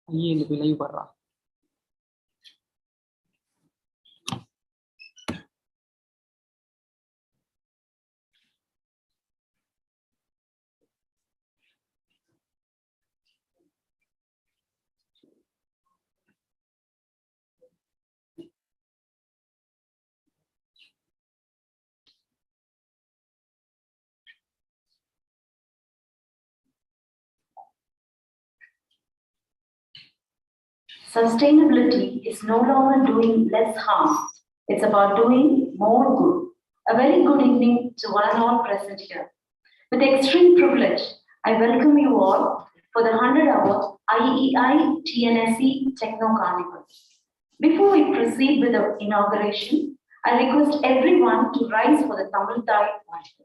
IEI live barra. Sustainability is no longer doing less harm. It's about doing more good. A very good evening to one and all present here. With extreme privilege, I welcome you all for the 100-hour IEI-TNSC Techno Carnival. Before we proceed with the inauguration, I request everyone to rise for the Tamil Thai Wanted.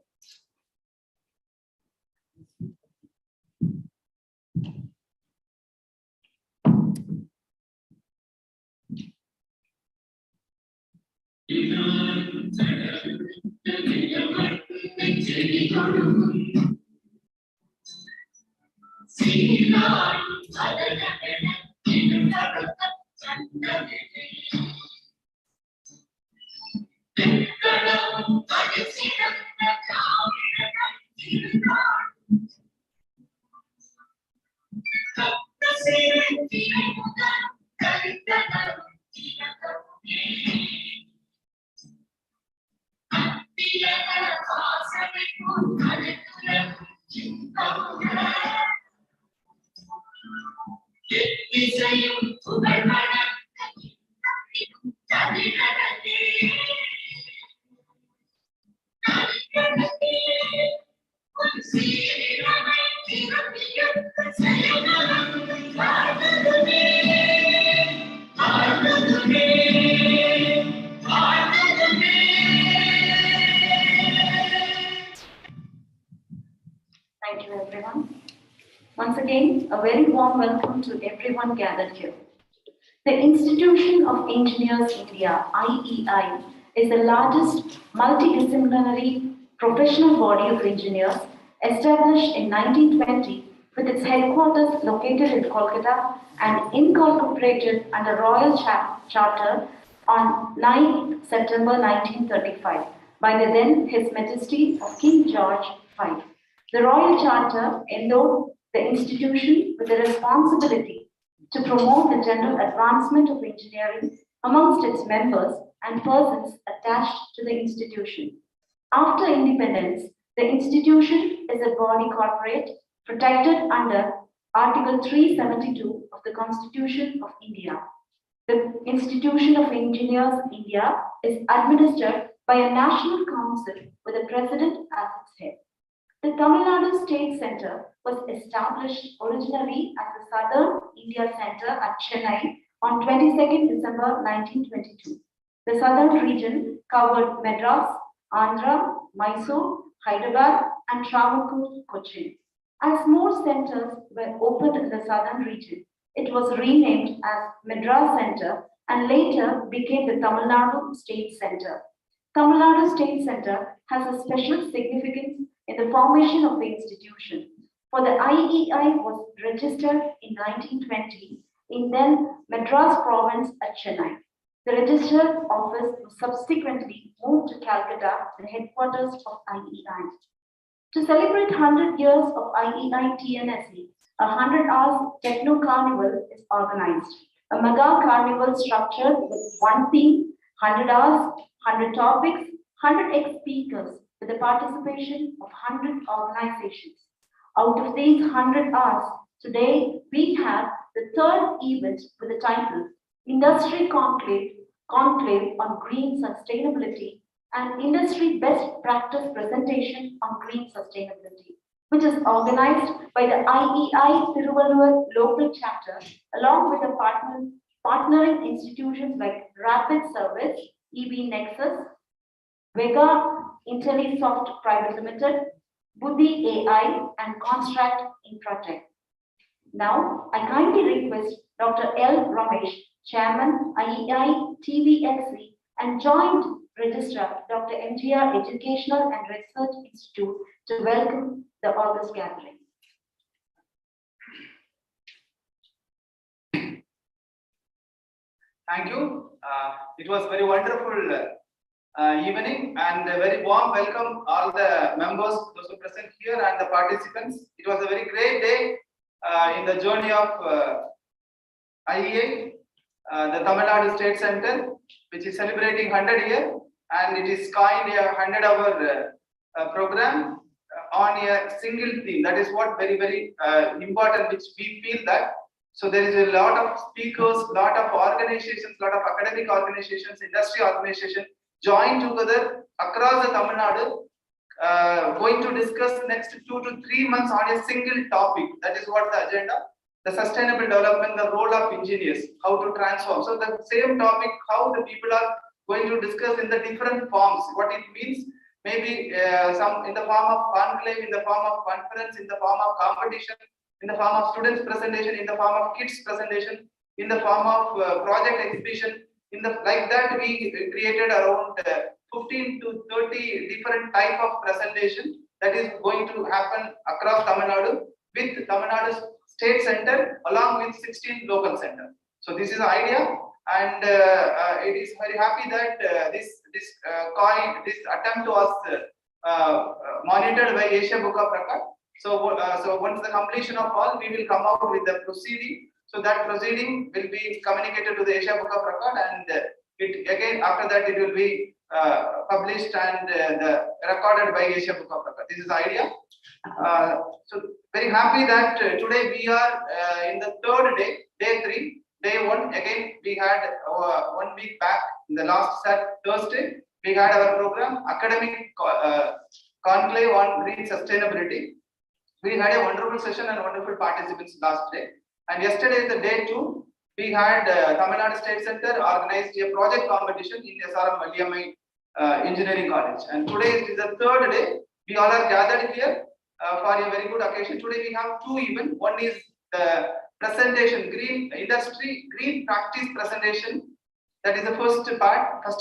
Thank you, everyone. Once again, a very warm welcome to everyone gathered here. The Institution of Engineers India, IEI, is the largest multidisciplinary professional body of engineers established in 1920 with its headquarters located in Kolkata and incorporated under Royal Charter on 9 September 1935 by the then His Majesty of King George V. The Royal Charter endowed the institution with the responsibility to promote the general advancement of engineering amongst its members and persons attached to the institution. After independence, the institution is a body corporate protected under Article 372 of the Constitution of India. The Institution of Engineers India is administered by a national council with a president as its head. The Nadu State Centre was established originally as the Southern India Centre at Chennai on 22nd December 1922. The southern region covered Madras, Andhra, Mysore, Hyderabad, and Travancore, Cochin. As more centres were opened in the southern region, it was renamed as Madras Centre and later became the Tamil Nadu State Centre. Tamil Nadu State Centre has a special significance in the formation of the institution. For the IEI was registered in 1920 in then Madras province at Chennai. The registered office was subsequently moved to Calcutta, the headquarters of IEI. To celebrate 100 years of IEI-TNSC, a 100 hours Techno Carnival is organized. A mega carnival structured with one theme, 100 hours, 100 topics, 100 speakers, with the participation of 100 organizations. Out of these 100 hours, today we have the third event with the title Industry Conclave on Green Sustainability and Industry Best Practice Presentation on Green Sustainability, which is organized by the IEI Tiruvallur Local Chapter along with the partnering institutions like Rapid Service, EB Nexus, Vega IntelliSoft Private Limited, Buddhi AI, and Construct Infratech. Now, I kindly request Dr. L. Ramesh, Chairman, IEI TVXC, and Joint Registrar, Dr. MGR Educational and Research Institute, to welcome the August gathering. Thank you. It was very wonderful evening and a very warm welcome all the members, those who present here and the participants. It was a very great day in the journey of IEI, the Tamil Nadu State Centre, which is celebrating 100 years, and it is kind a 100-hour program on a single theme. That is what very important, which we feel that. So there is a lot of speakers, lot of organizations, lot of academic organizations, industry organizations joined together across the Tamil Nadu, going to discuss next 2 to 3 months on a single topic. That is what the agenda. The sustainable development, the role of engineers, how to transform. So the same topic, how the people are going to discuss in the different forms, what it means, maybe some in the form of conclave, in the form of conference, in the form of competition, in the form of students presentation, in the form of kids presentation, in the form of project exhibition. In the like that, we created around 15 to 30 different type of presentation that is going to happen across Tamil Nadu with Tamil Nadu State Centre along with 16 local centers. So this is the idea, and it is very happy that this attempt was monitored by Asia Book of Record. So once the completion of all, we will come out with the proceeding. So that proceeding will be communicated to the Asia Book of Record, and it again after that it will be published and recorded by Asia Book of Record. This is the idea. So very happy that today we are in the third day, day 3. Day 1 again we had 1 week back in the last Thursday we had our program academic conclave on green sustainability. We had a wonderful session and wonderful participants last day. And yesterday is the day 2. We had Tamil Nadu State Centre organized a project competition in SRM Valliyamai Engineering College. And today is the third day. We all are gathered here for a very good occasion. Today we have 2 events. One is the presentation, green industry, green practice presentation. That is the first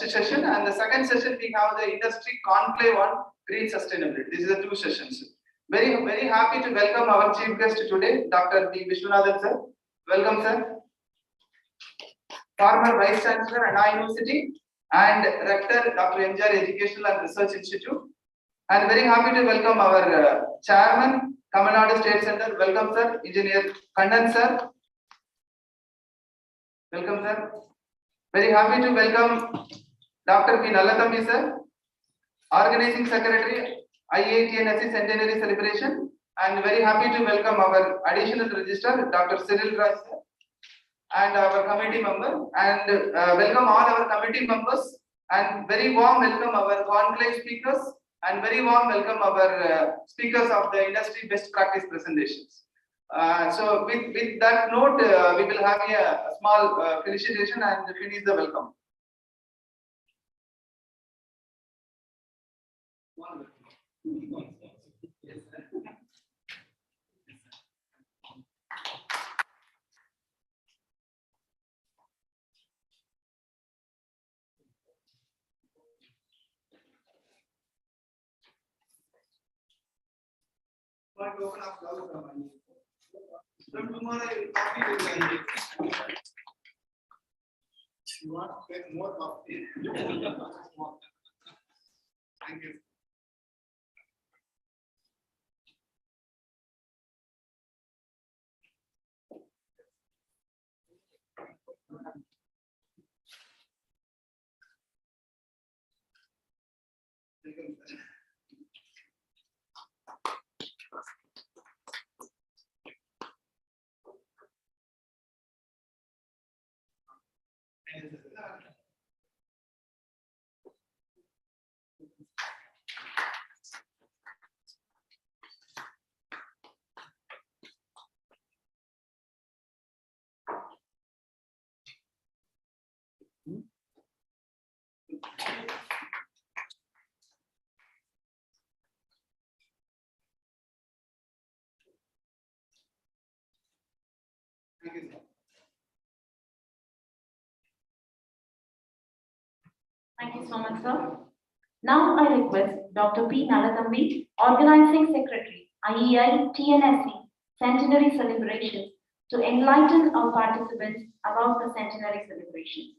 session. And the second session we have the industry conclave on green sustainability. These are the 2 sessions. Very happy to welcome our chief guest today, Dr. B. Vishwanathan sir. Welcome sir. Former Vice Chancellor at IEI University and Rector, Dr. MGR Educational and Research Institute. And very happy to welcome our Chairman, Tamil Nadu State Centre. Welcome sir. Engineer Kandan sir. Welcome sir. Very happy to welcome Dr. P. Nallathambi sir, Organizing Secretary, IEI-TNSC Centenary Celebration, and very happy to welcome our additional registrar, Dr. Cyril Raj sir, and our committee member, and welcome all our committee members, and very warm welcome our conclave speakers, and very warm welcome our speakers of the industry best practice presentations. So with that note, we will have a small felicitation and finish the welcome. From tomorrow, you want to get more coffee? Thank you. Thank you. Thank you so much, sir. Now I request Dr. P. Nalathambi, Organizing Secretary, IEI-TNSC Centenary Celebrations, to enlighten our participants about the centenary celebration.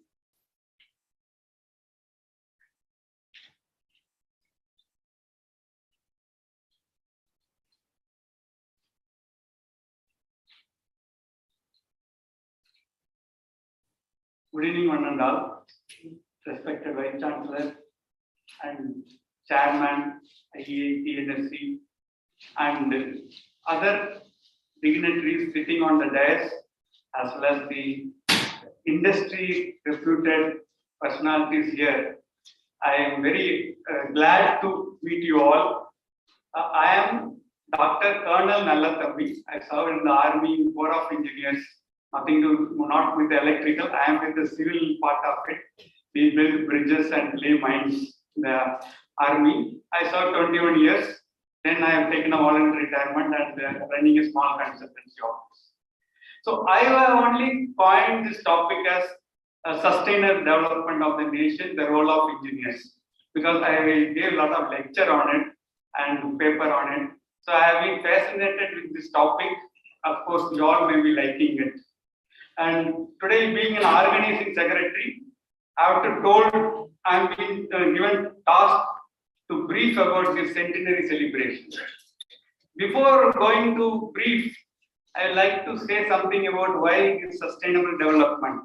Good evening, one and all. Respected Vice Chancellor and Chairman, IEI-TNSC, and other dignitaries sitting on the dais, as well as the industry reputed personalities here. I am very glad to meet you all. I am Dr. Colonel Nalathambi. I serve in the Army Corps of Engineers. Nothing to, not with the electrical, I am with the civil part of it. We build bridges and lay mines in the Army. I served 21 years. Then I have taken a voluntary retirement and running a small consultancy office. So I have only coined this topic as a sustainable development of the nation, the role of engineers, because I gave a lot of lecture on it and paper on it. So I have been fascinated with this topic. Of course, you all may be liking it. And today, being an organizing secretary, I have to told I'm being given task to brief about this centenary celebration. Before going to brief, I like to say something about why this sustainable development.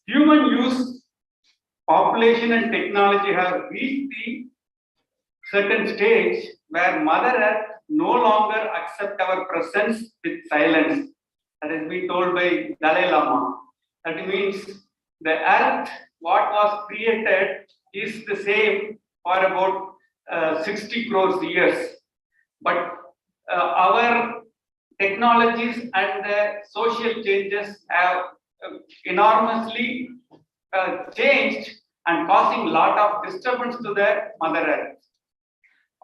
Human use, population, and technology have reached the certain stage where Mother Earth no longer accepts our presence with silence. That has been told by Dalai Lama. That means the earth, what was created, is the same for about 60 crores years. But our technologies and the social changes have enormously changed and causing a lot of disturbance to the Mother Earth.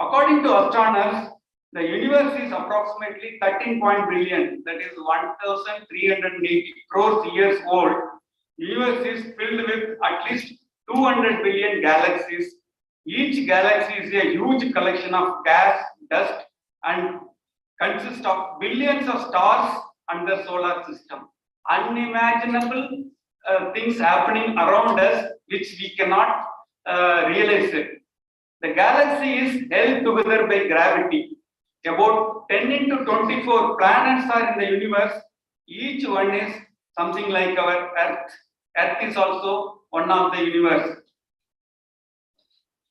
According to astronomers, the universe is approximately 13 billion, that is 1,380 crores years old. The universe is filled with at least 200 billion galaxies. Each galaxy is a huge collection of gas, dust, and consists of billions of stars under the solar system. Unimaginable things happening around us which we cannot realize it. The galaxy is held together by gravity. About 10 into 24 planets are in the universe. Each one is something like our Earth. Earth is also one of the universe.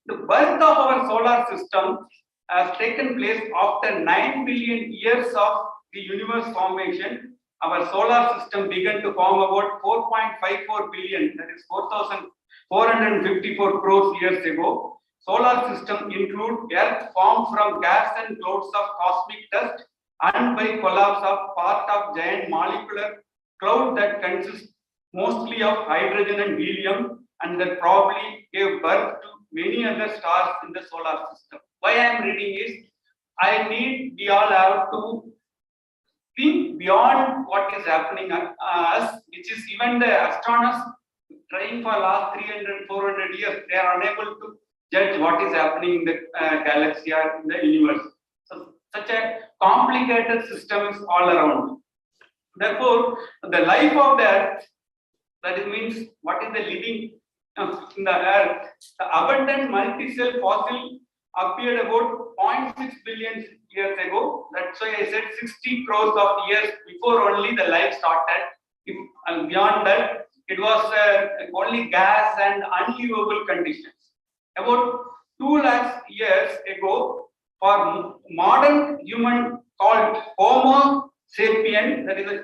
The birth of our solar system has taken place after 9 billion years of the universe formation. Our solar system began to form about 4.54 billion, that is 4,454 crores years ago. Solar system include Earth formed from gas and clouds of cosmic dust and by collapse of part of giant molecular cloud that consists mostly of hydrogen and helium, and that probably gave birth to many other stars in the solar system. Why I am reading is, we all have to think beyond what is happening us, which is even the astronomers trying for last 300, 400 years, they are unable to judge what is happening in the galaxy or in the universe. So such a complicated system is all around. Therefore, the life of the Earth, that means what is the living in the Earth, the abundant multi-cell fossil appeared about 0.6 billion years ago. That's why I said 60 crores of years before only the life started. And beyond that, it was only gas and unlivable conditions. About 2 lakhs years ago, for modern human called Homo sapien, that is a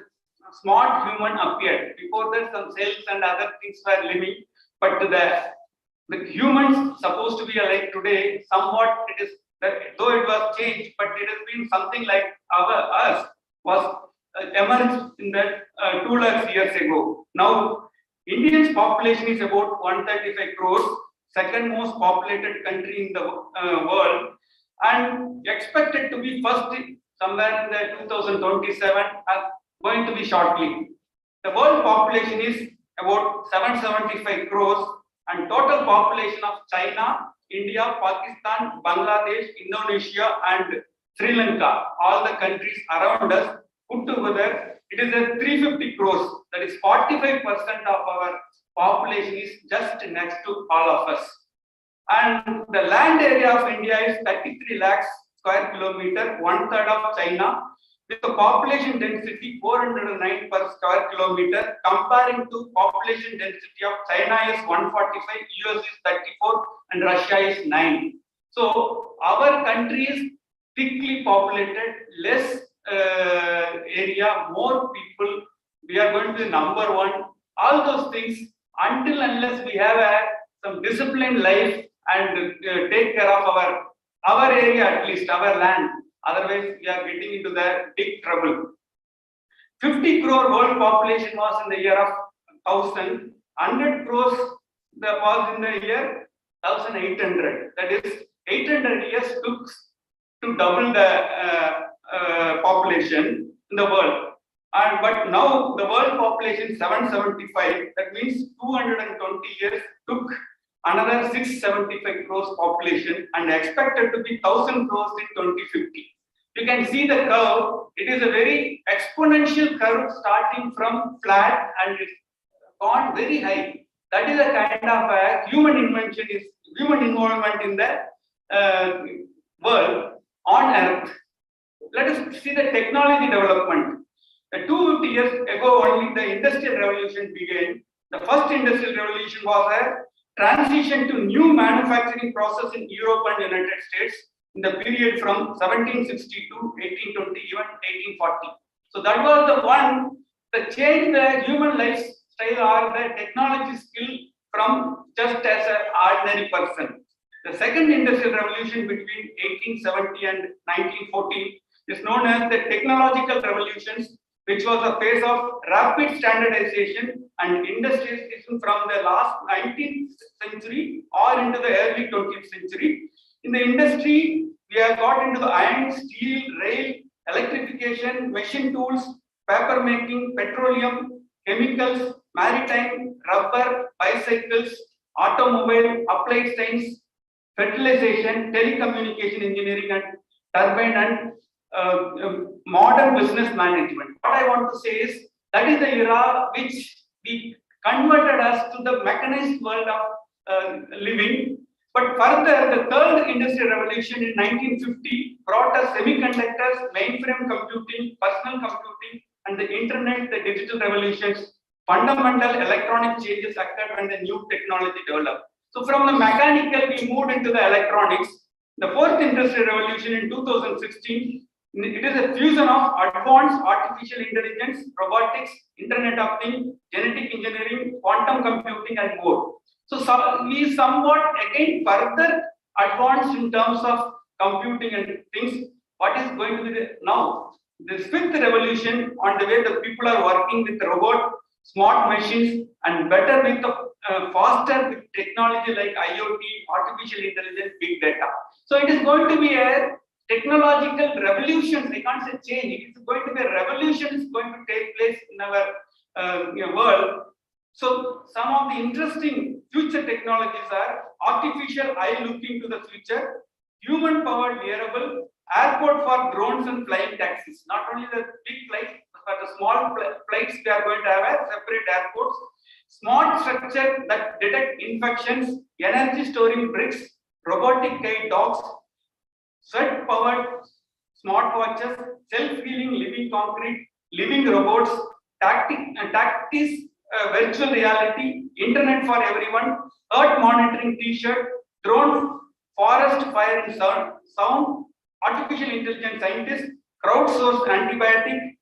smart human appeared. Before that, some cells and other things were living, but the humans supposed to be like today, somewhat it is, though it was changed, but it has been something like us was emerged in that 2 lakhs years ago. Now, India's population is about 135 crores, second most populated country in the world, and expected to be first somewhere in the 2027, going to be shortly. The world population is about 775 crores, and total population of China, India, Pakistan, Bangladesh, Indonesia, and Sri Lanka, all the countries around us put together, it is a 350 crores. That is 45% of our population is just next to all of us. And the land area of India is 33 lakhs square kilometer, 1/3 of China, with a population density 409 per square kilometer, comparing to population density of China is 145, US is 34, and Russia is 9. So our country is thickly populated, less area, more people. We are going to be number one. All those things, until unless we have some disciplined life and take care of our area, at least our land. Otherwise, we are getting into the big trouble. 50 crore world population was in the year of 1000. 100 crores was in the year 1800. That is, 800 years took to double the population in the world. But now the world population is 775. That means 220 years took another 675 crores population, and expected to be 1000 crores in 2050. You can see the curve. It is a very exponential curve starting from flat and it's gone very high. That is a kind of a human involvement in the world on Earth. Let us see the technology development. 250 years ago, only the industrial revolution began. The first industrial revolution was a transition to new manufacturing process in Europe and United States in the period from 1760 to 1820, even 1840. So that was the one that changed the human lifestyle or the technology skill from just as an ordinary person. The second industrial revolution between 1870 and 1940 is known as the technological revolutions, which was a phase of rapid standardization and industrialization from the last 19th century or into the early 20th century. In the industry, we have got into the iron, steel, rail, electrification, machine tools, paper making, petroleum, chemicals, maritime, rubber, bicycles, automobile, applied science, fertilization, telecommunication engineering, and turbine and modern business management. What I want to say is that is the era which we converted us to the mechanized world of living. But further, the third industrial revolution in 1950 brought us semiconductors, mainframe computing, personal computing, and the internet, the digital revolutions. Fundamental electronic changes occurred when the new technology developed. So from the mechanical, we moved into the electronics. The fourth industrial revolution in 2016, it is a fusion of advanced artificial intelligence, robotics, Internet of Things, genetic engineering, quantum computing, and more. So we somewhat again further advanced in terms of computing and things. What is going to be now? This fifth revolution on the way the people are working with robot, smart machines, and better with the faster with technology like IoT, artificial intelligence, big data. So it is going to be a technological revolution. I can't say change. It is going to be a revolution. Is going to take place in our world. So some of the interesting future technologies are artificial eye looking to the future, human powered wearable, airport for drones and flying taxis. Not only the big flights, but the small flights, we are going to have a separate airports. Smart structure that detect infections, energy storing bricks, robotic guide dogs, sweat powered smartwatches, self-healing living concrete, living robots, tactics, virtual reality, internet for everyone, earth monitoring t-shirt, drone, forest fire and sound, artificial intelligence scientists, crowdsourced antibiotic,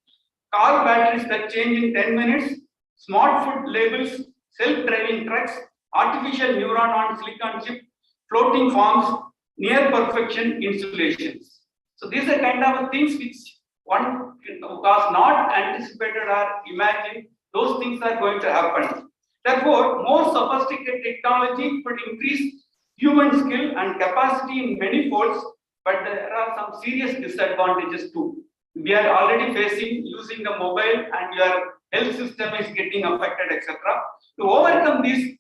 car batteries that change in 10 minutes, smart food labels, self-driving trucks, artificial neuron on silicon chip, floating farms, near perfection installations. So these are kind of things which one was not anticipated or imagined. Those things are going to happen. Therefore, more sophisticated technology could increase human skill and capacity in many folds, but there are some serious disadvantages too. We are already facing using the mobile and your health system is getting affected, etc. To overcome this,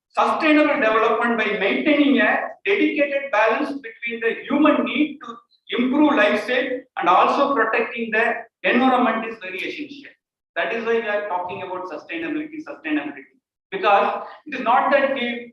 sustainable development by maintaining a dedicated balance between the human need to improve lifestyle and also protecting the environment is very essential. That is why we are talking about sustainability. Because it is not that we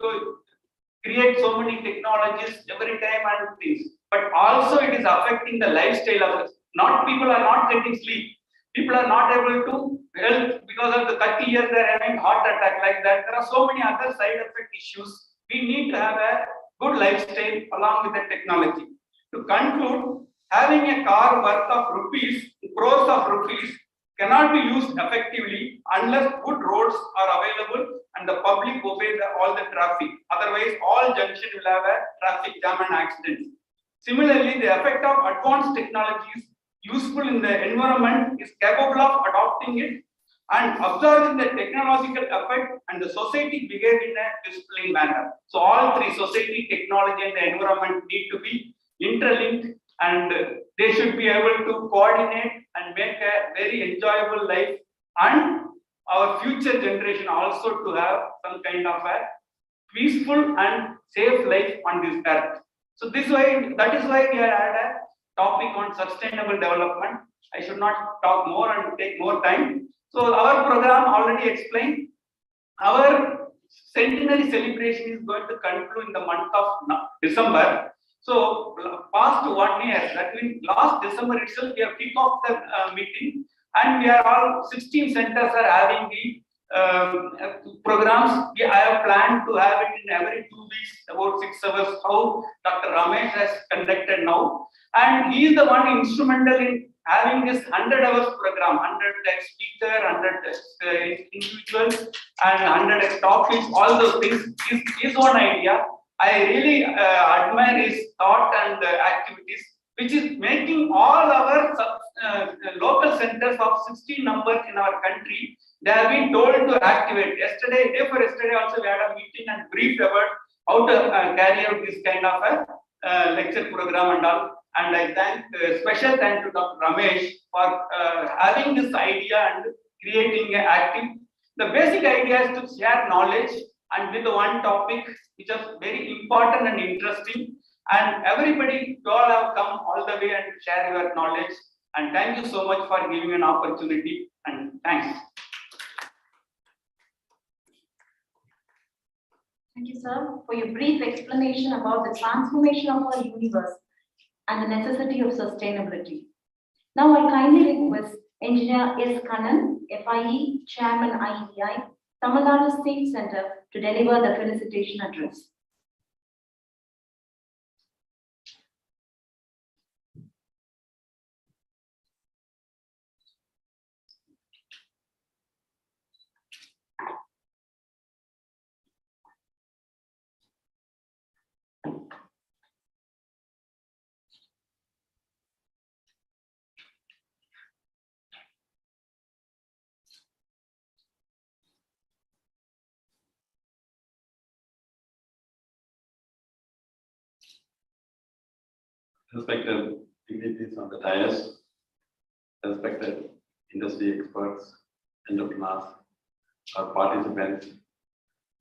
create so many technologies every time and things, but also it is affecting the lifestyle of us. Not people are not getting sleep. People are not able to health because of the 30 years they are having heart attack like that. There are so many other side effect issues. We need to have a good lifestyle along with the technology. To conclude, having a car worth of crores of rupees cannot be used effectively unless good roads are available and the public obey all the traffic. Otherwise, all junction will have a traffic jam and accidents. Similarly, the effect of advanced technologies useful in the environment is capable of adopting it and observing the technological effect and the society behave in a disciplined manner. So all three, society, technology and the environment, need to be interlinked, and they should be able to coordinate and make a very enjoyable life, and our future generation also to have some kind of a peaceful and safe life on this earth. So that is why we have had a topic on sustainable development. I should not talk more and take more time. So our program already explained. Our centenary celebration is going to conclude in the month of December. So past 1 year, that means last December itself, we have kicked off the meeting, and we are all 16 centers are having the programs. I have planned to have it in every 2 weeks, about 6 hours, how Dr. Ramesh has conducted now. And he is the one instrumental in having this 100 hours program, 100 speaker, 100 individuals, and 100 topics, all those things is his own idea. I really admire his thought and activities, which is making all our local centers of 16 numbers in our country, they have been told to activate. Day before yesterday also we had a meeting and briefed about how to carry out this kind of a lecture program and all. And I thank, special thank to Dr. Ramesh for having this idea and creating an active. The basic idea is to share knowledge and with one topic which is very important and interesting. And everybody, you all have come all the way and share your knowledge. And thank you so much for giving an opportunity. And thanks. Thank you, sir, for your brief explanation about the transformation of our universe and the necessity of sustainability. Now I kindly request Engineer S. Kannan, FIE, Chairman IEI, Nadu State Centre, to deliver the felicitation address. Respected dignitaries on the dais, respected industry experts, entrepreneurs, our participants,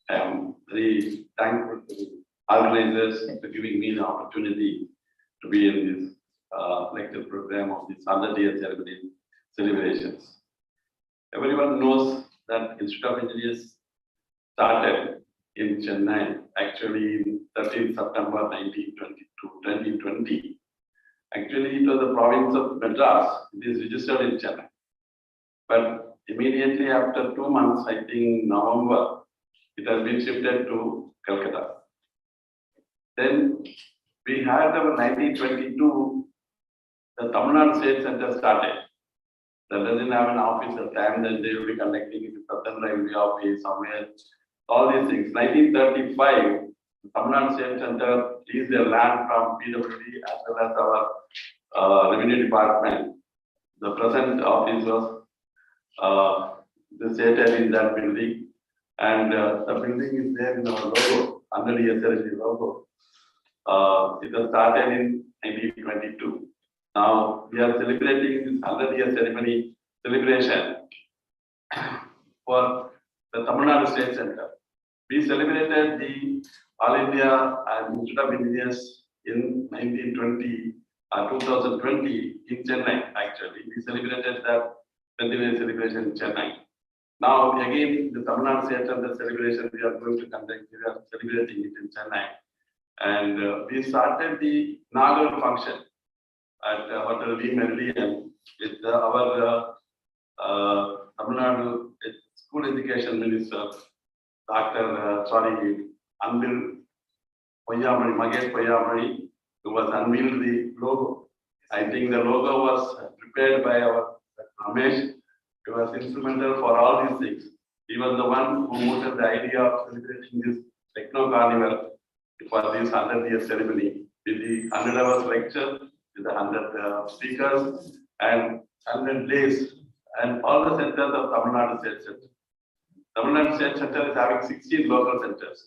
I am very thankful to the organizers for giving me the opportunity to be in this lecture program of this 100-year ceremony celebrations. Everyone knows that Institute of Engineers started in Chennai, actually in 13 September 2020. Actually, it was the province of Madras. It is registered in Chennai. But immediately after 2 months, I think November, it has been shifted to Calcutta. Then we had our 1922, the Tamil Nadu State Centre started. That doesn't have an office at the time, that they will be conducting it in Southern Railway office somewhere. All these things. 1935, the Tamil Nadu State Centre leased their land from PWD as well as our revenue department. The present office was situated in that building, and the building is there in our logo, 100-year ceremony logo. It was started in 1922. Now we are celebrating this 100-year ceremony celebration for the Tamil Nadu State Centre. We celebrated the All India Institute of Engineers in 2020 in Chennai. Actually, we celebrated that centenary celebration in Chennai. Now again, the Tamil Nadu State Centre celebration we are going to conduct. We are celebrating it in Chennai, and we started the inaugural function at Hotel V Meridian with our Tamil Nadu School Education Minister, Dr. Magesh Poyyamari, who was unveiled the logo. I think the logo was prepared by our Ramesh. He was instrumental for all these things. He was the one who mooted the idea of celebrating this Techno Carnival for this 100-year ceremony with the 100 hours lecture, with the 100 speakers, and 100 days, and all the centers of Tamil Nadu State Centre. Tamil Nadu State Centre is having 16 local centers.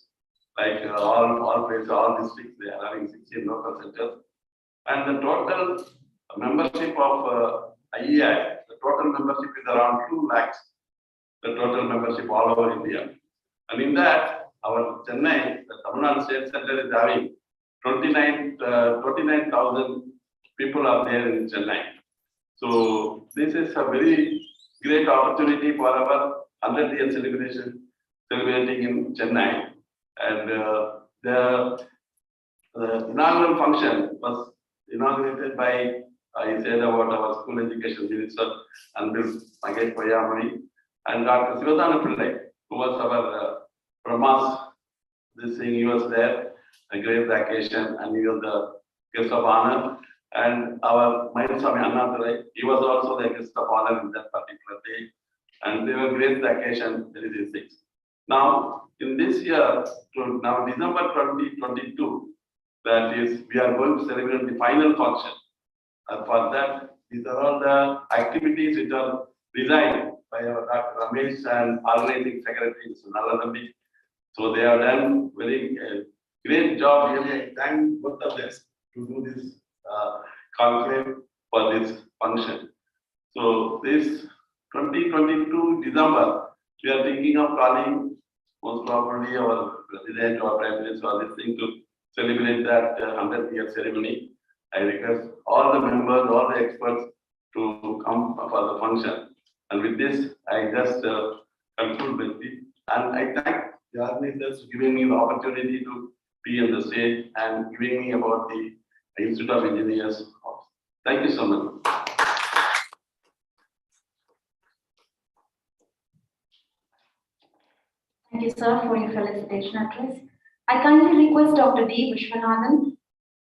Like all places, all districts, they are having 16 local centers. And the total membership of IEI, the total membership is around 2 lakhs, the total membership all over India. And in that, our Chennai, the Tamil Nadu State Centre is having 29,000 people are there in Chennai. So this is a very great opportunity for our 100-year celebration, celebrating in Chennai. And the inaugural function was inaugurated by, I said about our school education minister, Nadu State Centre, and Dr. Sivatana Pillai, who was our Brahmas. This thing, he was there, a great vacation, and he was the guest of honor. And our Mayaswamy Annadurai, he was also the guest of honor in that particular day. And they were great vacation, there is these things. Now, in this year, now December 2022, that is, we are going to celebrate the final function. And for that, these are all the activities which are designed by our Dr. Ramesh and organizing secretary, Mr. Nalanambi. So they have done very great job. Really, I thank both of them to do this conclave for this function. So this 2022 December, we are thinking of calling most probably our president or prime minister or this thing to celebrate that 100-year ceremony. I request all the members, all the experts to come for the function. And with this, I just conclude with it. And I thank the organizers for giving me the opportunity to be on the stage and giving me about the Institute of Engineers. Thank you so much. Thank you, sir, for your felicitation address. I kindly request Dr. D. Vishwanathan,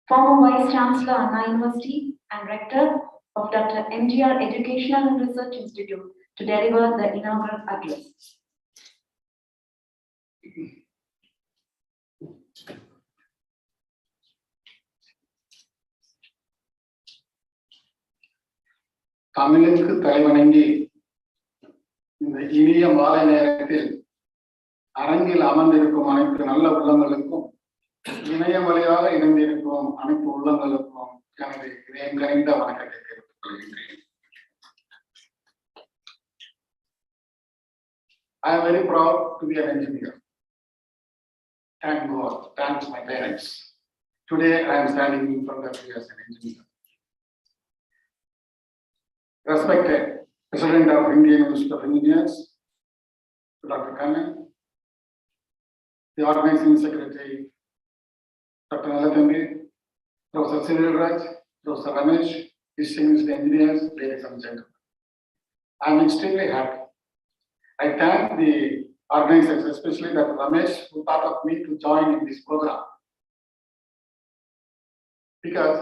former Vice Chancellor, Anna University, and Rector of Dr. MGR Educational and Research Institute, to deliver the inaugural address. தமிழுக்கு தலைவணங்கி இந்த இனிய மாலை நேரத்தில் அரங்கில் அமர்ந்திருக்கும் அனைத்து நல்ல உள்ளங்களுக்கும், இணையம் வழியாக இணைந்திருக்கும் அனைத்து உள்ளங்களுக்கும் எனது இதயம் கனிந்த வணக்கத்தை தெரிவித்துக் கொள்கின்றேன். I am very proud to be an engineer. Thank God, thanks my parents. Today I am standing in front of you as an engineer. Respected President of Indian Institute of Engineers, Dr. Kannan, the Organizing Secretary, Dr. Nalathambi, Professor Cyril Raj, Professor Ramesh, distinguished engineers, ladies and gentlemen. I am extremely happy. I thank the organizers, especially Dr. Ramesh, who thought of me to join in this program. Because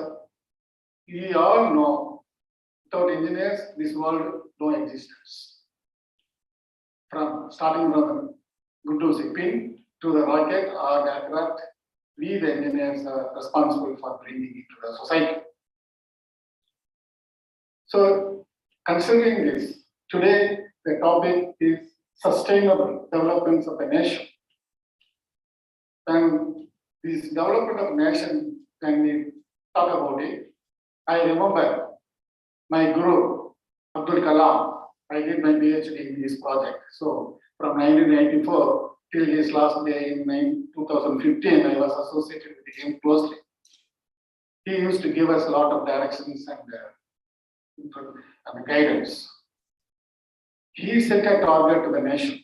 we all know, without engineers, this world no existence. Starting from Guntur Shipping to the rocket or the aircraft, we the engineers are responsible for bringing it to the society. So, considering this, today the topic is sustainable developments of the nation. And this development of nation, when we talk about it, I remember my guru, Abdul Kalam. I did my PhD in this project. So from 1994, till his last day in 2015, I was associated with him closely. He used to give us a lot of directions and guidance. He set a target to the nation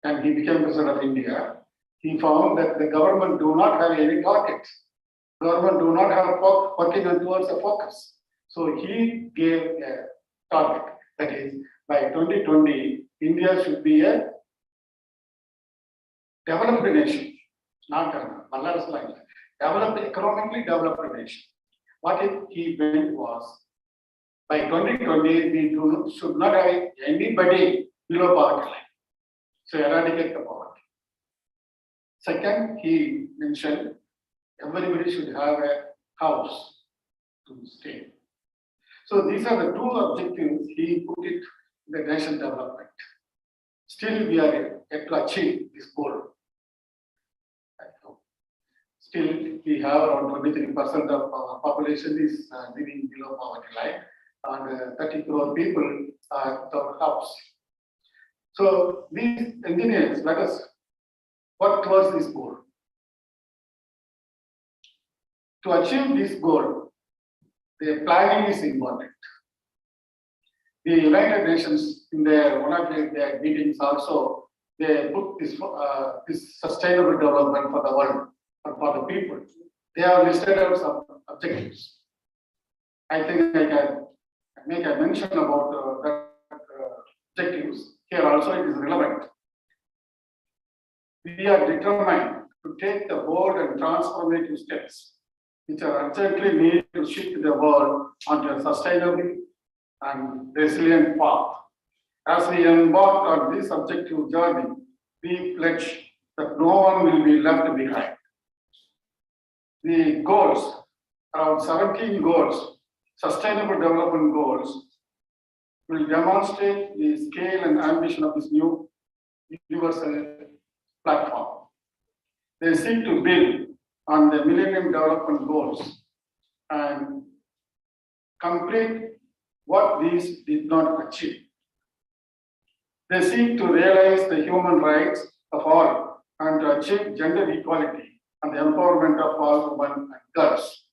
and he became President of India. He found that the government do not have any target. Government do not have working towards a focus. So he gave a target. That is, by 2020, India should be a developed nation, not a developed, economically developed nation. What he meant was, by 2020, we should not have anybody below poverty line. So eradicate the poverty. Second, he mentioned everybody should have a house to stay. So these are the two objectives he put it in the nation development. Still, we are yet to achieve this goal. Still, we have around 23% of our population is living below poverty line, and 30 crore people are without house. So these engineers, let us work towards this goal. To achieve this goal, the planning is important. The United Nations, in their one of their meetings also, they put this sustainable development for the world, for the people. They have listed out some objectives. I think I can make a mention about that objectives. Here also it is relevant. We are determined to take the bold and transformative steps which are urgently needed to shift the world onto a sustainable and resilient path. As we embark on this objective journey, we pledge that no one will be left behind. The goals, around 17 goals, sustainable development goals, will demonstrate the scale and ambition of this new universal platform. They seek to build on the Millennium Development Goals and complete what these did not achieve. They seek to realize the human rights of all and to achieve gender equality and the empowerment of all women and girls.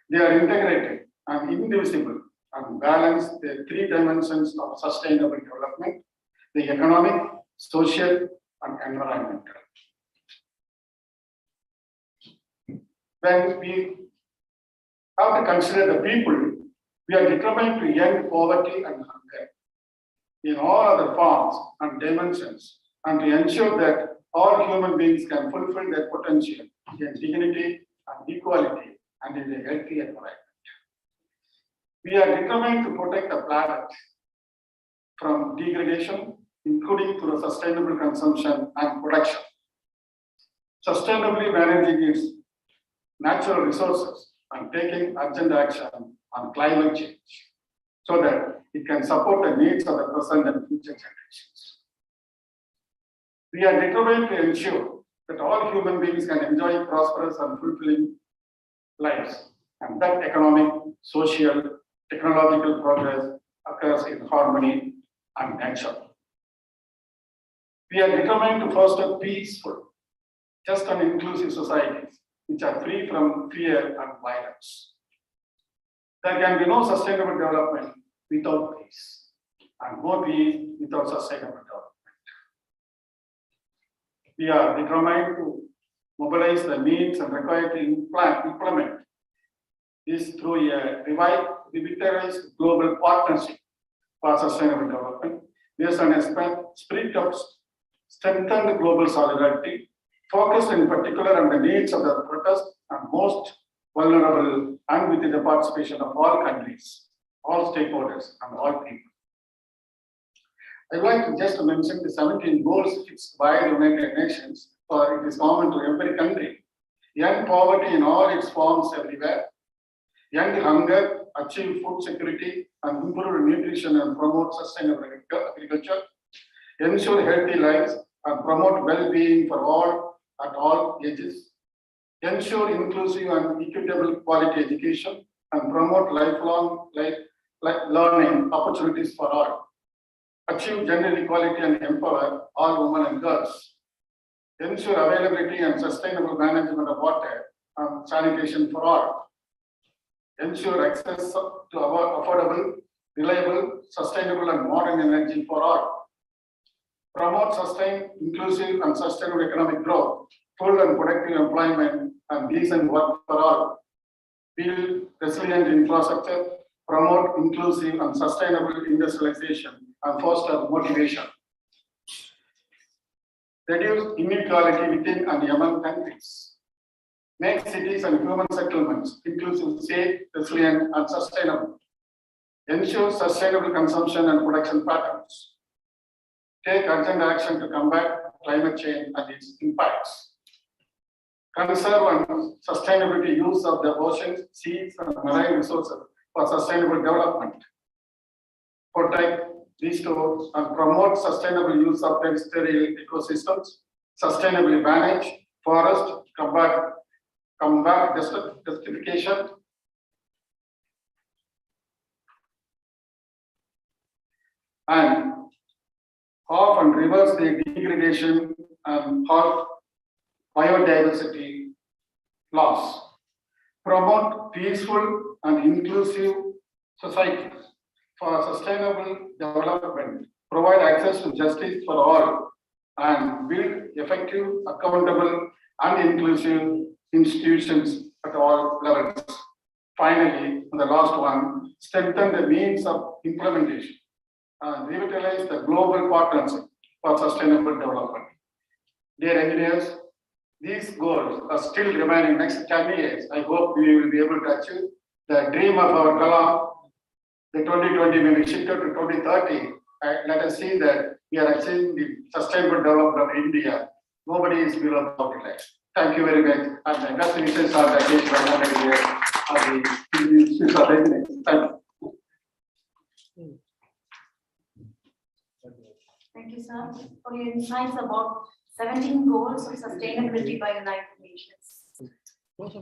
They are integrated and indivisible and balance the three dimensions of sustainable development: the economic, social, and environmental. When we have to consider the people, we are determined to end poverty and hunger in all other forms and dimensions, and to ensure that all human beings can fulfill their potential in dignity and equality and in a healthy environment. We are determined to protect the planet from degradation, including through sustainable consumption and production. Sustainably managing its natural resources and taking urgent action on climate change so that it can support the needs of the present and future generations. We are determined to ensure that all human beings can enjoy prosperous and fulfilling lives, and that economic, social, technological progress occurs in harmony and nature. We are determined to foster peaceful, just and inclusive societies which are free from fear and violence. There can be no sustainable development without peace, and no peace without sustainable development. We are determined to mobilize the means and required to implement this through a revitalized global partnership for sustainable development based on a spirit of strengthened global solidarity, focused in particular on the needs of the poorest and most vulnerable, and with the participation of all countries, all stakeholders, and all people. I'd like to just mention the 17 goals fixed by the United Nations, for it is common to every country. End poverty in all its forms everywhere, end hunger, achieve food security and improve nutrition and promote sustainable agriculture, ensure healthy lives and promote well-being for all at all ages, ensure inclusive and equitable quality education and promote lifelong learning opportunities for all, achieve gender equality and empower all women and girls, ensure availability and sustainable management of water and sanitation for all, ensure access to affordable, reliable, sustainable and modern energy for all, promote sustained, inclusive and sustainable economic growth, full and productive employment and decent work for all, build resilient infrastructure, promote inclusive and sustainable industrialization and foster motivation, reduce inequality within and among countries, make cities and human settlements inclusive, safe, resilient and sustainable, ensure sustainable consumption and production patterns, take urgent action to combat climate change and its impacts, conserve and sustainability use of the oceans, seas and marine resources for sustainable development, protect, restore and promote sustainable use of terrestrial ecosystems, sustainably manage forest, combat desertification, and halve and reverse the degradation and halt biodiversity loss, promote peaceful and inclusive societies for sustainable development, provide access to justice for all, and build effective, accountable, and inclusive institutions at all levels. Finally, the last one, strengthen the means of implementation and revitalize the global partnership for sustainable development. Dear engineers, these goals are still remaining next 10 years. I hope we will be able to achieve the dream of our Kalam. The 2020 may be shifted to 2030. Let us see that we are achieving the sustainable development of India. Nobody is below poverty. Thank you very much. And the best wishes are the case of the Thank you. Thank you, sir, for your insights about 17 goals of sustainability by United Nations.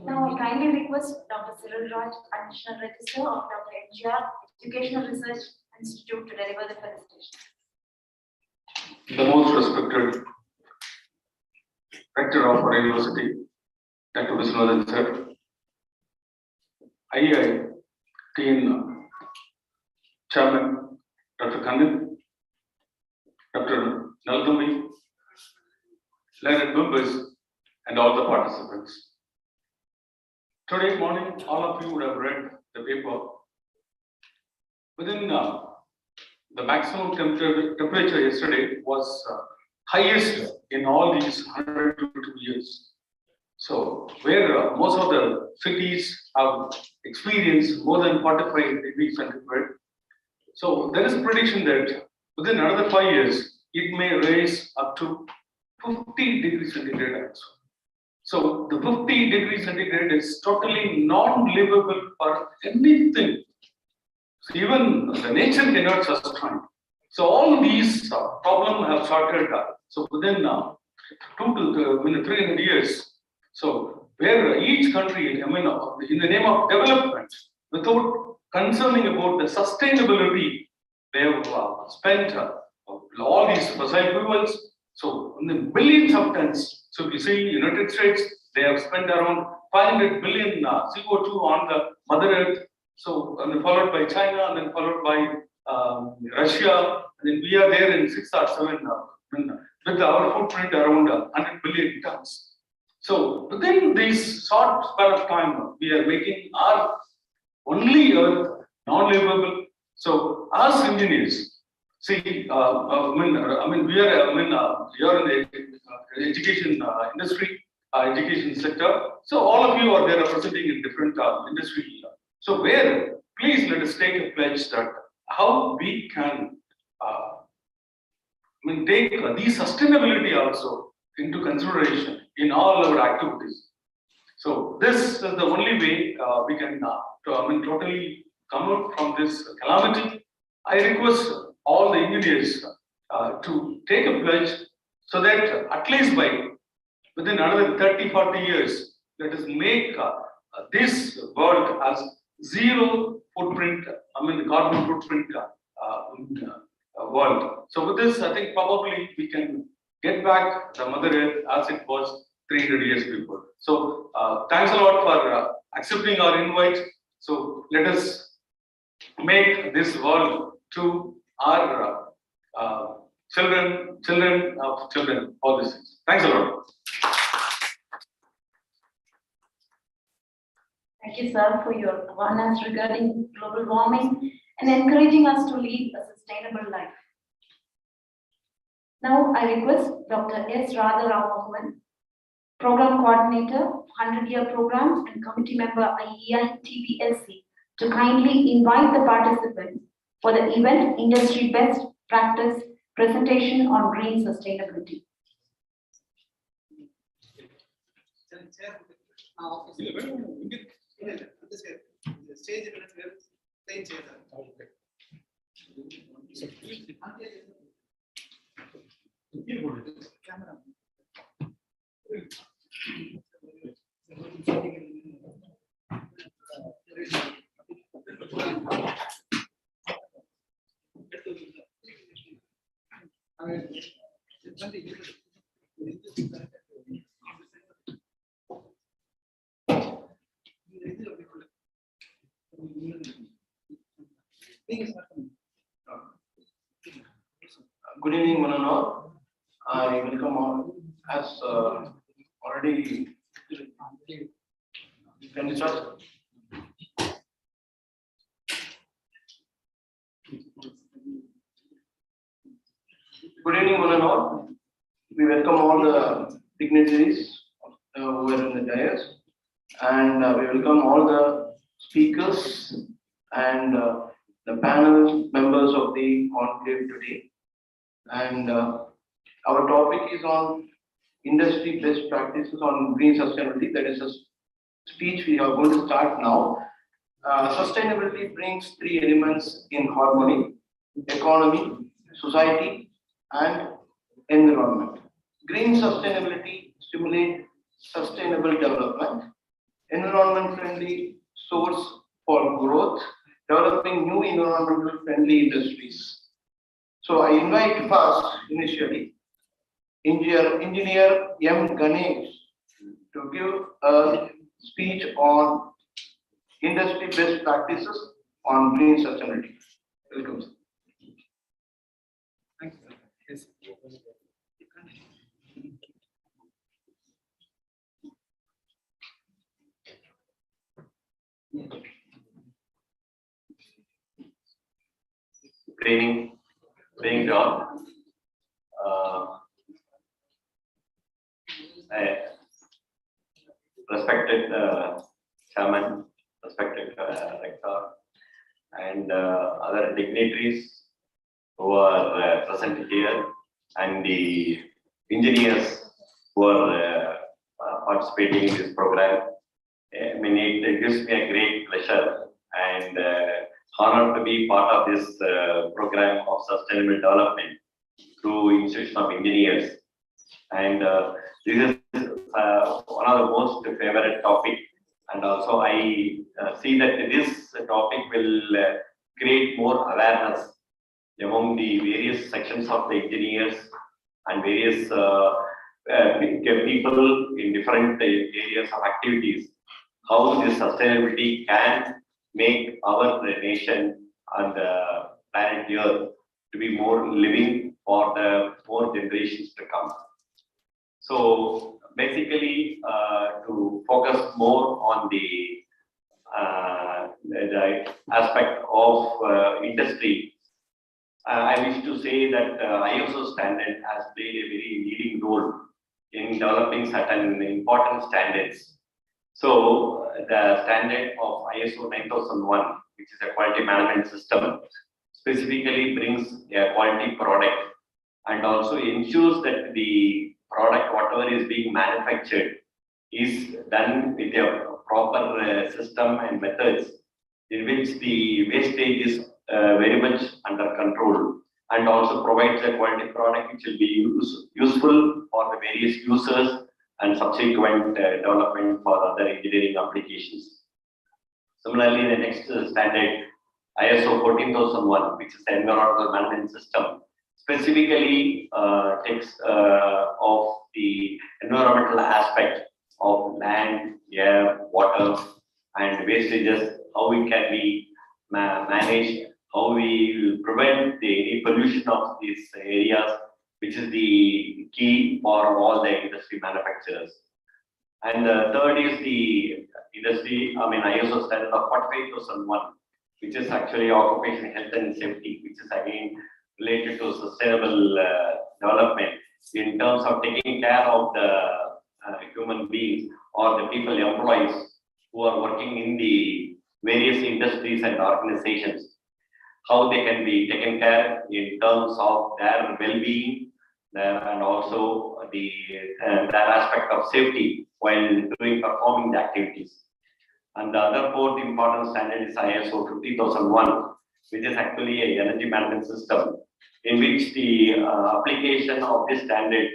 Now, I kindly request Dr. Cyril Raj, Additional Registrar of Dr. NGR Educational Research Institute, to deliver the felicitation. The most respected rector of our university, Dr. Viswanathan sir, IEI-TNSC Chairman, Dr. Kannan, Dr. Nalgambi, learned members, and all the participants. Today morning, all of you would have read the paper. Within the maximum temperature yesterday was highest in all these 102 years. So, where most of the cities have experienced more than 45 degrees centigrade. So, there is a prediction that within another 5 years, it may raise up to 50 degrees centigrade also. So, the 50 degrees centigrade is totally non-livable for anything. So even the nature cannot sustain. So all these problems have started. So within 200 to 300 years. So where each country, in the name of development, without concerning about the sustainability, they have spent all these fossil fuels. So in the billions of tons. So if you see United States, they have spent around 500 billion CO2 on the Mother Earth. So, and then followed by China, and then followed by Russia, and then we are there in 6 or 7, with our footprint around 100 billion tons. So, within this short span of time, we are making our only Earth non-livable. So, as engineers, see, we are, we are in the education industry, education sector. So, all of you are there representing in different industry. So where, please let us take a pledge that how we can take the sustainability also into consideration in all our activities. So this is the only way we can totally come out from this calamity. I request all the engineers to take a pledge so that at least by within another 30-40 years, let us make this world as zero footprint, carbon footprint world. So with this, I think probably we can get back the Mother Earth as it was 300 years before. So thanks a lot for accepting our invite. So let us make this world to our children of children, all these things. Thanks a lot. Thank you, sir, for your awareness regarding global warming and encouraging us to lead a sustainable life. Now, I request Dr. S. Radha Ramamohan, Program Coordinator, 100-year Program and Committee Member IEI-TNSC, to kindly invite the participants for the event Industry Best Practice Presentation on Green Sustainability. Good evening, one and all. I welcome all. As already, can you start? Good evening, one and all. We welcome all the dignitaries who are in the dais, and we welcome all the speakers and the panel members of the conclave today. And our topic is on industry best practices on green sustainability. That is a speech we are going to start now. Sustainability brings three elements in harmony: economy, society, and environment. Green sustainability stimulates sustainable development, environment-friendly source for growth, developing new environmental friendly industries. So I invite first, initially, Engineer M. Ganesh to give a speech on industry best practices on green sustainability. Welcome, sir. Thank you. Yes. Training job. Respected chairman, respected rector, and other dignitaries who are present here, and the engineers who are participating in this program. I mean, it gives me a great pleasure and honor to be part of this program of sustainable development through Institution of Engineers. And this is one of the most favorite topic, and also I see that this topic will create more awareness among the various sections of the engineers and various people in different areas of activities, how this sustainability can make our nation and planet Earth to be more living for the more generations to come. So basically, to focus more on the aspect of industry, I wish to say that ISO standard has played a very leading role in developing certain important standards. So the standard of ISO 9001, which is a quality management system, specifically brings a quality product and also ensures that the product, whatever is being manufactured, is done with a proper system and methods in which the wastage is very much under control, and also provides a quality product which will be useful for the various users and subsequent development for other engineering applications. Similarly, the next standard, ISO 14001, which is the environmental management system, specifically takes of the environmental aspect of land, air, water, and wastages, how it can be managed, how we will prevent any pollution of these areas, which is the key for all the industry manufacturers. And third is the industry, ISO standard of 45001, which is actually occupation health and safety, which is again related to sustainable development in terms of taking care of the human beings or the people, employees who are working in the various industries and organizations, how they can be taken care in terms of their well-being and also their aspect of safety while performing the activities. And the other fourth important standard is ISO 50001, which is actually an energy management system in which the application of this standard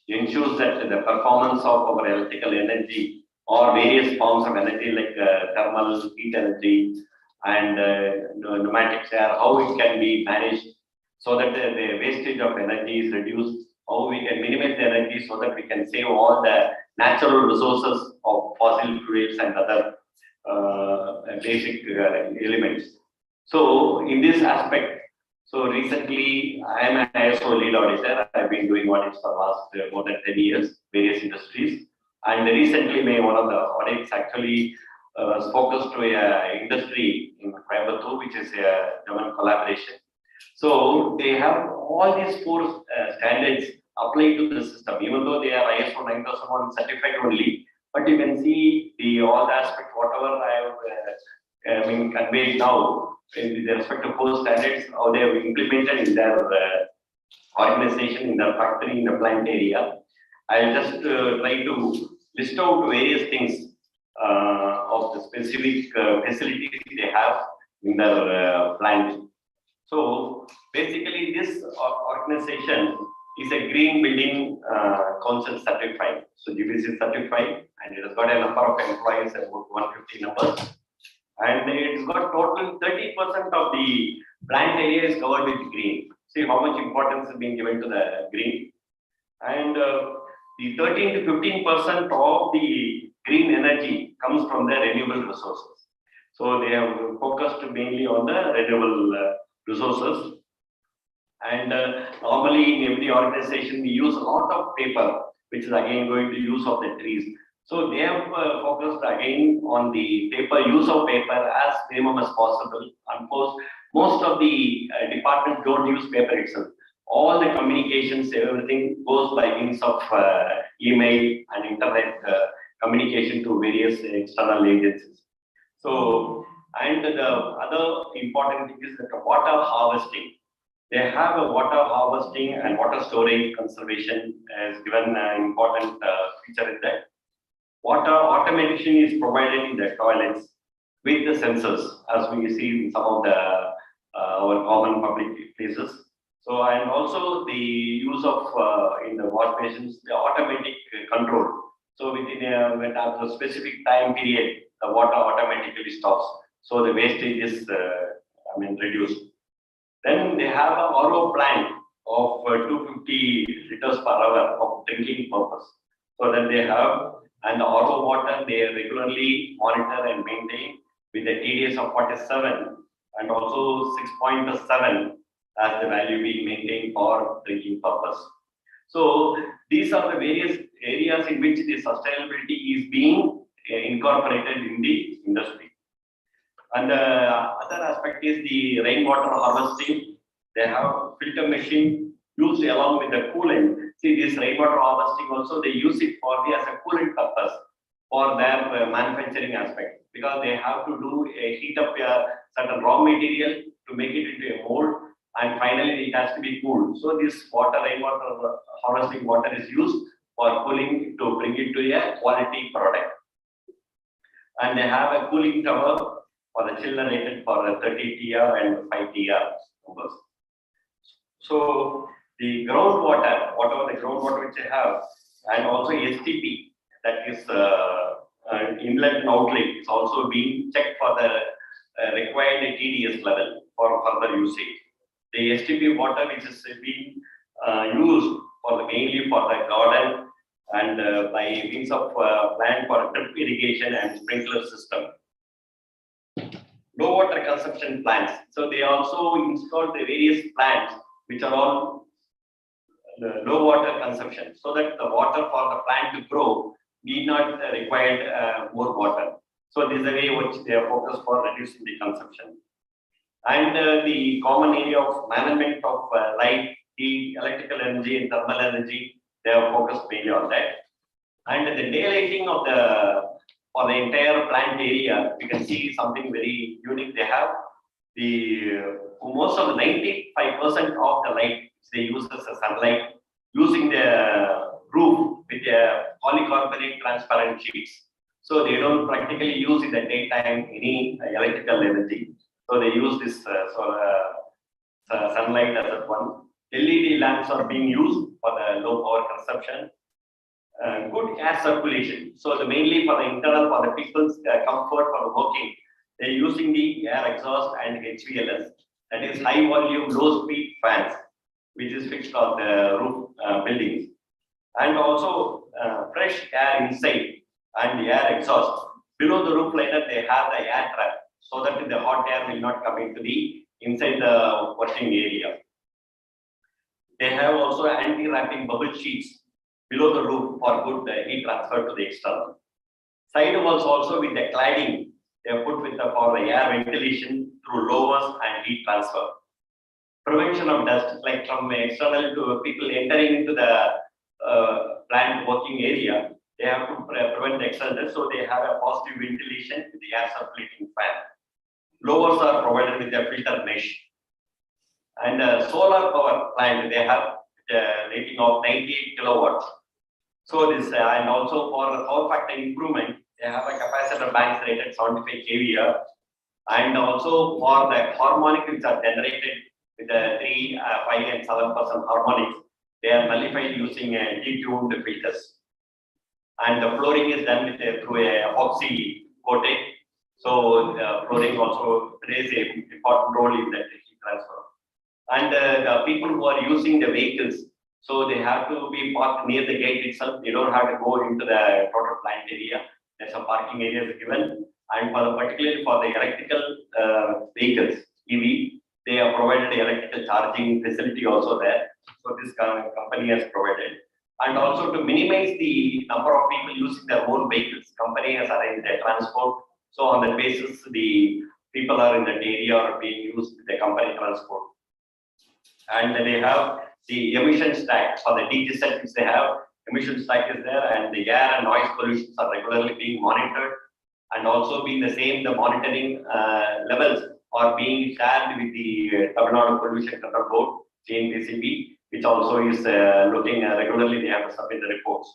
ensures that the performance of our electrical energy or various forms of energy like thermal, heat energy, and pneumatic air, how it can be managed so that the wastage of energy is reduced, how we can minimize the energy so that we can save all the natural resources of fossil fuels and other basic elements. So in this aspect, so recently I am an ISO lead auditor. I've been doing audits for the last more than 10 years, various industries. And recently, one of the audits actually was focused to an industry in Coimbatore, which is a German collaboration. So they have all these four standards applied to the system, even though they are ISO 9001 certified only. But you can see all the aspects, whatever I have conveyed now, with respect to four standards, how they have implemented in their organization, in their factory, in the plant area. I'll just try to list out various things of the specific facilities they have in their plant. So basically, this organization is a Green Building Council certified. So GBC is certified, and it has got a number of employees, about 150 numbers. And it's got total 30% of the plant area is covered with green. See how much importance is being given to the green. And the 13 to 15% of the green energy comes from the renewable resources. So they have focused mainly on the renewable resources. And normally in every organization, we use a lot of paper, which is again going to use of the trees. So they have focused again on the paper, use of paper as minimum as possible. And most of the departments don't use paper itself. All the communications, everything goes by means of email and internet communication to various external agencies. So, and the other important thing is that water harvesting. They have a water harvesting and water storage conservation as given an important feature in that. Water automation is provided in the toilets with the sensors, as we see in some of the our common public places. So, and also the use of in the wash basins, the automatic control. So within a specific time period, the water automatically stops. So the wastage is reduced. Then they have a RO plant of 250 liters per hour of drinking purpose. So then they have, and the RO water they regularly monitor and maintain with the TDS of 47 and also 6.7 as the value being maintained for drinking purpose. So these are the various areas in which the sustainability is being incorporated in the industry. And the other aspect is the rainwater harvesting. They have filter machine used along with the coolant. See, this rainwater harvesting also they use it for as a coolant purpose for their manufacturing aspect, because they have to do a heat up a certain raw material to make it into a mold, and finally it has to be cooled. So this rainwater harvesting water is used for cooling to bring it to a quality product. And they have a cooling tower for the children rated for 30 TR and 5 TR numbers. So the groundwater, whatever the groundwater which they have, and also STP, that is inlet and outlet, is also being checked for the required TDS level for further usage. The STP water which is being used for mainly for the garden and by means of plant for drip irrigation and sprinkler system. Low water consumption plants. So they also installed the various plants which are all low water consumption, so that the water for the plant to grow need not require more water. So this is the way which they are focused for reducing the consumption. And the common area of management of light, heat, electrical energy and thermal energy, they are focused mainly on that. And the daylighting of for the entire plant area, we can see something very unique. They have most of the 95% of the light they use as a sunlight, using the roof with polycarbonate transparent sheets. So they don't practically use in the daytime any electrical energy. So they use this sunlight as a one. LED lamps are being used for the low power consumption. Good air circulation. So mainly for the internal, for the people's comfort for the working, they're using the air exhaust and HVLS. That is high volume, low speed fans, which is fixed on the roof buildings. And also fresh air inside and the air exhaust. Below the roof liner, they have the air trap, so that the hot air will not come into the inside the working area. They have also anti-wrapping bubble sheets below the roof for good heat transfer to the external. Side walls also with the cladding, they are put with for the air ventilation through lowers and heat transfer. Prevention of dust, like from external to people entering into the plant working area, they have to prevent the external dust, so they have a positive ventilation with the air circulating fan. Lowers are provided with a filter mesh. And solar power plant, they have a rating of 98 kilowatts. So this and also for the power factor improvement, they have a capacitor banks rated 75 kVA, and also for the harmonic which are generated with the 3, 5 and 7% harmonics, they are nullified using detuned filters. And the flooring is done with through a epoxy coating. So flooring also plays an important role in that heat transfer. And the people who are using the vehicles, so they have to be parked near the gate itself. They don't have to go into the total plant area. There's a parking area given. And particularly for the electrical vehicles, EV, they have provided the electrical charging facility also there. So this company has provided. And also to minimize the number of people using their own vehicles, company has arranged their transport. So on that basis, the people are in that area are being used with the company transport. And they have the emission stack for the DG set, which they have. Emission stack is there, and the air and noise pollutions are regularly being monitored. And also being the same, the monitoring levels are being shared with the Tamil Nadu Pollution Control Board, CNPCB, which also is looking regularly. They have to submit the reports.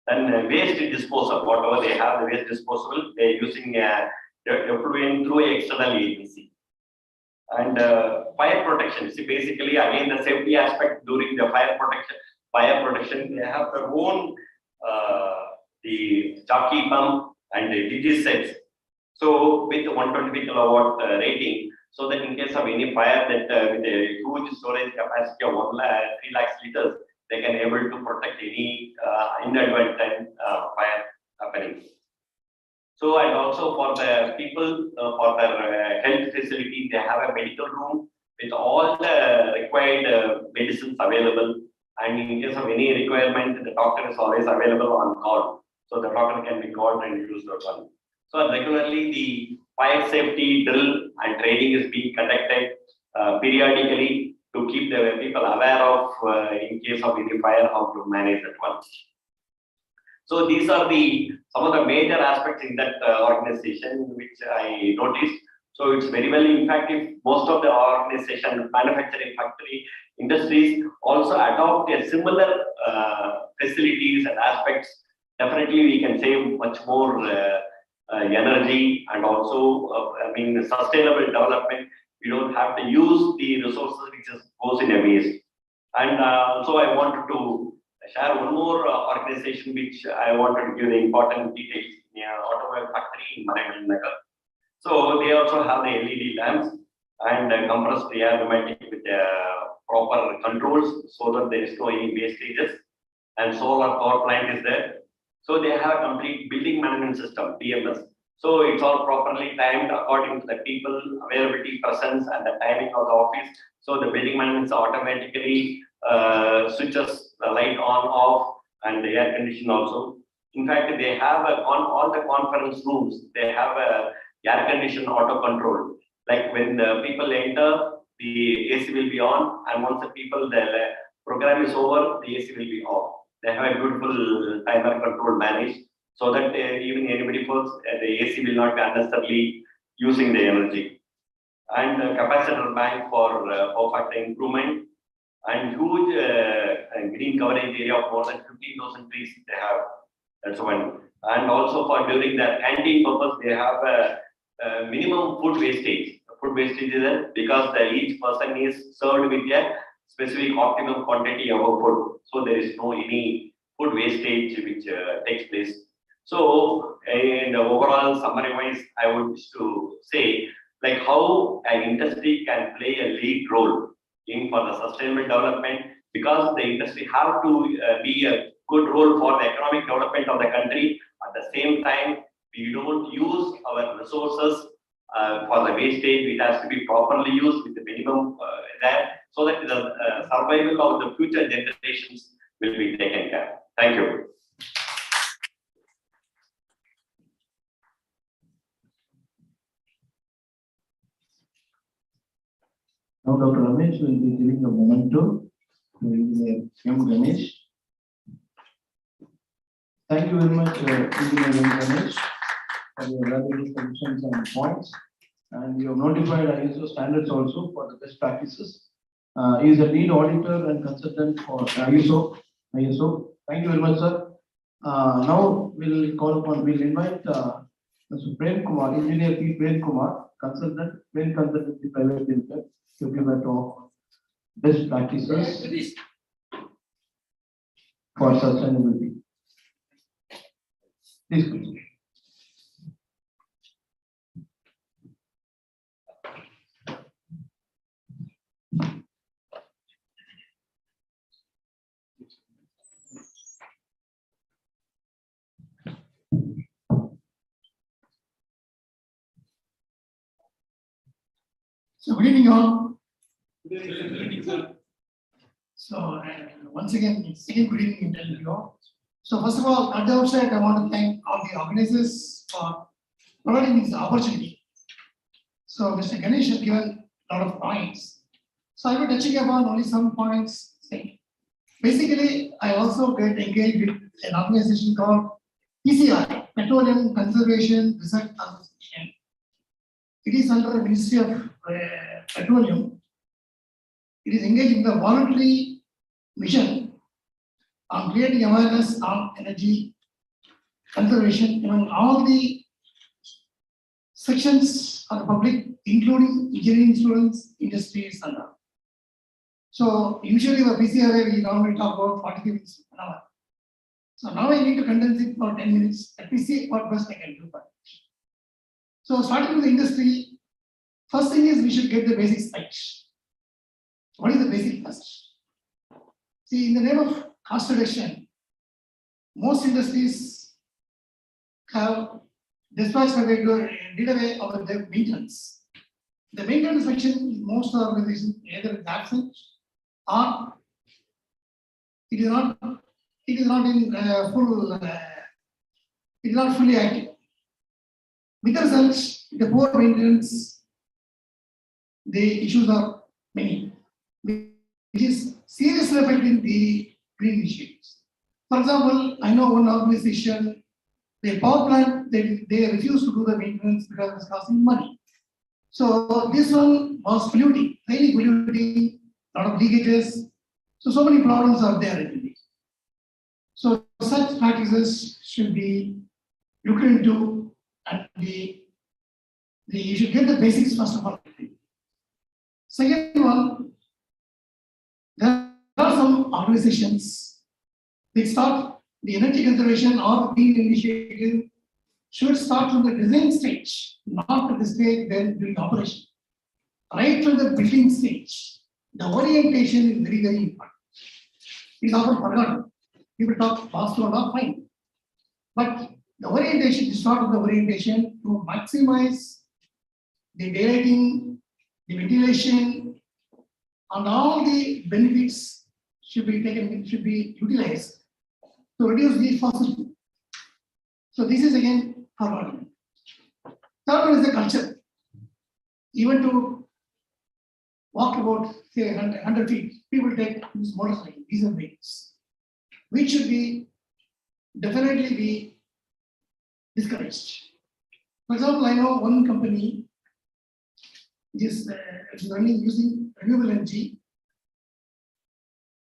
Then waste disposal, whatever they have, the waste disposal, they are using effluent through an external agency. And fire protection. See, basically, again, the safety aspect during the fire protection, they have their own the jockey pump and the DG sets. So with 125 kilowatt rating, so that in case of any fire that with a huge storage capacity of 3 lakhs liters, they can able to protect any inadvertent fire happening. So and also for the people for their health facility, they have a medical room with all the required medicines available. And in case of any requirement, the doctor is always available on call. So the doctor can be called and use that one. So regularly the fire safety drill and training is being conducted periodically to keep the people aware of in case of any fire, how to manage that one. So these are some of the major aspects in that organization which I noticed. So it's very well, in fact, if most of the organization, manufacturing factory industries also adopt a similar facilities and aspects, definitely we can save much more energy and also, sustainable development. We don't have to use the resources which goes in a waste. And so I wanted to share one more organization which I wanted to give the important details in automobile factory in Maraimalnagar. So they also have the LED lamps, and compressed air pneumatic with proper controls so that there is no any wastages, and solar power plant is there. So they have a complete building management system, BMS. So it's all properly timed according to the people, availability, presence, and the timing of the office. So the building management automatically switches the light on, off, and the air condition also. In fact, they have on all the conference rooms, they have a air condition auto control. Like when the people enter, the AC will be on, and once the program is over, the AC will be off. They have a beautiful timer control managed, so that even anybody falls, the AC will not be unnecessarily using the energy. And capacitor bank for power factor improvement, and huge green coverage area of more than 15,000 trees they have. That's one. And also for during the canteen purpose, they have a minimum food wastage. Food wastage is there because each person is served with a specific optimum quantity of food. So there is no any food wastage which takes place. So in the overall summary wise, I would wish to say like how an industry can play a lead role in for the sustainable development, because the industry have to be a good role for the economic development of the country. At the same time, we don't use our resources for the wastage. It has to be properly used with the minimum there, so that the survival of the future generations will be taken care. Thank you. Now Dr. Ramesh will be giving a memento to Engineer M. Ganesh. Thank you very much, Engineer M. Ganesh, for your valuable suggestions and points. And you have notified ISO standards also for the best practices. He is a lead auditor and consultant for ISO. Thank you very much, sir. Now we'll invite Mr. Prem Kumar, Engineer P. Prem Kumar, consultant, main consultant in private limited, to give a talk best practices for sustainability. Please continue. So good evening all. Good evening, sir. So once again, second good evening to you all. So first of all, at the outset, I want to thank all the organizers for providing this opportunity. So Mr. Ganesh has given a lot of points. So I will be touching upon only some points. Basically, I also get engaged with an organization called PCI, Petroleum Conservation Research Association. It is under the Ministry of Petroleum. It is engaged in the voluntary mission on creating awareness on energy conservation among all the sections of the public, including engineering students, industries, and all. So usually the PCRA we normally talk about 45 minutes an hour. So now I need to condense it for 10 minutes. Let me see what best I can do for it. So starting with the industry, first thing is we should get the basics right. What is the basic first? See, in the name of cost reduction, most industries have dispatched away, did away of their maintenance. The maintenance section in most organizations either is absent or it is not in full. It is not fully active. With the result, the poor maintenance, the issues are many, which is seriously affecting the green initiatives. For example, I know one organization, the power plant, they refuse to do the maintenance because it's costing money. So this one was polluting, highly polluting, a lot of leakages. So many problems are there in it. So such practices should be looked into, and you should get the basics first of all. Second one, there are some organizations that start the energy conservation or green initiative should start from the design stage, not at the stage then during operation. right from the building stage, the orientation is very, very important. It's often forgotten. People talk fast or not, fine. But the orientation, to start with the orientation to maximize the daylighting, the ventilation, and all the benefits should be taken, should be utilized to reduce these fossil fuels. So this is again forgotten. Third one is the culture. Even to walk about, say, 100 feet, people take this motorcycle, these are vehicles, which should be definitely be discouraged. For example, I know one company is running using renewable energy.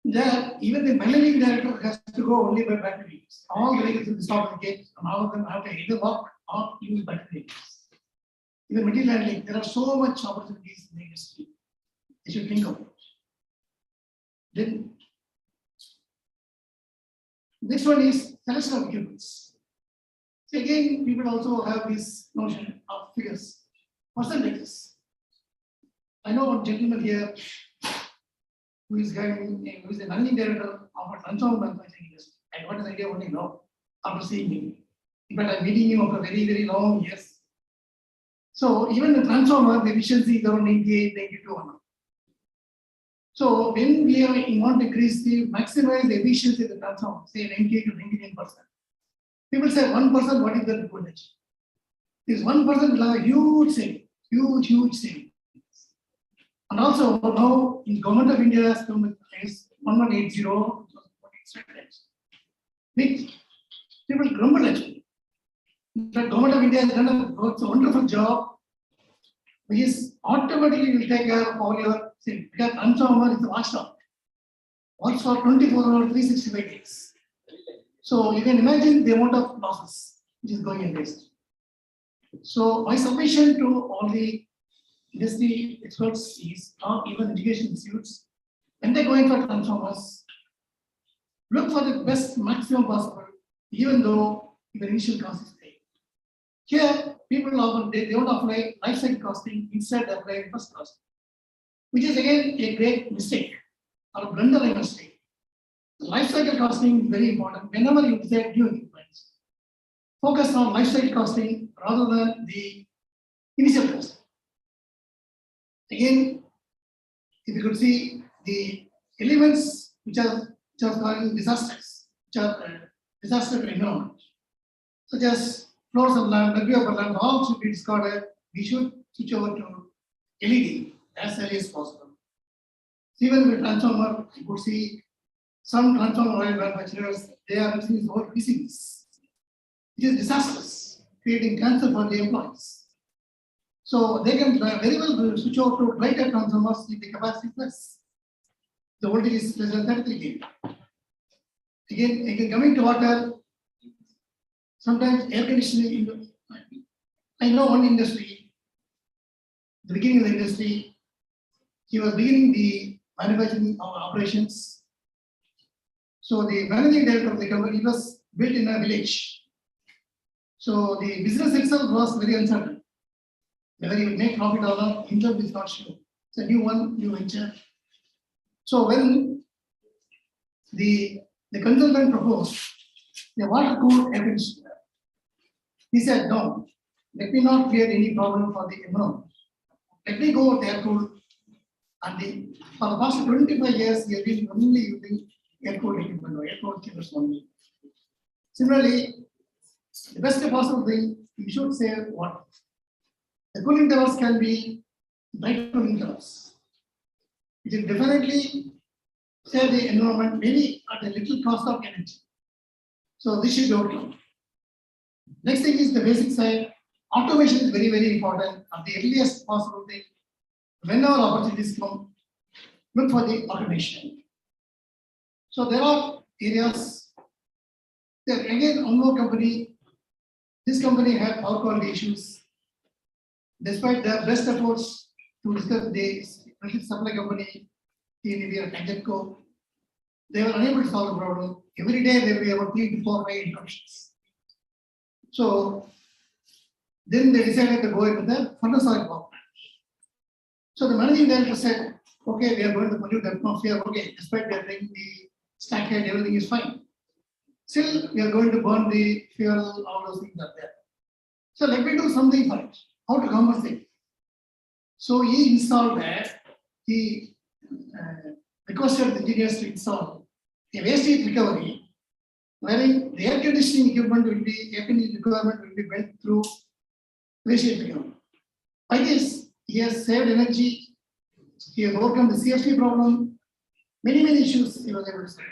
There, even the managing director has to go only by battery vehicles. All the vehicles will stop at the gate, and all of them have to either walk or use battery vehicles. Even material handling, there are so much opportunities in the industry. They should think of it. Then, next one is selection of equipments. So again, people also have this notion of figures, percentages. I know one gentleman here who is the managing director of a transformer manufacturing industry. I got his idea only now after seeing him. In fact, I'm meeting him after very, very long years. So even the transformer, the efficiency is around 98, 92 or not. So when we want to increase the maximize the efficiency of the transformer, say 98 to 99%, people say 1%, what is the advantage? This 1% will have a huge saving, huge saving. And also now in Government of India has come with 1180, which people grumble actually. The Government of India has done a wonderful job, which is automatically will take care of all your things. Because transformer is the watchdog. Works for 24 hours, 365 days. So you can imagine the amount of losses which is going against. So my submission to all the industry experts is, or even education institutes, when they go in for transformers, look for the best maximum possible, even though the initial cost is paid. Here, people often they don't apply life cycle costing, instead apply first cost, which is again a great mistake or a blunder, I must say. Life cycle costing is very important. Whenever you decide new equipment, focus on life cycle costing rather than the initial cost. Again, if you could see the elements which are causing disasters, which are disaster to environment, such as floors of land, debris of land, all should be discarded. We should switch over to LED as early as possible. Even with transformer, you could see some transformer oil manufacturers, they are using this whole PCBs. It is disastrous, creating cancer for the employees. So they can very well switch over to dry type transformers if the capacity is less. The voltage is less than 33 kV. Again, coming to water, sometimes air conditioning. I know one industry, the beginning of the industry, he was beginning the manufacturing operations. So the managing director of the company was built in a village. So the business itself was very uncertain. Whether you make profit or not, income is not sure. It's a new one, new venture. So when the consultant proposed the water cooled air conditioner, he said, no, let me not create any problem for the environment. Let me go with air cooled. And for the past 25 years, he has been only using air cooled equipment or air cooled chillers only. Similarly, the best possible thing, you should save water. The cooling towers can be bright cooling towers. It will definitely save the environment, maybe at a little cost of energy. So this should be outcome. Next thing is the basic side. Automation is very, very important at the earliest possible thing. Whenever opportunities come, look for the automation. So there are areas. There again, one more company. This company had power quality issues. Despite their best efforts to discuss the supply company in India, Techno, they were unable to solve the problem. Every day there were about 3 to 4 5 interruptions. So then they decided to go into the furnace oil power plant. So the managing director said, okay, we are going to pollute the atmosphere, okay, despite we are taking the stack head, everything is fine. Still, we are going to burn the fuel, all those things are there. So let me do something for it, how to compensate. So he installed that, he requested the engineers to install a waste heat recovery, wherein the air conditioning equipment will be, air conditioning requirement will be built through waste heat recovery. By this, he has saved energy, he has overcome the CFC problem, many issues he was able to solve.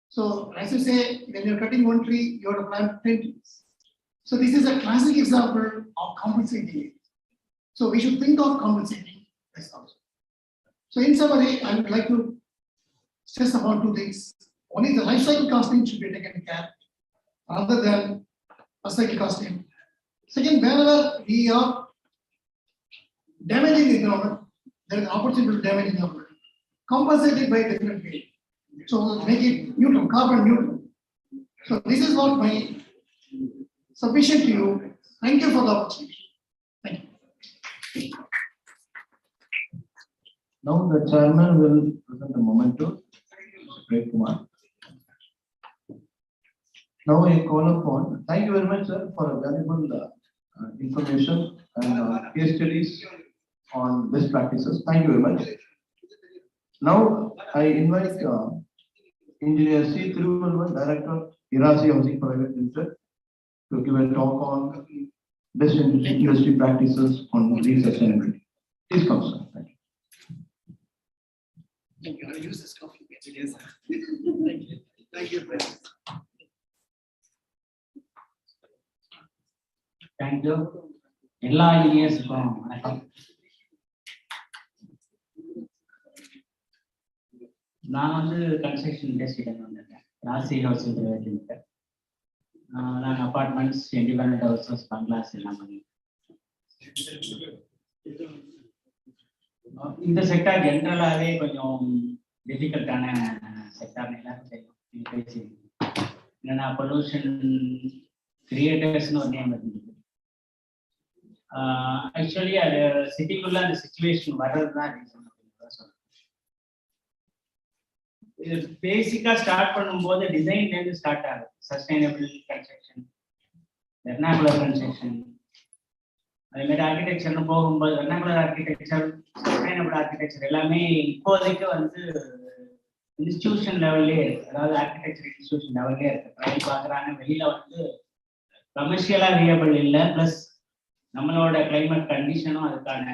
So as you say, when you're cutting one tree, you have to plant 10 trees. So this is a classic example of compensating. So we should think of compensating this also. So in summary, I would like to stress upon two things. One is the life cycle costing should be taken care rather than a cycle costing. Second, wherever we are damaging the environment, there is an opportunity to damage the environment. Compensate it by a different way. So make it neutral, carbon neutral. So this is what my submission to you. Thank you for the opportunity. Thank you. Now the chairman will present a memento. Great Kumar. Now I call upon, thank you very much, sir, for a valuable information and case studies on best practices. Thank you very much. Now I invite Engineer C. Tiruvallur, Director, IRASI Housing Private Limited, to give a talk on best industry practices on green sustainability. Please come, sir. Thank you. Thank you. I'll use this coffee. Yes, sir. Thank you. Thank you, friends. Thank you. எல்லா இன்ஜினியர்ஸுக்கும் வணக்கம். நான் வந்து construction இண்டஸ்ட்ரியில வந்திருக்கேன். ராசி housing private limited. நாங்கள் apartments, independent houses, பங்களாஸ் எல்லாம் பண்ணியிருக்கோம். இந்த செக்டார் ஜென்ரலாகவே கொஞ்சம் டிஃபிகல்ட்டான செக்டார்னு எல்லாருக்கும் தெரியும். நீங்கள் பேசியிருக்கீங்க. என்னென்னா பொல்யூஷன் கிரியேட்டர்ஸ்னு ஒரு நேம் இருந்தது. ஆக்சுவலி அது சிட்டிக்குள்ள அந்த சிச்சுவேஷன் வர்றது தான் ரீசன் அப்படின்னு சொல்றேன். இது பேசிக்கா ஸ்டார்ட் பண்ணும்போது டிசைன்லேருந்து ஸ்டார்ட் ஆகுது. சஸ்டைனபிள் கன்ஸ்ட்ரக்ஷன், வெர்னாகுலர் கன்ஸ்ட்ரக்ஷன், அதே மாதிரி ஆர்கிடெக்சர்னு போகும்போது வெர்னாகுலர் ஆர்கிடெக்சர், சஸ்டைனபிள் ஆர்கிடெக்சர் எல்லாமே இப்போதைக்கு வந்து இன்ஸ்டிடியூஷன் லெவல்லே இருக்கு. அதாவது ஆர்கிடெக்சர் இன்ஸ்டிடியூஷன் லெவல்லே இருக்கு. ட்ரையல் பார்க்குறாங்க. வெளியில வந்து கமர்ஷியலா வியபிள் இல்லை, பிளஸ் நம்மளோட கிளைமேட் கண்டிஷனும் அதுக்கான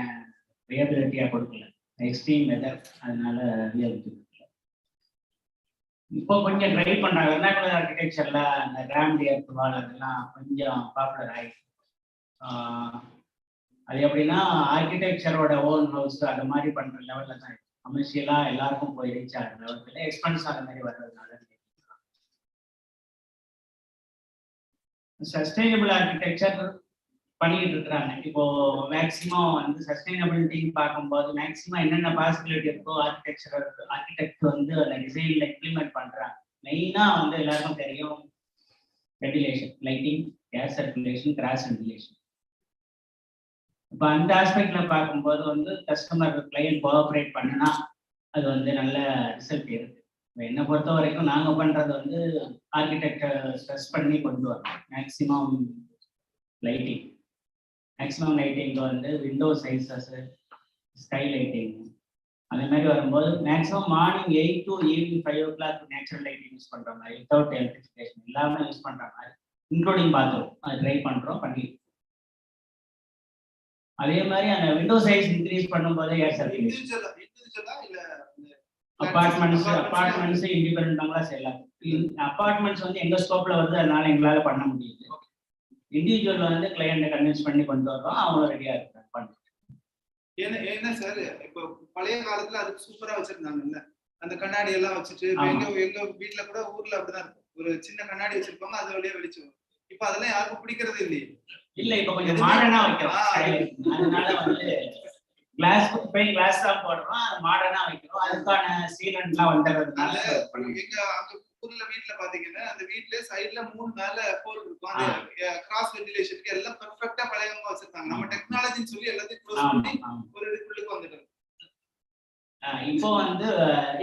வியபிலிட்டியா கொடுக்கல. எக்ஸ்ட்ரீம் வெதர், அதனால வியபிலிட்டி கொடுக்கல. இப்போ கொஞ்சம் ட்ரை பண்றாங்க. வெர்னாகுலர் ஆர்கிடெக்சர்ல அந்த கிராண்ட் எர்த் வால் அதெல்லாம் கொஞ்சம் பாப்புலர் ஆயிடுச்சு. அது எப்படின்னா ஆர்கிடெக்சரோட ஓன் ஹவுஸ் அது மாதிரி பண்ற லெவல்ல தான் இருக்கு. கமர்ஷியலா எல்லாருக்கும் போய் ரீச் ஆகிற லெவலுக்கு எக்ஸ்பென்ஸ் அந்த மாதிரி வர்றதுனால சஸ்டைனபிள் ஆர்கிடெக்சர் பண்ணிட்டு இருக்கிறாங்க. இப்போ மேக்சிமம் வந்து சஸ்டைனபிலிட்டின்னு பார்க்கும்போது மேக்சிமம் என்னென்ன பாசிபிலிட்டி இருக்கோ ஆர்கிடெக்ட் வந்து அந்த டிசைன்ல இம்ப்ளிமெண்ட் பண்றாங்க. மெயினா வந்து எல்லாருக்கும் தெரியும் ventilation, lighting, gas circulation, cross ventilation. இப்போ அந்த ஆஸ்பெக்ட்ல பார்க்கும்போது வந்து கஸ்டமர் கிளையன்ட் கோஆப்ரேட் பண்ணினா அது வந்து நல்ல ரிசல்ட் இருக்கு. என்னை பொறுத்த வரைக்கும் நாங்கள் பண்றது வந்து ஆர்கிடெக்டை ஸ்ட்ரெஸ் பண்ணி கொண்டு வரோம். மேக்சிமம் லைட்டிங் வந்து விண்டோ சைஸஸ், ஸ்கை லைட்டிங் அந்த மாதிரி வரும்போது maximum morning 8 to evening 5 o'clock natural lighting use பண்ற மாதிரி, வித்தவுட் எலக்ட்ரிஃபிகேஷன் எல்லாமே யூஸ் பண்ற மாதிரி, இன்க்ளூடிங் பாத்ரூம் அது ட்ரை பண்றோம், பண்ணிருக்கோம். அதே மாதிரி அந்த விண்டோ சைஸ் இன்க்ரீஸ் பண்ணும்போது ஏர் சர்க்குலேஷன், அபார்ட்மெண்ட்ஸ் இண்டிபெண்டன்ட் பங்களாஸ் எல்லாம். அபார்ட்மெண்ட்ஸ் வந்து எங்க ஸ்கோப்ல வருது, அதனால எங்களால பண்ண முடியுது. இண்டிவிஜுவல் வந்து கிளையண்ட்டை கன்வின்ஸ் பண்ணி கொண்டு வரோம், அவங்களும் ரெடியா இருக்காங்க பண்ணுறோம். என்ன சார், இப்போ பழைய காலத்துல அதுக்கு சூப்பரா வச்சிருந்தாங்கல்ல, அந்த கண்ணாடி எல்லாம் வச்சுட்டு எங்க வீட்டுல கூட ஊர்ல அப்படிதான் இருக்கும், ஒரு சின்ன கண்ணாடி வச்சிருப்பாங்க, அது வழியா வெளிச்சு வரும். இப்ப அதெல்லாம் யாருக்கும் பிடிக்கிறது இல்லையே. இல்ல இப்ப கொஞ்சம் மாடர்னா வைக்கிறோம், அதனால வந்து கிளாஸ் தான் போடுறோம், மாடர்னா வைக்கிறோம். அதுக்கான சீலன்ட்லாம் வந்துடுறதுனால எங்க அங்க ஊர்ல வீட்டுல பாத்தீங்கன்னா அந்த வீட்ல சைடுல 3 மேல போர் இருக்கும், அந்த கிராஸ் வென்டிலேஷனுக்கு எல்லாம் பெர்ஃபெக்ட்டா பழையவங்க வச்சிருக்காங்க. நம்ம டெக்னாலஜின்னு சொல்லி எல்லாத்தையும் க்ளோஸ் பண்ணி ஒரு இதுக்குள்ள இப்போ வந்து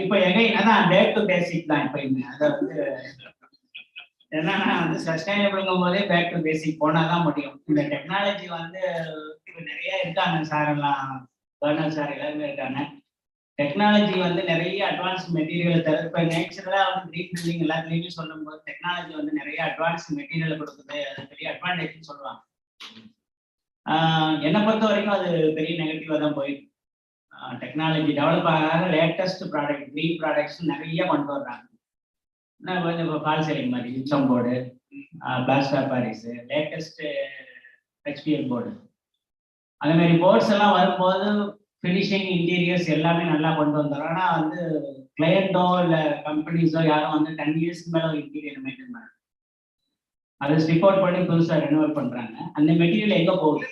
இப்போ எகைன் அதான் பேக் டு பேசிக் தான். இப்போ அதை வந்து என்னன்னா வந்து சஸ்டைனபிள்ங்கும் போதே பேக் டு பேசிக் போனாதான் முடியும். இந்த டெக்னாலஜி வந்து இப்போ நிறைய இருக்காங்க சார், எல்லாம் கவர்னர் சார் எல்லாருமே இருக்காங்க. டெக்னாலஜி வந்து நிறைய அட்வான்ஸ் மெட்டீரியல் தருது. இப்போ நேச்சுரலா வந்து கிரீன் பில்டிங் எல்லாத்துலேயுமே சொல்லும் போது டெக்னாலஜி வந்து நிறைய அட்வான்ஸ் மெட்டீரியல் கொடுக்குது, அது பெரிய அட்வான்டேஜ்னு சொல்லுவாங்க. என்னை பொறுத்த வரைக்கும் அது பெரிய நெகட்டிவாக தான் போயிருக்கு. டெக்னாலஜி டெவலப் ஆகாத லேட்டஸ்ட் ப்ராடக்ட் கிரீன் ப்ராடக்ட்ஸ் நிறைய கொண்டு வர்றாங்க. வந்து இப்போ ஃபால் சீலிங் மாதிரி gypsum board, plaster Paris, latest HPL board, அந்த மாதிரி போர்ட்ஸ் எல்லாம் வரும்போது ஃபினிஷிங் இன்டீரியர்ஸ் எல்லாமே நல்லா கொண்டு வந்துடும். ஆனால் வந்து கிளையண்டோ இல்லை கம்பெனிஸோ யாரும் வந்து 10 இயர்ஸ்க்கு மேலே ஒரு இன்டீரியர் மெயின்டைன் பண்ணாங்க. அதை ஸ்டிப் அவுட் பண்ணி புதுசாக ரெனோவேட் பண்றாங்க. அந்த மெட்டீரியல் எங்க போகுது?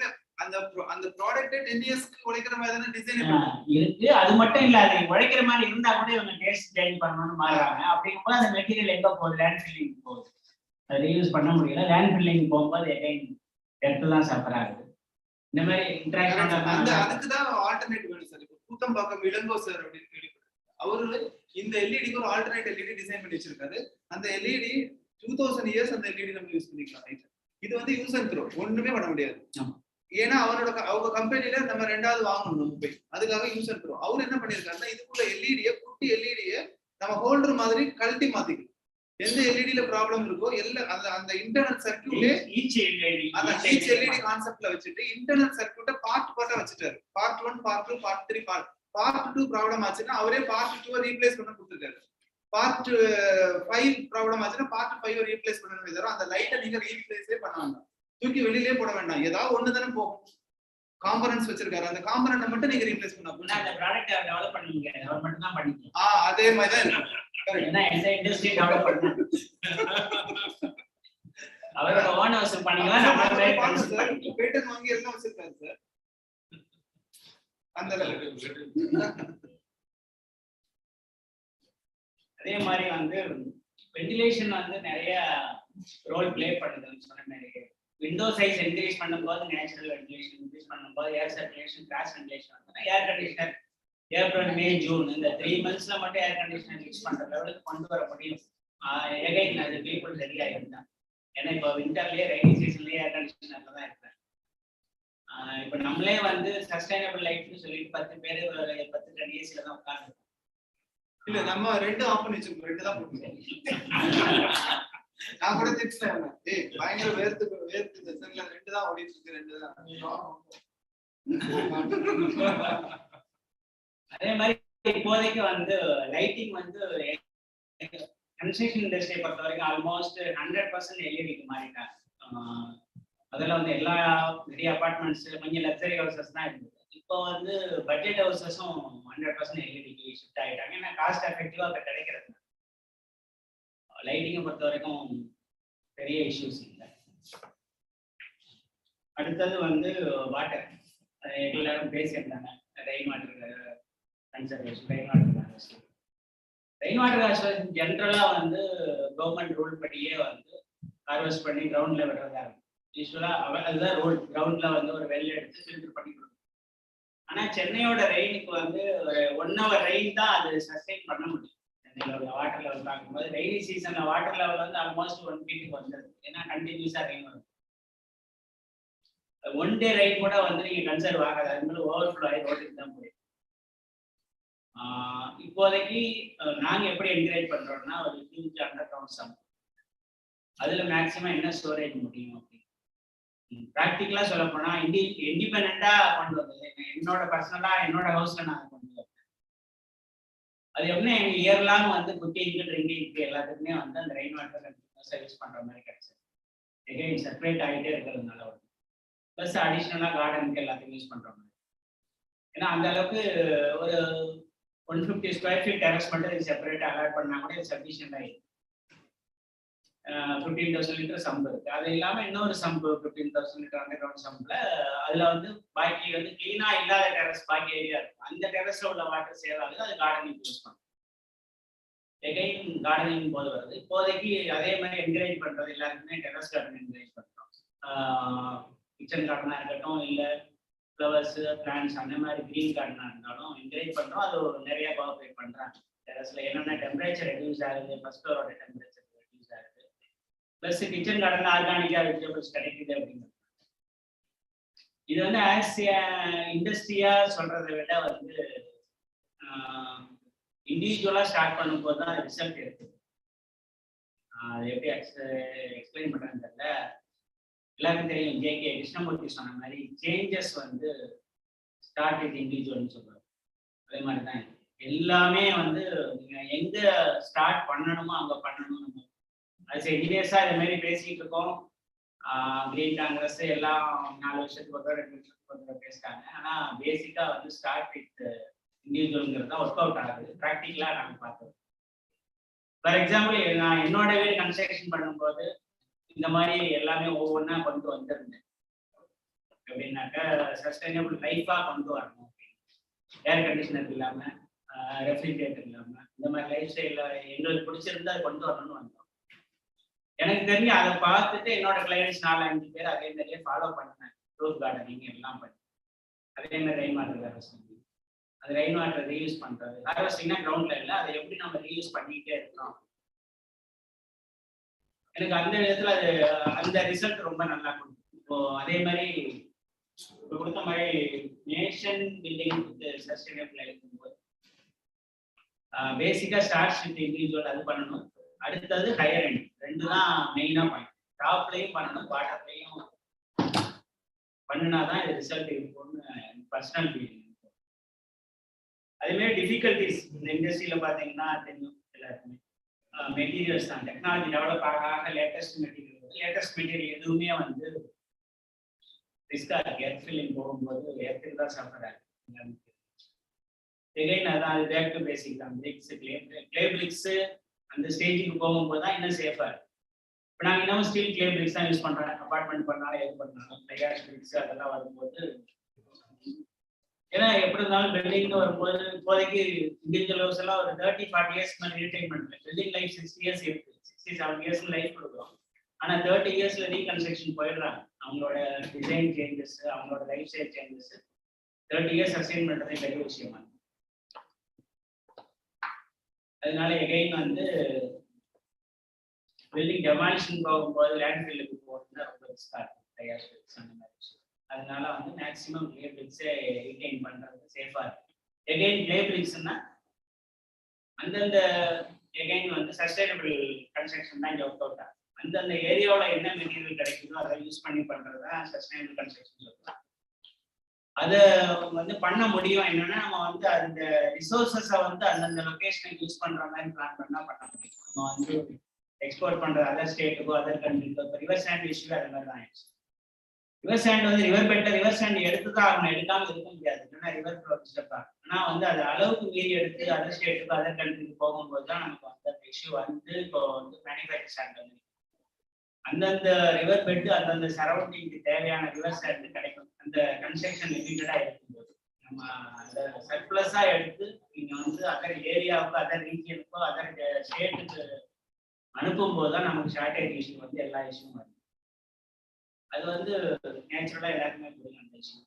அந்த ப்ராடக்ட் 10 இயர்ஸ்க்கு உழைக்கிற மாதிரி தான டிசைன் இருக்கு. அது மட்டும் இல்ல, அது உழைக்கிற மாதிரி இருந்தா கூட இவங்க டேஸ்ட் சேஞ்ச் பண்ணணும்னு மாறுறாங்க. அப்படிங்கும்போது அந்த மெட்டீரியல் எங்க போகுது? லேண்ட் ஃபில்லிங் போகுது. அதை ரீயூஸ் பண்ண முடியல. லேண்ட் ஃபில்லிங் போகும்போது எகைன் இடத்துல தான் சஃபர் ஆகுது. இந்த மாதிரி இன்டராக்ஷன் அதுக்கு தான் ஆல்டர்னேட்டிவ் வேணும் சார். இப்போ கூத்தம்பாக்கம் இளங்கோ சார் அப்படின்னு கேள்விப்பட்டேன். அவரு இந்த எல்இடிக்கு ஒரு ஆல்டர்னேட் எல்இடி டிசைன் பண்ணி வச்சிருக்காரு. அந்த எல்இடி 2000 இயர்ஸ் அந்த எல்இடி நம்ம யூஸ் பண்ணிக்கலாம். இது வந்து யூஸ் அண்ட் த்ரோ, ஒண்ணுமே பண்ண முடியாது. ஏன்னா அவங்க கம்பெனில நம்ம 2வது வாங்கணும் நம்ம போய், அதுக்காக யூஸ் அண்ட் த்ரோ. அவர் என்ன பண்ணிருக்காருன்னா இதுக்குள்ள எல்இடியை, குட்டி எல்இடியை நம்ம ஹோல்டர் மாதிரி கழட்டி மாத்திக்கலாம். எந்த எல்இடில ப்ராப்ளம் இருக்கோ அந்த இன்டர்னல் சர்க்யூட்ல ஈச் எல்இடி கான்செப்ட்ல வச்சுட்டு இன்டர்னல் சர்க்யூட்டை பார்ட்டா வச்சுட்டாரு. Part 1, part 2, part 3, part 2 problem ஆச்சுன்னா அவரே பார்ட் 2 ரீப்ளேஸ் பண்ண கொடுத்துருக்காரு. பார்ட் 5 ப்ராப்ளம் ஆச்சுன்னா பார்ட் 5 ரீப்ளேஸ் பண்ணணும். தவிர அந்த லைட்டை நீங்க ரீப்ளேஸே பண்ண வேண்டாம், தூக்கி வெளியிலே போட வேண்டாம். ஏதாவது ஒண்ணு தானே போகும். காம்பனன்ட்ஸ் வச்சிருக்காரு, அந்த காம்பனன்ட் மட்டும் நீங்க ரீப்ளேஸ் பண்ணா அந்த ப்ராடக்ட் டெவலப் பண்ணீங்க, டெவலப் மட்டும் தான் பண்ணீங்க. அதே மாதிரி தான் இருக்கு. ஏன்னா எந்த இண்டஸ்ட்ரி டெவலப் பண்ணா அவரோட ஓன் வசூல் பண்ணிக்கலாம். நம்ம பேட்டன் வாங்கி எல்லாம் வச்சிருக்காரு சார். அந்த அதே மாதிரி வந்து வென்டிலேஷன் வந்து நிறைய ரோல் பிளே பண்ணுதுன்னு சொன்ன மாதிரி விண்டோ சைஸ் இன்க்ரீஸ் பண்ணும்போது நேச்சுரல் வென்டிலேஷன் இன்க்ரீஸ் பண்ணும்போது ஏர் சர்க்குலேஷன், கிராஸ் வென்டிலேஷன் வந்து ஏர் கண்டிஷனர் ஏப்ரல், மே, ஜூன் இந்த 3 monthsல மட்டும் ஏர் கண்டிஷனர் யூஸ் பண்ற லெவலுக்கு கொண்டு வர முடியும். எகைன் அது பீப்புள் ரெடியா இருந்தாங்க. ஏன்னா இப்போ விண்டர்லயே ரெய்னி சீசன்லயே ஏர் கண்டிஷனர்ல தான் இருக்காங்க. இப்போ நம்மளே வந்து சஸ்டைனபிள் லைஃப்னு சொல்லிட்டு 10 பேர் 10 ஏசில தான் உட்கார்ந்து. இல்ல நம்ம 2 ஆஃப் பண்ணி வச்சிருக்கோம், 2 தான் போட்டுருக்கோம். நான் கூட திட்டேன், பயங்கர வேர்த்து செஷன்ல 2 தான் ஓடிட்டு இருக்கு, 2 தான். அதே மாதிரி இப்போதைக்கு வந்து லைட்டிங் வந்து கன்ஸ்ட்ரக்ஷன் இண்டஸ்ட்ரியை பொறுத்த வரைக்கும் ஆல்மோஸ்ட் 100% எல்இடிக்கு மாறிட்டாங்க. அதில் வந்து எல்லா பெரிய அபார்ட்மெண்ட்ஸ் கொஞ்சம் லக்ஸரி ஹவுசஸ் தான் இருந்தது. இப்போ வந்து பட்ஜெட் ஹவுசஸும் 100% எல்இடிக்கு ஷிஃப்ட் ஆகிட்டாங்க. ஏன்னா காஸ்ட் எஃபெக்டிவாக இப்போ கிடைக்கிறது. லைட்டிங்கை பொறுத்த வரைக்கும் பெரிய இஷ்யூஸ் இல்லை. அடுத்தது வந்து வாட்டர், எல்லாரும் பேசியிருந்தாங்க. Rain water conservation, rain water harvest ஜென்ரலா வந்து கவர்மெண்ட் ரூல் படியே வந்து ஹார்வெஸ்ட் பண்ணி கிரவுண்ட்ல விடுறதா இருக்கும். யூஸ்வலா அதுதான் ரூல். கிரவுண்ட்ல வந்து ஒரு வெல் எடுத்து ஃபில்டர் பண்ணி கொடுக்கும். ஆனா சென்னையோட ரெயினுக்கு வந்து ஒரு 1 hour ரெயின் தான் அது சஸ்டெயின் பண்ண முடியும். சென்னையில வாட்டர் லெவல் பார்க்கும்போது ரெய்னி சீசன்ல வாட்டர் லெவல் வந்து ஆல்மோஸ்ட் 1 feet வந்தது. ஏன்னா கண்டினியூஸா ரெயின் வரும். 1 day ரெயின் கூட வந்து நீங்க கன்சர்வ் ஆகாது, அது மேலே ஓவர்ஃப்ளோ ஆகி ரோட்டுக்கு தான் போயிடும். இப்போதைக்கு நாங்க எப்படி என்கரேஜ் பண்றோம்னா ஒரு ஹியூஜ் அண்டர் கிரவுண்ட் சம்ப், அதுல மேக்சிமம் என்ன ஸ்டோரேஜ் முடியும் அப்படின்னு ப்ராக்டிக்கலா சொல்ல போனா இண்டிபெண்டா கொண்டு வந்தது. என்னோட பர்சனலா என்னோட ஹவுஸ்ல நான் கொண்டு வந்தேன். அது எப்படின்னா எங்க இயர்லாம் வந்து குக்கிங்கு, ட்ரிங்கிங்க்கு எல்லாத்துக்குமே வந்து அந்த ரெயின் வாட்டர் யூஸ் பண்ற மாதிரி கிடைச்சது. எகைன் செப்பரேட் ஆகிட்டே இருக்கிறதுனால ஒரு ப்ளஸ் அடிஷ்னலா கார்டனுக்கு எல்லாத்துக்கும் யூஸ் பண்ற மாதிரி. ஏன்னா அந்த அளவுக்கு ஒரு 150 square feet டெரஸ் மட்டும் இது செப்பரேட்டா அலாட் பண்ணா கூட இது சஃபிஷியன்ட் ஆயிடும். 15,000 லிட்டர் சம்பு இருக்கு. அது இல்லாம இன்னொரு சம்பு 15,000 லிட்டர் அண்டர் கிரவுண்ட் சம்புல அதுல வந்து பாக்கி வந்து கிளீனா இல்லாத டெரஸ் பாக்கி ஏரியா இருக்கும். அந்த டெரஸ்ல உள்ள வாட்டர் சேவ் ஆகுது, அது கார்டனிங் யூஸ் பண்ணும். எகைன் கார்டனிங் போது வருது. இப்போதைக்கு அதே மாதிரி என்கரேஜ் பண்றது எல்லாருக்குமே டெரஸ் கார்டன் என்கரேஜ் பண்றோம். கிச்சன் கார்டனா இருக்கட்டும், இல்ல ஃப்ளவர்ஸ் பிளான்ஸ் அந்த மாதிரி கிரீன் கார்டனாக இருந்தாலும் என்கரேஜ் பண்ணுறோம். அது நிறைய கோஆப்ரேட் பண்ணுறாங்க. டெரஸ்ல என்னென்ன டெம்பரேச்சர் ரெடியூஸ் ஆகுது, ஃபர்ஸ்ட் ஃப்ளோரோட டெம்பரேச்சர் ரெடியூஸ் ஆகுது, ப்ளஸ் கிச்சன் கார்டன் ஆர்கானிக்காக வெஜிடபிள்ஸ் கிடைக்குது அப்படிங்கிறது. இது வந்து ஆஸ் இண்டஸ்ட்ரியா சொல்றதை விட வந்து இண்டிவிஜுவலா ஸ்டார்ட் பண்ணும்போது தான் ரிசல்ட் இருக்குது. அது எப்படி எக்ஸ்பிளைன் பண்றேன்னு தெரியல. எல்லாருக்கும் தெரியும், ஜே.கே. கிருஷ்ணமூர்த்தி சொன்ன மாதிரி சேஞ்சஸ் வந்து ஸ்டார்ட் வித் இண்டிவிஜுவல்னு சொல்றாரு. அதே மாதிரி தான் எல்லாமே வந்து நீங்க எங்க ஸ்டார்ட் பண்ணணுமோ அங்க பண்ணணும். நம்ம அது இன்ஜினியர்ஸா இது மாதிரி பேசிட்டு இருக்கோம். கிரீன் காங்கிரஸ் எல்லாம் 4 வருஷத்துக்கு ஒரு 2 வருஷத்துக்கு ஒரு பேசுறாங்க. ஆனா பேசிக்கா வந்து ஸ்டார்ட் வித் இண்டிவிஜுவல்ங்கிறது தான் ஒர்க் அவுட் ஆகுது. ப்ராக்டிக்கலா நாங்கள் பார்த்தோம். ஃபார் எக்ஸாம்பிள், நான் என்னோட வீடு கன்ஸ்ட்ரக்ஷன் பண்ணும்போது இந்த மாதிரி எல்லாமே ஒவ்வொன்றா கொண்டு வந்திருந்தேன். எப்படின்னாக்கா சஸ்டைனபிள் லைஃபா கொண்டு வரணும். ஏர் கண்டிஷனர் இல்லாம, ரெஃப்ரிஜரேட்டர் இல்லாம, இந்த மாதிரி லைஃப் ஸ்டைல எங்களுக்கு பிடிச்சிருந்தா கொண்டு வரணும்னு வந்தோம். எனக்கு தெரிஞ்சு அதை பார்த்துட்டு என்னோட கிளைண்ட்ஸ் 4-5 பேர் அதே மாதிரியே ஃபாலோ பண்ணேன். ரோஸ் கார்டனிங் எல்லாம் பண்ணி அதே மாதிரி ரெயின் வாட்டர் ஹார்வெஸ்டிங், அது ரெயின் வாட்டர் ரீயூஸ் பண்றது. ஹார்வெஸ்டிங்னா கிரவுண்ட்ல இல்லை, அதை எப்படி நம்ம ரீயூஸ் பண்ணிக்கிட்டே இருக்கோம். எனக்கு அந்த விதத்துல அது அந்த ரிசல்ட் ரொம்ப நல்லா கொடுக்கும். இப்போ அதே மாதிரி இப்போ கொடுத்த மாதிரி நேஷன் பில்டிங் சஸ்டைனபிள் இருக்கும்போது பேசிக்கா ஸ்டார்ட்ஸ் வித் இண்டிவிஜுவல் அது பண்ணணும். அடுத்தது ஹையர் எண்ட், 2 தான் மெயினா பாயிண்ட். டாப்லையும் பண்ணணும், பாட்டர்லையும் பண்ணினாதான் இது ரிசல்ட் இருக்கும்னு பர்சனல் ஃபீலிங். அதே மாதிரி டிஃபிகல்டிஸ் இந்த இண்டஸ்ட்ரியில பாத்தீங்கன்னா தெரியும் எல்லாருக்குமே. மெட்டீரியல்ஸ் தான், டெக்னாலஜி டெவலப் ஆக லேட்டஸ்ட் மெட்டீரியல் எதுவுமே வந்து ரிஸ்கா இருக்கு. எர்த் ஃபில்லிங் போகும்போது எர்த்துக்கு தான் சஃபர் ஆகுது. எகைன் அதான் அது பேக் டு பேசிக் தான். பிரிக்ஸ் கிளே பிரிக்ஸ் அந்த ஸ்டேஜுக்கு போகும்போது தான் இன்னும் சேஃபா இருக்கு. இப்போ நாங்கள் இன்னும் ஸ்டீல் கிளே பிரிக்ஸ் தான் யூஸ் பண்றோம். அபார்ட்மெண்ட் பண்ணாலும் எது பண்ணாலும் டையாஷ் பிரிக்ஸ் அதெல்லாம் வரும்போது, ஏன்னா எப்படி இருந்தாலும் பில்டிங்னு வரும்போது இப்போதைக்கு இண்டிவிஜுவல் ஹவுஸ் எல்லாம் ஒரு 30-40 இயர்ஸ் மேலே ரீடைன்மெண்ட். பில்டிங் லைஃப் 60 இயர்ஸ் இருக்கு, 67 இயர்ஸ் லைஃப் கொடுக்குறோம். ஆனா 30 இயர்ஸ்ல ரீகன்ஸ்ட்ரக்ஷன் போயிடுறாங்க. அவங்களோட டிசைன் சேஞ்சஸ், அவங்களோட life style changes 30 years sustain பண்றதே பெரிய விஷயமா. அதனால எகைன் வந்து பில்டிங் டெமாலிஷன் போகும்போது லேண்ட்ஃபில்லுக்கு போகிறதுனா ரொம்ப ரிஸ்கா இருக்கும். டையாஷ் பிரிக்ஸ் அந்த மாதிரி விஷயம். அதனால வந்து மேக்ஸிமம் கிளே பிரிக்ஸே ரீடைன் பண்றது சேஃபா இருக்கு. எகைன் கிளே பிரிக்ஸ்னா அந்தந்த எகைன் வந்து சஸ்டைனபிள் கன்ஸ்ட்ரக்ஷன் தான் இங்கே ஒர்க் அவுட் ஆகும். அந்தந்த ஏரியாவில் என்ன மெட்டீரியல் கிடைக்குதோ அதை யூஸ் பண்ணி பண்றது தான் சஸ்டைனபிள் கன்ஸ்ட்ரக்ஷன் சொல்லலாம். அதை வந்து பண்ண முடியும். என்னன்னா நம்ம வந்து அந்த ரிசோர்ஸஸை வந்து அந்தந்த லொக்கேஷனுக்கு யூஸ் பண்ற மாதிரி பிளான் பண்ணா பண்ண முடியும். நம்ம வந்து எக்ஸ்போர்ட் பண்ற அதர் ஸ்டேட்டுக்கோ அதர் கண்ட்ரிக்கோ இப்போ ரிவர் சாண்ட் இஷ்யூ அது மாதிரி தான் ஆயிடுச்சு. ரிவர் சாண்ட் வந்து ரிவர் பெட்டை ரிவர் சாண்ட் எடுத்து தான் அவங்க எடுக்காம இருக்க முடியாது. ஏன்னா ரிவர் ஃப்ளோ டிஸ்டர்ப் ஆகும். ஆனா வந்து அது அளவுக்கு மீறி எடுத்து அதர் ஸ்டேட்டுக்கு அதர் கண்ட்ரிக்கு போகும்போது தான் நமக்கு வந்து அந்த இஷ்யூ வந்து இப்போ வந்து மேனுஃபேக்சர் சாண்ட் வந்து அந்தந்த ரிவர் பெட்டு அந்தந்த சரௌண்டிங்க்கு தேவையான ரிவர் சாண்ட் கிடைக்கும். அந்த கன்ஸ்ட்ரக்ஷன் லிமிட்டடா இருக்கும்போது நம்ம அந்த சர்ப்ளஸா எடுத்து நீங்க வந்து அதர் ஏரியாவுக்கு அதர் ரீஜியனுக்கோ அதர் ஸ்டேட்டுக்கு அனுப்பும் போது தான் நமக்கு ஷார்டேஜ் இஷ்யூ வந்து எல்லா இஷ்யூவும் வருது. அது வந்து நேச்சுரலா எல்லாருக்குமே புரியும் அந்த இஷ்யூ.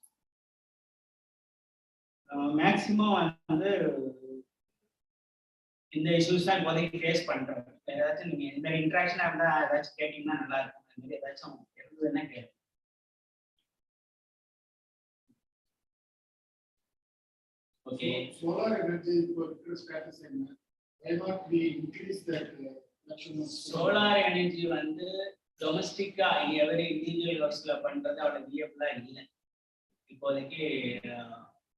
மேக்சிமம் வந்து இந்த இஷ்யூஸ் தான் இப்போதைக்கு ஃபேஸ் பண்றோம். ஏதாச்சும் நீங்க இந்த இன்ட்ராக்ஷனா இருந்தா ஏதாச்சும் கேட்டீங்கன்னா நல்லா இருக்கும். அந்த மாதிரி ஏதாச்சும் இருந்ததுன்னா கேட்கும். Okay. Solar energy status என்ன? Why not we increase that production of solar energy வந்து டொமஸ்டிக்கா எவரி இண்டிவிஜுவல் ஒர்க்ஸ்ல பண்றது அவ்வளவு வியபிளா இல்லை. இப்போதைக்கு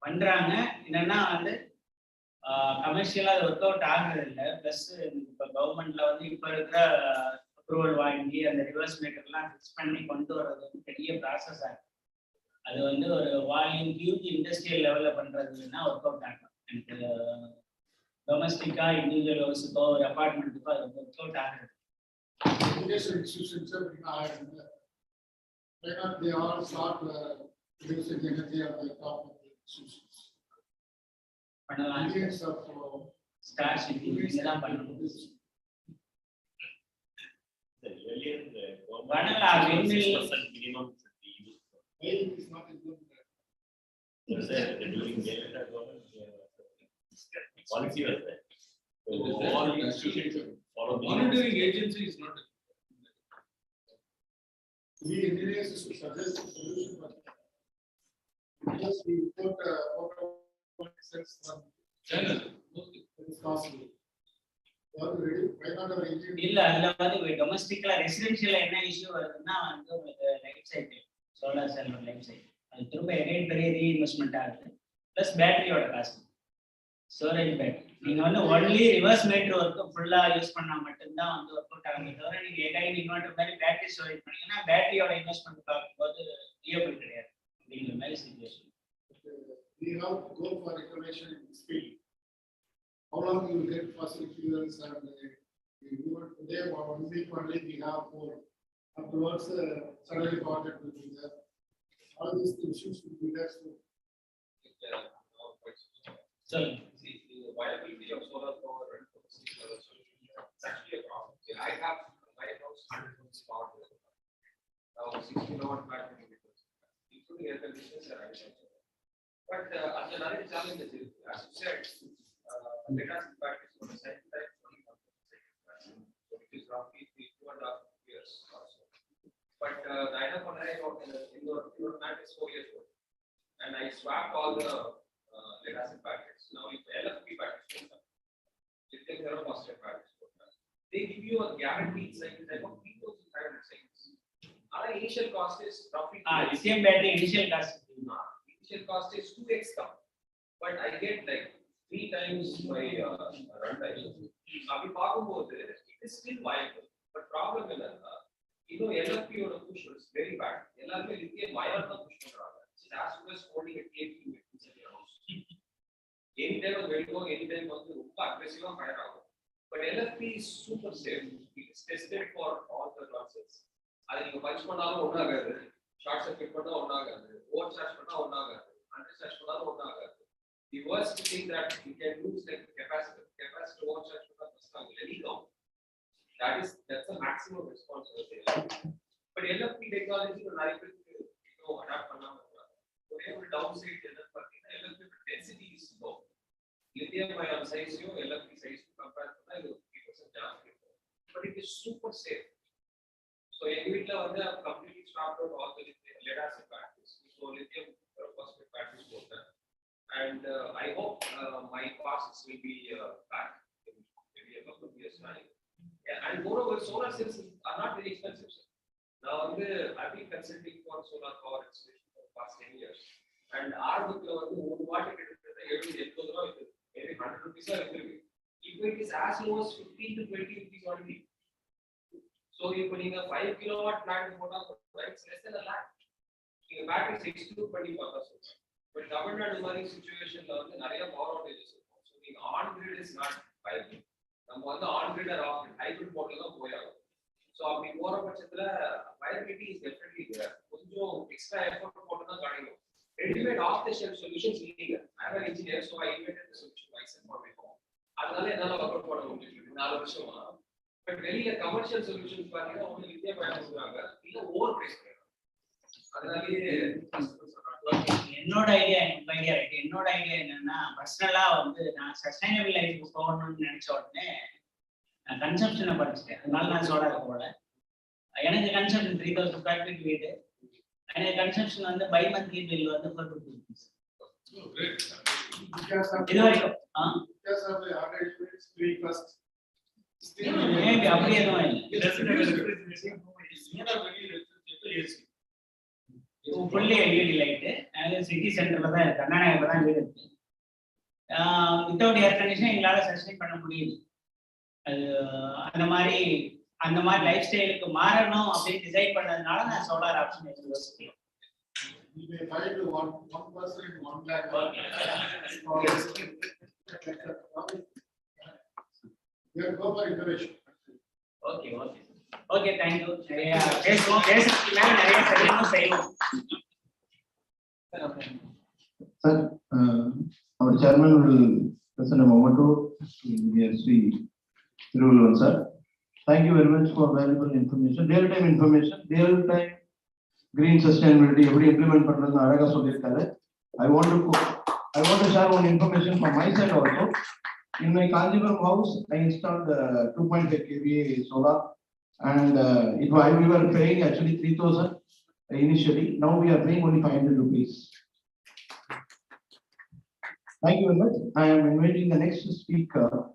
பண்றாங்க. என்னன்னா வந்து கமர்ஷியலா அது ஒர்க் அவுட் ஆகுறது இல்லை. பிளஸ் இப்போ கவர்மெண்ட்ல வந்து இப்போ இருக்கிற அப்ரூவல் வாங்கி அந்த ரிவர்ஸ் மீட்டர்லாம் ஃபிக்ஸ் பண்ணி கொண்டு வர்றது வந்து பெரிய ப்ராசஸ் ஆகும். அது வந்து ஒரு வால்யூம் ஹியூஜ் இண்டஸ்ட்ரியல் லெவல்ல பண்றதுன்னா ஒர்க் அவுட் ஆகும். எனக்கு டொமஸ்டிக்கா இண்டிவிஜுவல் ஹவுஸுக்கோ ஒரு அபார்ட்மெண்ட்டுக்கோ அது வந்து ஒர்க் அவுட் ஆகுது. education institutions why not they all start producing energy at the top of the institutions. Millions of stars இங்க தான் பண்ணணும். Minimum is not included. Policy was there. So all institutions follow the Monitoring agency is not. We engineers should suggest a solution, but because we put sense from China. it's costly. Are we ready? Why not our engineer? இல்ல அதுல வந்து டொமஸ்டிக்ல ரெசிடென்ஷியல்ல என்ன issue வருதுன்னா வந்து உங்களுக்கு life cycle solar cell life cycle அது திரும்ப again பெரிய ரீஇன்வெஸ்ட்மெண்ட் ஆகுது பிளஸ் பேட்டரியோட காஸ்ட் ஸ்டோரேஜ் பேட்டரி நீங்க வந்து ஒன்லி ரிவர்ஸ் மீட்டர் ஒர்க்கு ஃபுல்லா யூஸ் பண்ணா மட்டும்தான் வந்து ஒர்க் அவுட் ஆகுது தவிர நீங்க எகைன் இன்வெர்டர் மாதிரி பேட்டரி ஸ்டோரேஜ் பண்ணீங்கன்னா பேட்டரியோட இன்வெஸ்ட்மெண்ட் பார்க்கும்போது வியபிள் கிடையாது அப்படிங்கிற மாதிரி situation. We have to go for information in this field. How long you will get fossil fuels and today or 1 week only we have for afterwards suddenly project will be there. All these issues will be there. So the viability of solar power and it's actually a problem. I have my house 100% power. Now 6 kilowatt battery, including air conditioners and additional. But as another challenge is, as you said, let us practice on the same time. So it is roughly 2.5 years or so. But the indoor plant is 4 years old, and I swapped all the lead acid batteries. Now if LFP batteries, lithium ferrophosphate batteries, they give you a guaranteed cycle time of 3,500 cycles. Our initial cost is roughly lithium battery initial cost. Initial cost is 2x come, but I get like 3 times my runtime. It is still viable, but problem is LFP or push is very bad. LFP lithium wire push it's as good as holding a cake in your house. Anytime was very long, anytime was aggressive fire out. But LFP is super safe. It is tested for all the nonsense. I think punch short circuit overcharge undercharge the worst thing that you can lose like capacitor overcharge anyhow. That's the maximum response. But LFP technology adapt downside LFP density is low. Lithium ion size LFP size compare 3% but it is super safe. So I completely stopped out all the lead acid batteries. So lithium phosphate batteries both there. And I hope my costs will be back in maybe a couple of years time. And moreover, solar cells are not very expensive. Now I've been consulting for solar power installation for the past 10 years. And our book maybe 100 rupees or if it is as low as 15 to 20 rupees only. So you're putting a 5 kilowatt plant it's less than a lakh. The battery is 6 to 20%. But government situation power outages. So the on grid is not viable. On grid or off grid, hybrid model. So viability is definitely there. Extra effort ready-made off-the-shelf solutions illegal. I'm an engineer, so I invented the solution myself for my home. But really a commercial solutions only lithium batteries overpriced. என்னோட idea என்னன்னா பர்சனலா வந்து நான் sustainable life போகணும்னு நினைச்ச உடனே நான் கன்சப்ஷனை படிச்சுட்டேன். அதனால நான் சோலார் போகல. எனக்கு கன்சப்ஷன் 3000 ஸ்கொயர் ஃபீட் வீடு. எனக்கு கன்சப்ஷன் வந்து பை மந்த்லி பில் வந்து 450 rupees. இது வரைக்கும் மேபி அப்படியே எதுவும் இல்லை. ஃபுல்லி எல்இடி லைட்டு சிட்டி சென்டர்ல தான் இருக்கு. அண்ணா நகர்ல தான் வீடு இருக்கு. வித்தவுட் ஏர் கண்டிஷன் எங்களால் சஸ்டைன் பண்ண முடியுது. அது அந்த மாதிரி லைஃப் ஸ்டைலுக்கு மாறணும் அப்படின்னு டிசைட் பண்ணதுனால நான் சோலார் ஆப்ஷன் யோசிக்கிறேன். Okay thank you. நிறைய பேசுவோம், பேசுறதுக்கு மேல நிறைய செய்யணும். Sir, our chairman will present a memento to Sri Tiruvallur sir. Thank you very much for valuable information, real-time information, real-time green sustainability எப்படி implement பண்றதுன்னு அழகா சொல்லியிருக்காரு. I want to share one information from my side also. In my Kanjipuram house, I installed 2.5 kVA solar, and we were paying actually 3,000 initially. Now we are paying only 500 rupees. Thank you very much. I am inviting the next speaker,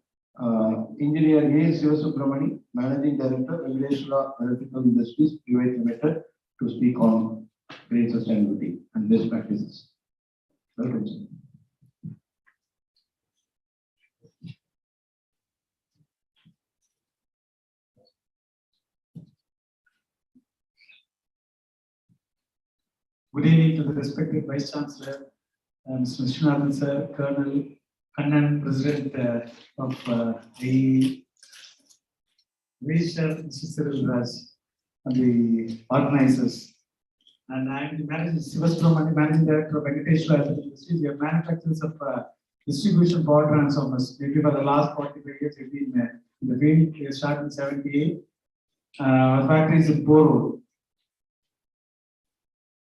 Engineer A. Sivasubramani, Managing Director, Regulation Electrical Industries Private Limited, to speak on green sustainability and best practices. Welcome, sir. Good evening to the respected Vice Chancellor, Mr. Vishwanathan sir, Colonel Kannan, President of the Register, Mr. Cyril Raj, and the organizers. And I am the Managing Director of Vegetation Industries. We are manufacturers of distribution power transformers. Maybe for the last 45 years, we've been in the field. We started in 78. Our factory is in Boro.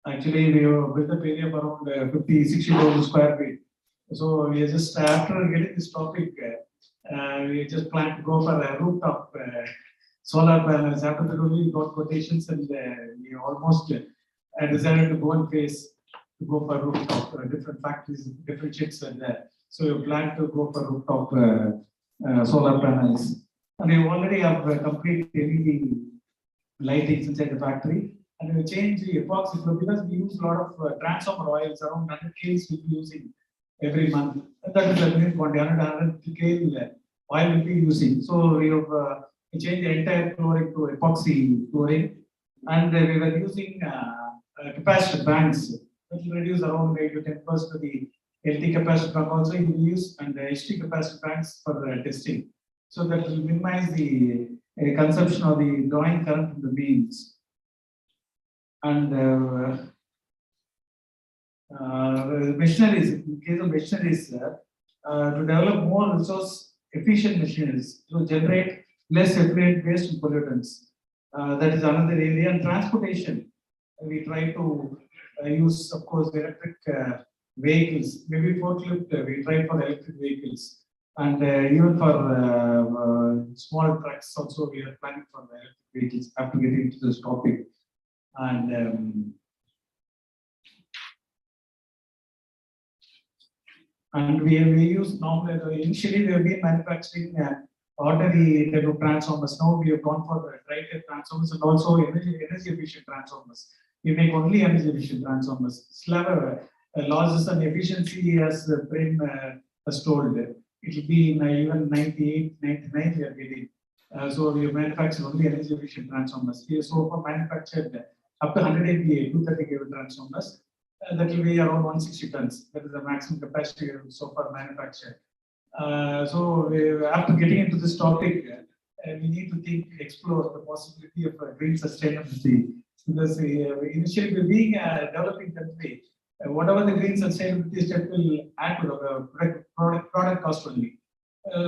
Actually, we built a area of around 50-60,000 square feet. So we are just after getting this topic, we just plan to go for a rooftop solar panels. After that, we got quotations, and we almost decided to go for rooftop. Different factories, different chips are there. So we plan to go for rooftop solar panels, and we already have complete LED lighting inside the factory. And we change the epoxy flow because we use a lot of transformer oils, around 100 kgs we'll be using every month. And that is the main quantity, 100 kg oil will be using. So we have changed the entire flooring to epoxy flooring, and we were using capacitor banks. That will reduce around 8 to 10% of the LT capacitor bank also we use, and the HT capacitor banks for testing. So that will minimize the consumption of the drawing current from the beams. And machineries, in case of machineries, to develop more resource efficient machineries to generate less effluent waste and pollutants. That is another area. And transportation, we try to use, of course, electric vehicles. Maybe forklift, we try for electric vehicles. And even for small trucks also, we are planning for the electric vehicles after getting into this topic. And we use normally, initially we have been manufacturing ordinary type of transformers. Now we have gone for the tri-type transformers and also energy efficient transformers. We make only energy efficient transformers. Still have losses and efficiency, as Prem has told. It will be in even 98, 99 we are getting. So we have manufactured only energy efficient transformers. We have so far manufactured up to 100 MVA, 230 kV transformers. That will be around 160 tons. That is the maximum capacity so far manufactured. So after getting into this topic, we need to explore the possibility of green sustainability. Because initially, being a developing country, whatever the green sustainability step will add to the product cost only.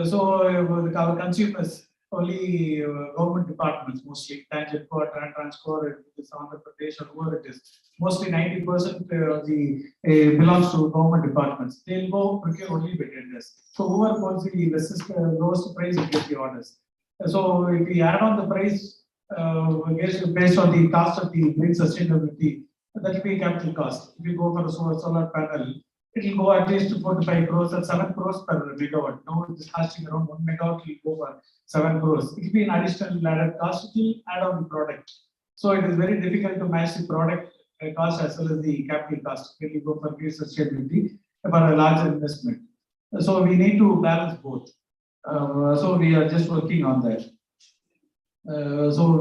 So our consumers, only government departments, mostly Tangent Core, Transcore, Andhra Pradesh, or whoever it is. Mostly 90% of the belongs to government departments. They'll go procure only by tenders. So whoever holds the lowest price will get the orders. So if we add on the price based on the cost of the green sustainability, that will be capital cost. If you go for a solar panel, it will go at least 4 to 5 crores or 7 crores per megawatt. Now it is costing around 1 megawatt, it will go for 7 crores. It will be an additional added cost, it will add on the product. So it is very difficult to match the product cost as well as the capital cost when you go for green sustainability for a larger investment. So we need to balance both. So we are just working on that. So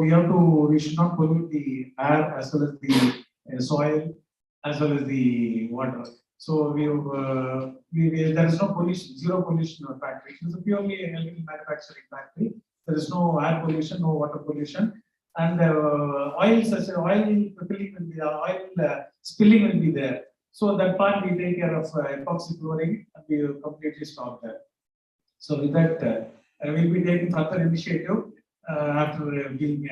we should not pollute the air as well as the soil as well as the water. So there is no pollution, zero pollution in our factory. It is a purely electrical manufacturing factory. There is no air pollution, no water pollution, and oil spilling will be there. So that part we take care of epoxy flooring, and we will completely stop that. So with that, we'll be taking further initiative after being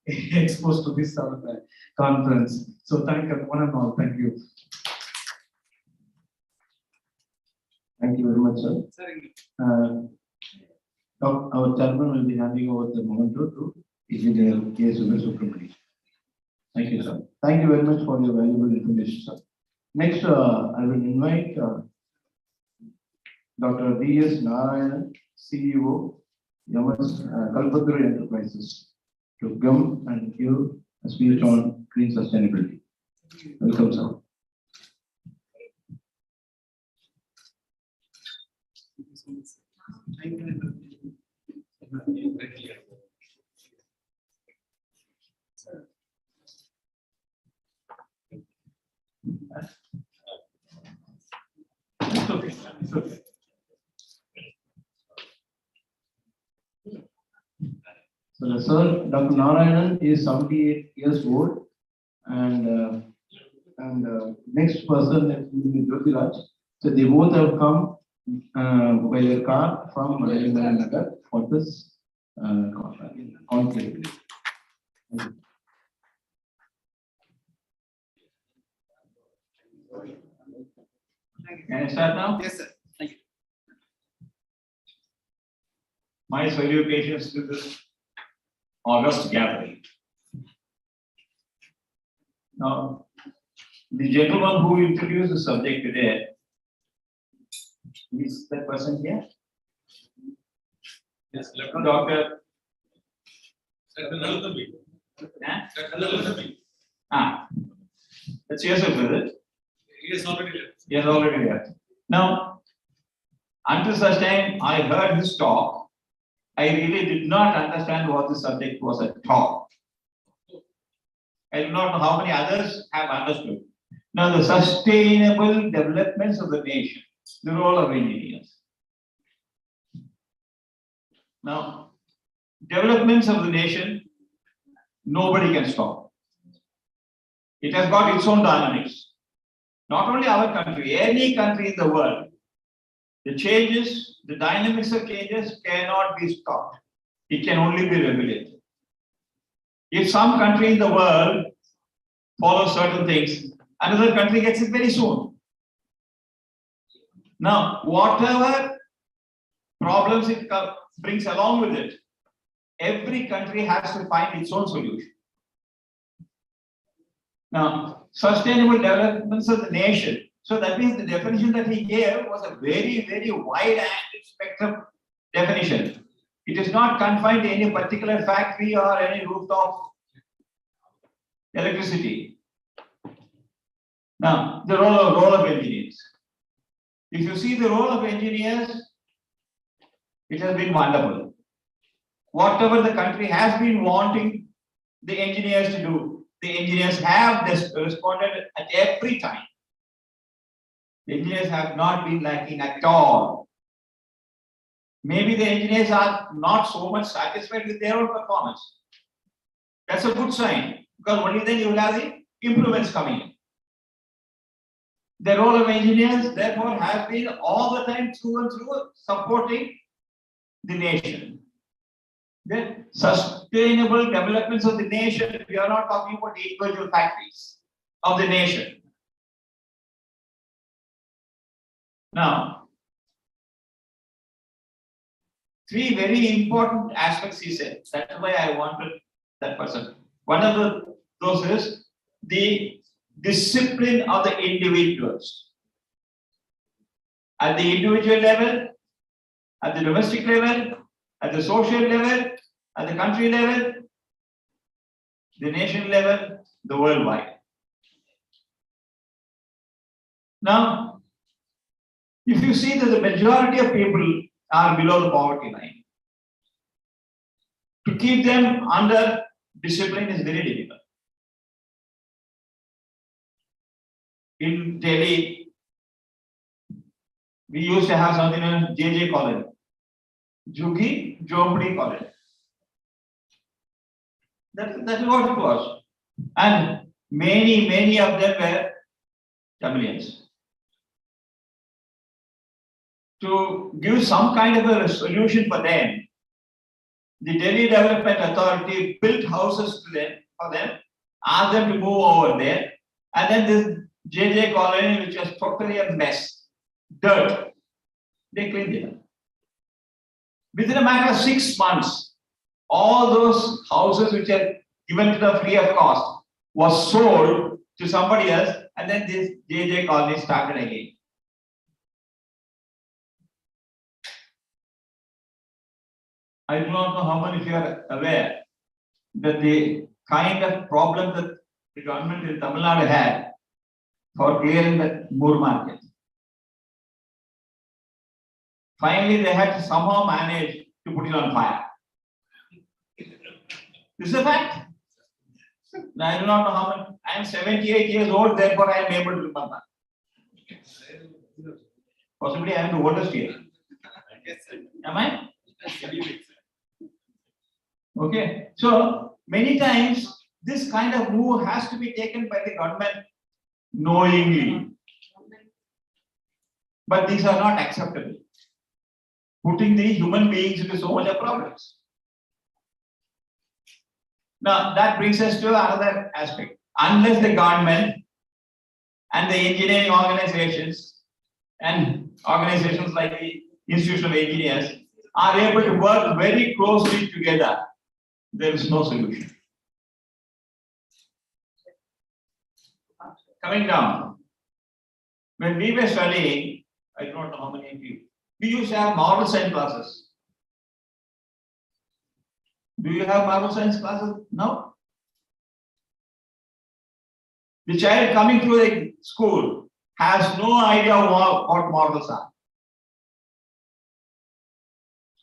exposed to this sort of conference. So thank you, one and all. Thank you. Thank you very much, sir. Our chairman will be handing over the memento to Engineer K. Subramanian. Thank you, sir. Thank you very much for your valuable information, sir. Next, I will invite Dr. D.S. Narayanan, CEO, Yamas Kalpataru Enterprises, to come and give a speech on green sustainability. Welcome, sir. It's okay. It's okay. So the sir, Dr. Narayanan is 78 years old, and next person is Jyotiraj. So they both have come by their car from Nagar for this conclave. Can I start now? Yes, sir. Thank you. My salutations to this August gathering. Now, the gentleman who introduced the subject today, is that person here? Yes, Doctor. That's yourself, is it? He is already there. He has already left. Now, until such time I heard his talk, I really did not understand what the subject was at all. I do not know how many others have understood. Now, the sustainable developments of the nation, the role of engineers. Now, developments of the nation, nobody can stop. It has got its own dynamics. Not only our country, any country in the world, the changes, the dynamics of changes cannot be stopped. It can only be regulated. If some country in the world follows certain things, another country gets it very soon. Now, whatever problems it brings along with it, every country has to find its own solution. Now, sustainable developments of the nation. So that means the definition that he gave was a very, very wide and spectrum definition. It is not confined to any particular factory or any rooftop electricity. Now, the role of engineers. If you see the role of engineers, it has been wonderful. Whatever the country has been wanting the engineers to do, the engineers have responded at every time. The engineers have not been lacking at all. Maybe the engineers are not so much satisfied with their own performance. That's a good sign, because only then you will have the improvements coming in. The role of engineers, therefore, has been all the time through and through supporting the nation. The sustainable developments of the nation, we are not talking about individual factories of the nation. Now, three very important aspects he said. That's why I wanted that person. One of those is the discipline of the individuals. At the individual level, at the domestic level, at the social level, at the country level, the nation level, the worldwide. Now, if you see that the majority of people are below the poverty line, to keep them under discipline is very difficult. In Delhi, we used to have something in JJ College, Jugi Jomdi College. That is what it was. And many of them were Tamilians. To give some kind of a solution for them, the Delhi Development Authority built houses for them, asked them to move over there, and then this JJ colony, which was totally a mess, dirt. They cleaned it up. Within a matter of 6 months, all those houses which are given to them free of cost was sold to somebody else, and then this JJ colony started again. I do not know how many of you are aware that the kind of problem that the government in Tamil Nadu had for clearing the Moor market. Finally, they had to somehow manage to put it on fire. This is a fact. Now, I do not know how many. I am 78 years old, therefore I am able to remember. Possibly I am the oldest here. Am I? Okay. So many times this kind of move has to be taken by the government knowingly. But these are not acceptable. Putting the human beings into so much of problems. Now that brings us to another aspect. Unless the government and the engineering organizations and organizations like the Institute of Engineers are able to work very closely together, there is no solution. Coming down, when we were studying, I don't know how many of you, we used to have moral science classes. Do you have moral science classes? No. The child coming to the school has no idea what morals are.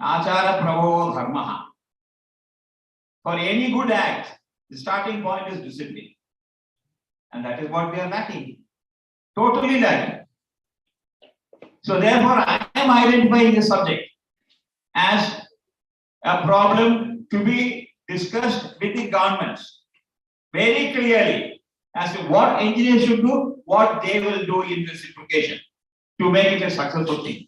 Achara prabho dharmaha. For any good act, the starting point is discipline. And that is what we are lacking. Totally lacking. So therefore, I am identifying this subject as a problem to be discussed with the governments very clearly as to what engineers should do, what they will do in this application to make it a successful thing.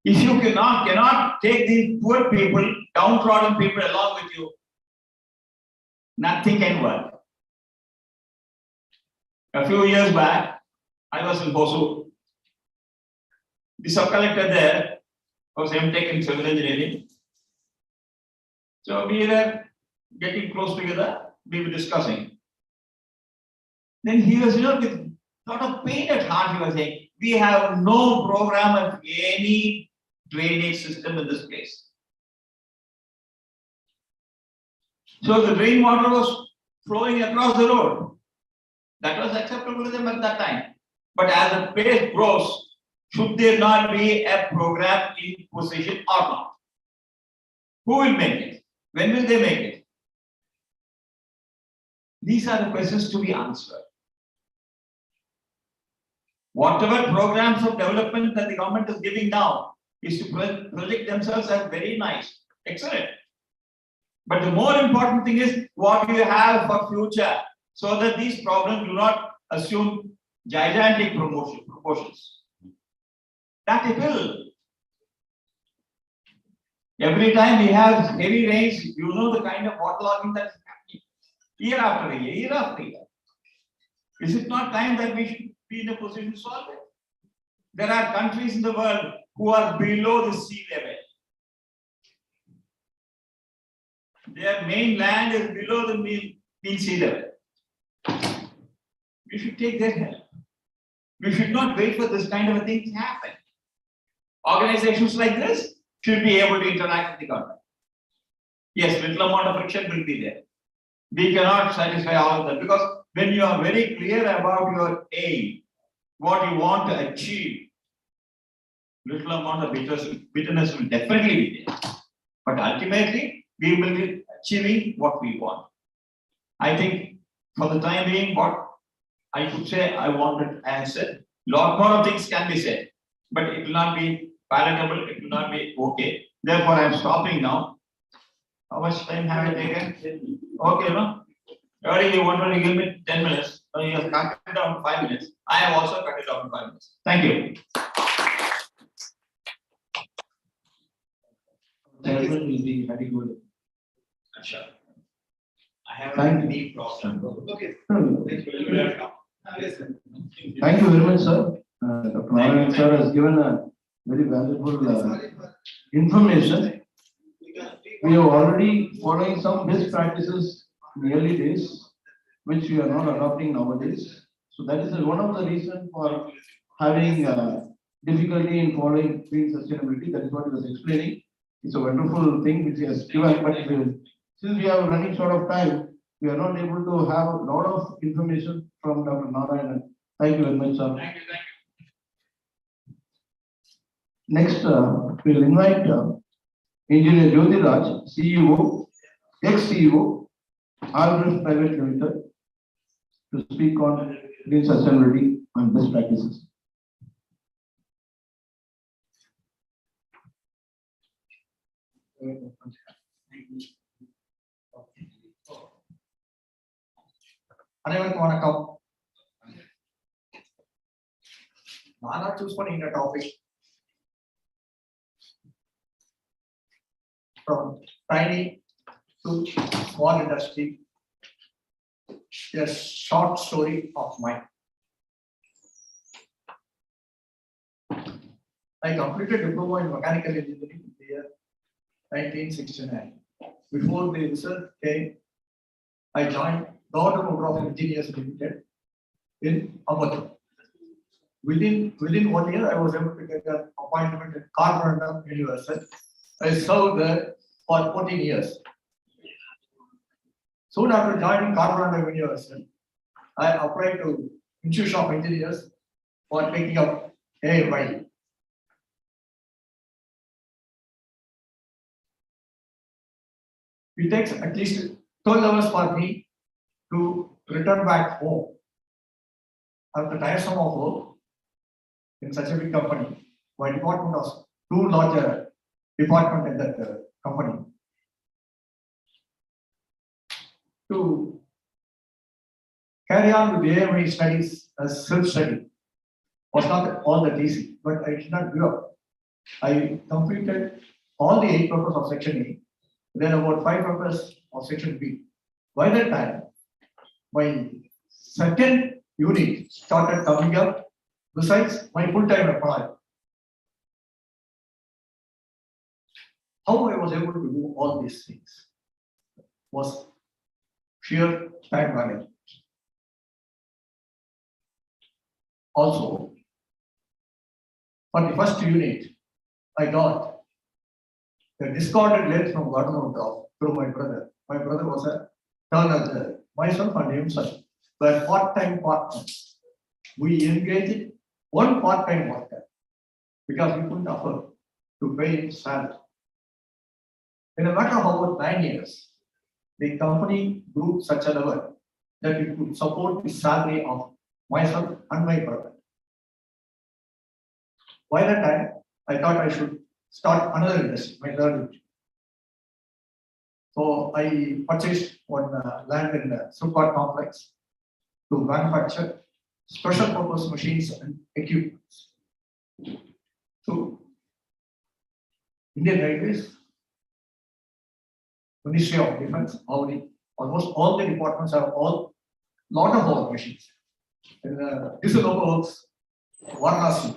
If you cannot take these poor people, downtrodden people along with you, nothing can work. A few years back, I was in Hosur. The sub-collector there was MTech in civil engineering. So we were getting close together, we were discussing. Then he was, with a lot of pain at heart, he was saying, we have no program of any drainage system in this place. So the drain water was flowing across the road. That was acceptable to them at that time. But as the pace grows, should there not be a program in position or not? Who will make it? When will they make it? These are the questions to be answered. Whatever programs of development that the government is giving now is to project themselves as very nice, excellent. But the more important thing is what you have for future, so that these problems do not assume gigantic proportions. That it will. Every time we have heavy rains, you know the kind of waterlogging that is happening year after year, year after year. Is it not time that we should be in a position to solve it? There are countries in the world who are below the sea level. Their mainland is below the mean sea level. We should take their help. We should not wait for this kind of a thing to happen. Organizations like this should be able to interact with the government. Yes, little amount of friction will be there. We cannot satisfy all of them because when you are very clear about your aim, what you want to achieve, little amount of bitterness will definitely be there. But ultimately, we will be achieving what we want. I think for the time being, what I could say, I wanted to answer. Lot more things can be said, but it will not be palatable, it will not be okay. Therefore, I am stopping now. How much time have I taken? Okay, no? Earlier you wanted to give me 10 minutes, so you have cut it down to 5 minutes. I have also cut it down to 5 minutes. Thank you. Chairman will be very good. Sure. I have Thank a knee problem. Okay. Thank you very much, sir. Dr. Narayan sir has given a very valuable information. We are already following some best practices in the early days, which we are not adopting nowadays. So that is one of the reasons for having difficulty in following green sustainability. That is what he was explaining. It's a wonderful thing which he has given, but since we are running short of time, we are not able to have a lot of information from Dr. Narayanan. Thank you very much, sir. Thank you. Next, we'll invite Engineer Jyotiraj, CEO, ex-CEO, Albrecht Private Limited, to speak on green sustainability and best practices. அனைவருக்கும் வணக்கம். நானா choose பண்ணிக்கிற topic from tiny to small industry, a short story of mine. I completed diploma in mechanical engineering in the year 1969. Before the result came, I joined Government Group of Engineers Limited in Ambattur. Within 1 year, I was able to get an appointment at Carpenter University. I served there for 14 years. Soon after joining Carpenter University, I applied to Institute of Engineers for taking up IEI. It takes at least 12 hours for me to return back home after tiresome of work in such a big company. My department was too large a department in that company. To carry on with the IEI studies as self-study was not all that easy, but I did not give up. I completed all the 8 papers of Section A, then about 5 papers of Section B. By that time, my second unit started coming up besides my full-time employee. How I was able to do all these things was sheer time management. Also, for the first unit, I got the discarded lens from Government Group through my brother. My brother was a turner there. Myself and himself were part-time partners. We engaged one part-time worker because we couldn't afford to pay him salary. In a matter of about 9 years, the company grew such a level that it could support the salary of myself and my brother. By that time, I thought I should start another industry, my third industry. So I purchased one land in the Supart complex to manufacture special purpose machines and equipment. So Indian Railways, Ministry of Defense, almost all the departments have lot of our machines. In diesel loco works, Varanasi,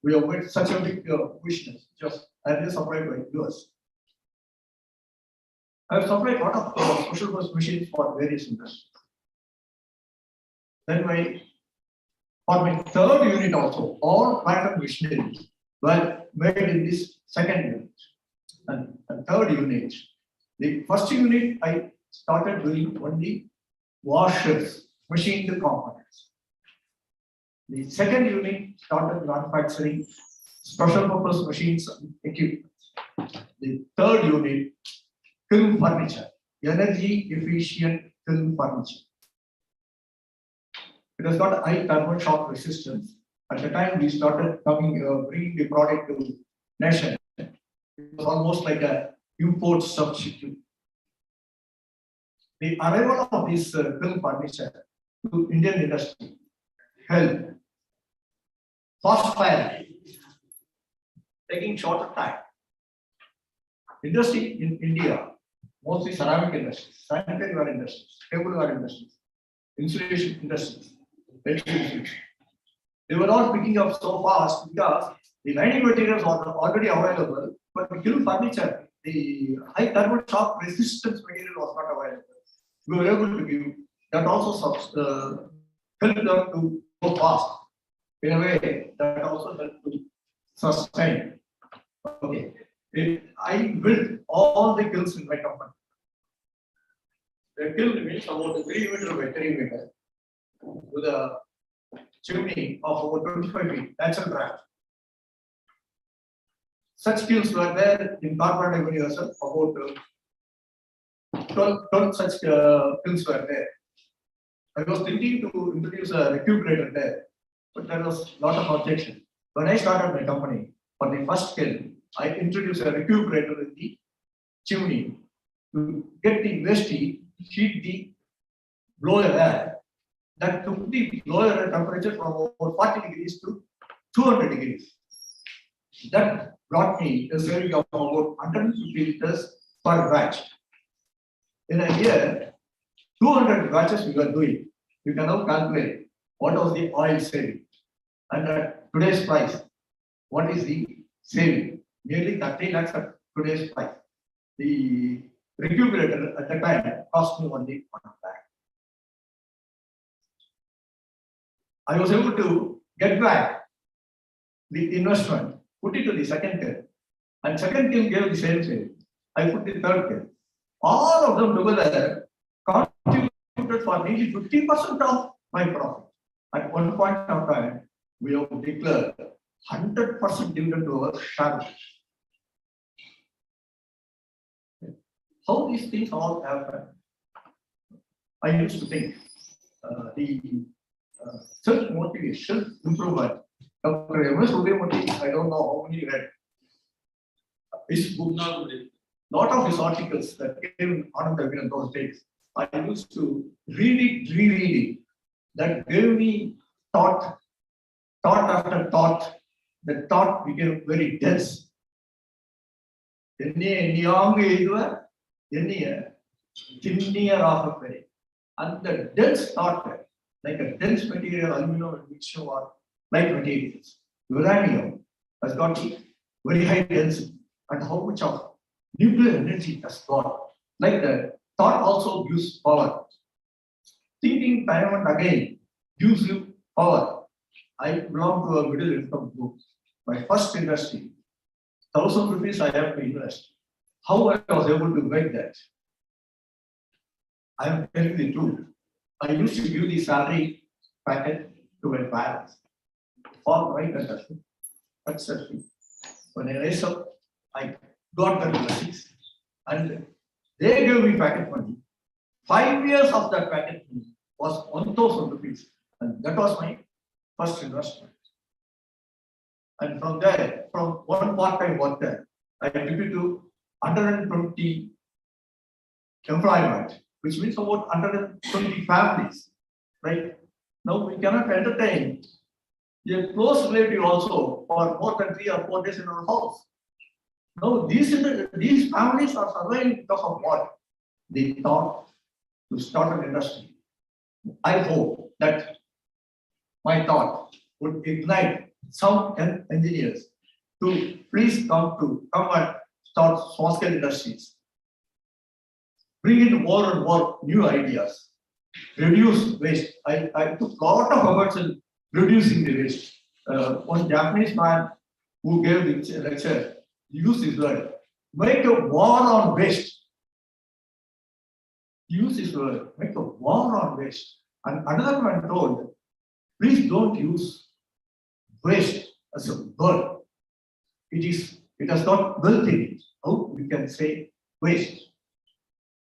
we have made such a big machines, just earlier supplied by US. I have supplied a lot of special purpose machines for various industries. Then for my third unit also, all random machineries were made in this second unit. And third unit, the first unit I started doing only washers, machined components. The second unit started manufacturing special purpose machines and equipment. The third unit, film furniture, energy efficient film furniture. It has got high thermal shock resistance. At the time we started bringing the product to nation, it was almost like a import substitute. The arrival of this film furniture to Indian industry helped fast fire, taking shorter time. Industry in India, mostly ceramic industries, sanitary ware industries, tableware industries, insulation industries, they were not picking up so fast because The lining materials are already available, but the kiln furniture, the high thermal shock resistance material was not available. We were able to give that also helped them to go fast. In a way, that also helped to sustain. Okay. I built all the kilns in my company. The kiln means about 3 meters by 3 meters with a chimney of over 25 feet, natural draft. Such kilns were there in corporate universal, about 12 such kilns were there. I was thinking to introduce a recuperator there, but there was a lot of objection. When I started my company, for the first kiln, I introduced a recuperator in the chimney to get the waste heat the blower air. That took the blower air temperature from over 40 degrees to 200 degrees. That brought me a saving of about 150 liters per batch. In a year, 200 batches we were doing. You can now calculate what was the oil saving. And at today's price, what is the saving? Nearly 30 lakhs at today's price. The recuperator at the time cost me only 1 lakh. I was able to get back the investment, put it to the second kiln, and second kiln gave the same saving. I put the third kiln. All of them together contributed for nearly 50% of my profit. At one point of time, we have declared 100% dividend to our shareholders. How these things all happen? I used to think the self-motivation, self-improvement. Dr. M.S. Udayamurthy, I don't know how many read his book. Lot of his articles that came on in those days. I used to read it, reread it. That gave me thought after thought. The thought became very dense. And the dense thought, like a dense material, aluminum and mixture or light materials. Uranium has got very high density, and how much of nuclear energy has got. Like that, thought also gives power. Thinking time and again gives you power. I belong to a middle income group. My first industry, 1,000 rupees I have to invest. How I was able to make that? I am telling the truth. I used to give the salary packet to my parents for my consumption. Successfully. When I raised up, I got the blessings and they gave me packet money. 5 years of that packet money was 1,000 rupees, and that was my first investment. And from there, from one part-time worker, I took it to 120 employment, which means about 120 families. Right now, we cannot entertain a close relative also for more than 3 or 4 days in our house. Now, these families are surviving because of what? They thought to start an industry. I hope that my thought would ignite some engineers to please come and start small scale industries. Bring in more and more new ideas. Reduce waste. I took a lot of efforts in reducing the waste. One Japanese man who gave the lecture used this word, make a war on waste. Use this word, make a war on waste. And another man told, please don't use waste as a word. It has got wealth in it. How we can say waste?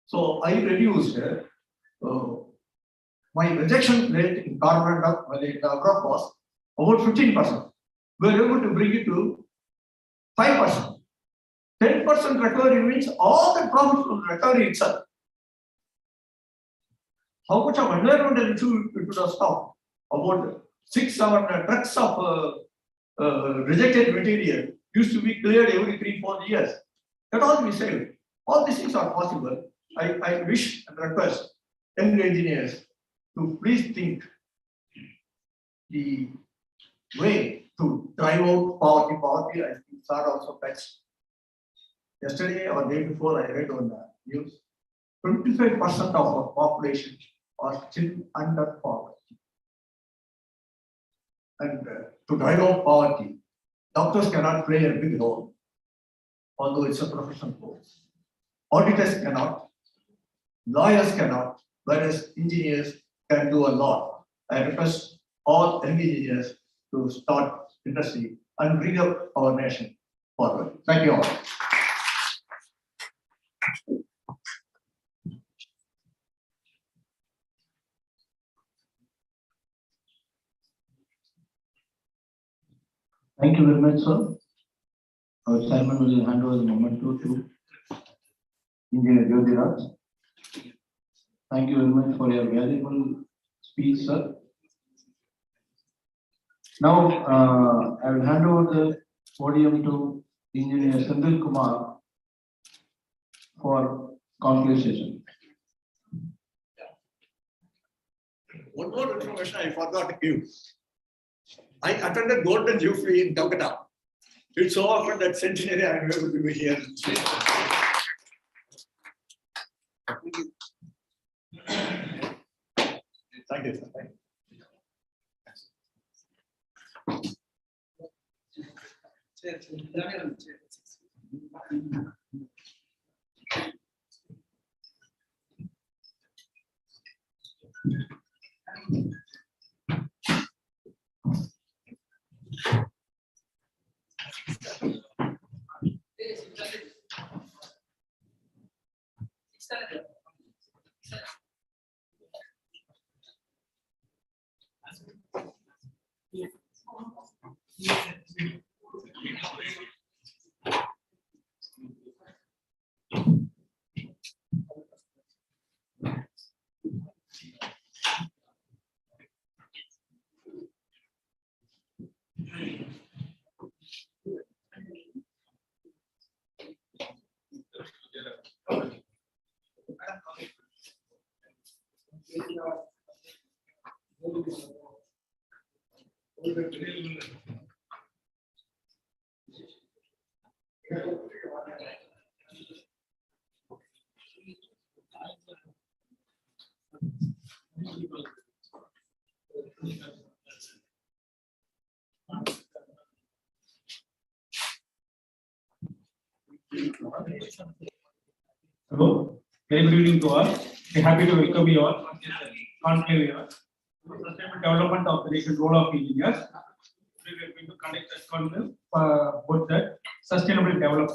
So I reduced my rejection rate in carbon dioxide was about 15%. We were able to bring it to 5%. 10% recovery means all the problems from recovery itself. How much of environmental issue it would have stopped? About 6-7 trucks of rejected material used to be cleared every 3-4 years. That all we saved. All these things are possible. I wish and request young engineers to please think the way to drive out poverty. Poverty, I think, sir also touched. Yesterday or day before, I read on the news, 25% of our population are still under poverty. And to drive out poverty, doctors cannot play a big role, although it's a professional course. Auditors cannot, lawyers cannot, whereas engineers can do a lot. I request all young engineers to start industry and bring up our nation forward. Thank you all. Thank you very much, sir. Our chairman will hand over the memento to Engineer Jyotiraj. Thank you very much for your valuable speech, sir. Now, I will hand over the podium to Engineer Sandil Kumar for conclave session. One more information I forgot to give. I attended Golden Jubilee in Calcutta. It's so often that centenary I am able to be here. Thank you, sir. Thank you. Hello, very good evening to all. We're happy to welcome you all. Conclave here. Sustainable development of the nation, role of engineers. We are going to conduct a conclave about the sustainable development.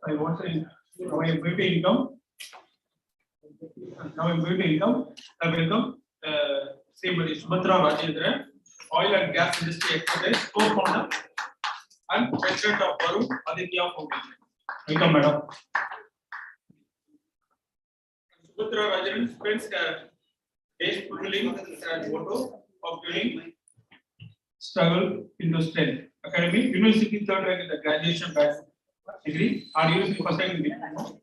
I want to say, now I am going to income. Now I am going to income. I welcome Srimati Subhadra Rajendra, Oil and Gas Industry Expertise, co-founder and president of Varun Aditya Foundation. Welcome, madam. Subhadra Rajendra spends days fulfilling her motto of doing struggle into strength. Academy, University third rank in the graduation batch degree, and University first rank in diploma,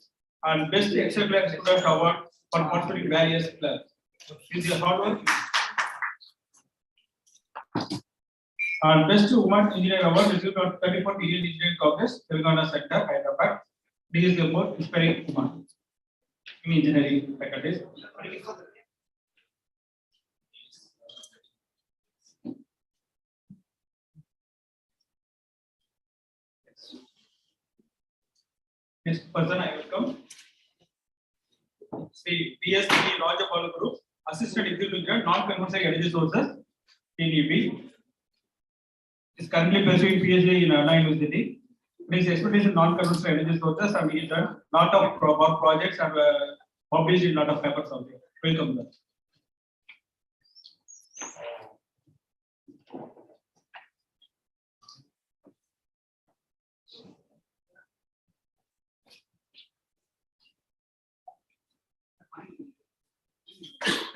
and best excellent student award for participating various clubs. With your hard work. And best woman engineer award received on 34th Indian Engineering Congress, Telangana Center, Hyderabad. This is about inspiring woman in engineering faculties. Next person I welcome. Sri BSc Rajapalu Group, Assistant Executive Engineer, Non-Conventional Energy Sources, TDB. Is currently pursuing PhD in Anna University. His expertise in non-conventional energy sources, and he done lot of projects and published in lot of papers also. Welcome, sir.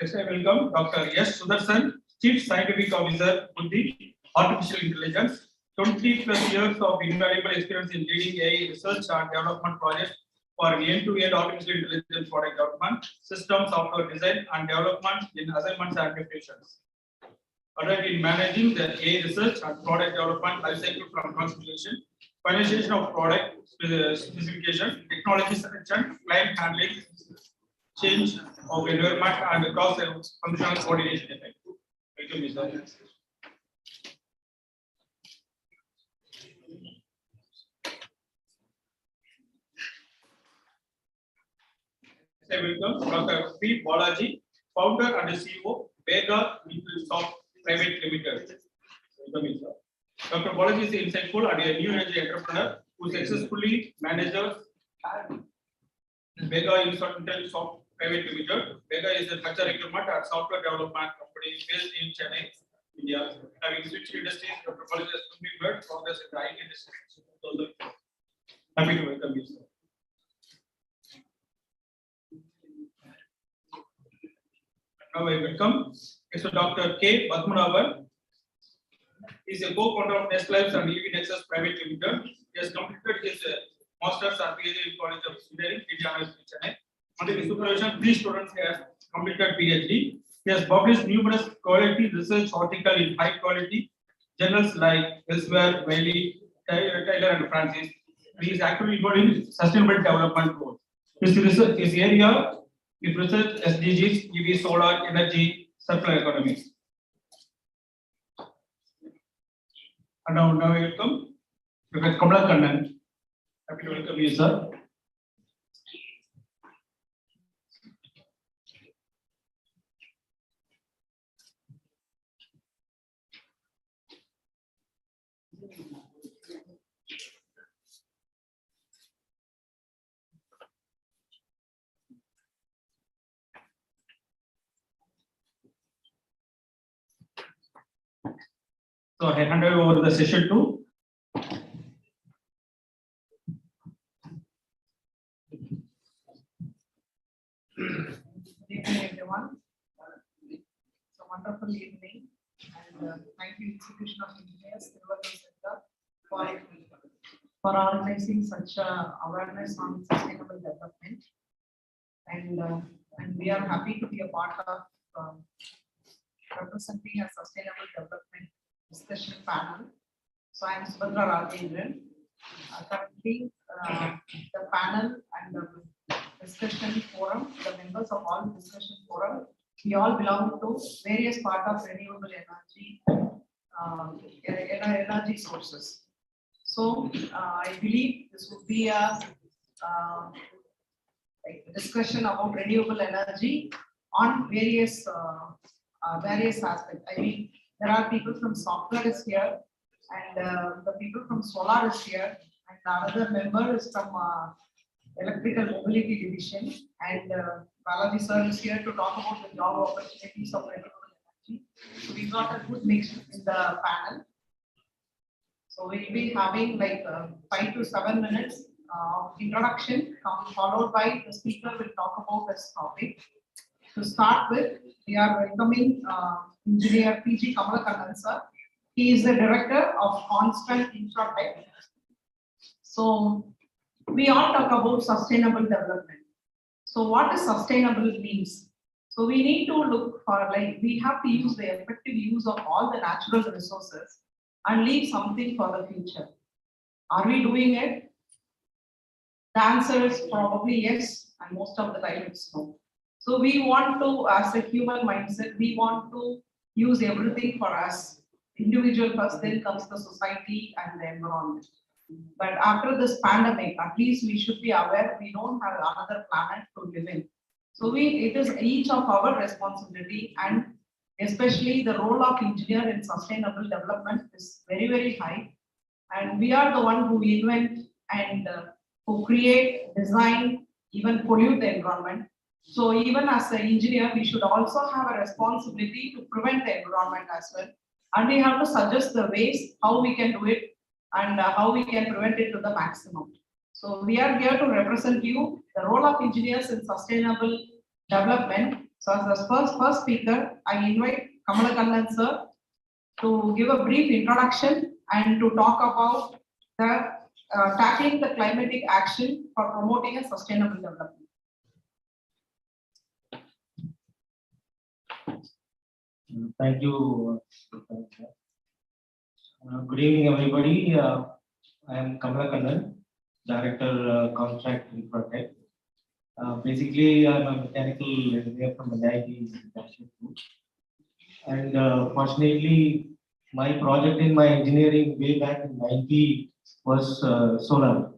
Next, I welcome Dr. S. Sudarshan, Chief Scientific Officer, Buddhi, Artificial Intelligence, 20+ years of invaluable experience in leading AI research and development projects for end-to-end artificial intelligence product development, system software design and development in assignments and applications. adult in managing the A research and product development life cycle from consideration, finalization of product specification, technology selection, client handling, change of environment and cross-functional coordination effect. Thank you, Mr. I welcome Dr. P. Balaji, founder and CEO, Vega Soft Private Limited. Dr. Balaji is insightful and a new energy entrepreneur who successfully manages Vega Intelligent Soft Private Limited. Vega is a culture recruitment and software development company based in Chennai, India. Having switched industries, Dr. Balaji has completed progress in the IT industry. Happy to welcome you, sir. Now I welcome Mr. Dr. K. Padmanabhan. He is a co-founder of Nest Labs and EV Nexus Private Limited. He has completed his master's and PhD in College of Engineering, Chennai. Under his supervision, 3 students have completed PhD. He has published numerous quality research articles in high quality journals like Elsewhere, Wiley, Taylor and Francis. He is actively involved in sustainable development goals. His area is research SDGs, EV, solar, energy, circular economy. And now I welcome Dr. Kamala Kannan. Happy to welcome you, sir. So I hand over the session to Good evening, everyone. It's a wonderful evening, and thank you, Institution of Engineers, Tiruvallur Centre, for organizing such awareness on sustainable development. And we are happy to be a part of representing a sustainable development discussion panel. So I am Subhadra Rajendran. Currently, the panel and the discussion forum, the members of all the discussion forum, we all belong to various parts of renewable energy sources. So I believe this would be a discussion about renewable energy on various aspects. I mean, there are people from software is here, and the people from solar is here, and another member is from electrical mobility division, and Balaji sir is here to talk about the job opportunities of renewable energy. So we got a good mix in the panel. So we'll be having like 5 to 7 minutes of introduction, followed by the speaker will talk about this topic. To start with, we are welcoming Engineer P.G. Kamala Kannan sir. He is the Director of Constant Infratech. So we all talk about sustainable development. So what does sustainable means? So we need to look for, like, we have to use the effective use of all the natural resources and leave something for the future. Are we doing it? The answer is probably yes, and most of the time it's no. So we want to, as a human mindset, we want to use everything for us. Individual first, then comes the society and the environment. But after this pandemic, at least we should be aware we don't have another planet to live in. So it is each of our responsibility, and especially the role of engineer in sustainable development is very, very high. And we are the one who invent and who create, design, even pollute the environment. So even as an engineer, we should also have a responsibility to prevent the environment as well. And we have to suggest the ways how we can do it and how we can prevent it to the maximum. So we are here to represent you, the role of engineers in sustainable development. So as the first speaker, I invite Kamala Kannan sir to give a brief introduction and to talk about the tackling the climatic action for promoting a sustainable development. Thank you. Good evening, everybody. I am Kamala, Director, Contract and Project. Basically, I'm a mechanical engineer from the IEI International Group. And fortunately, my project in my engineering way back in 90 was solar.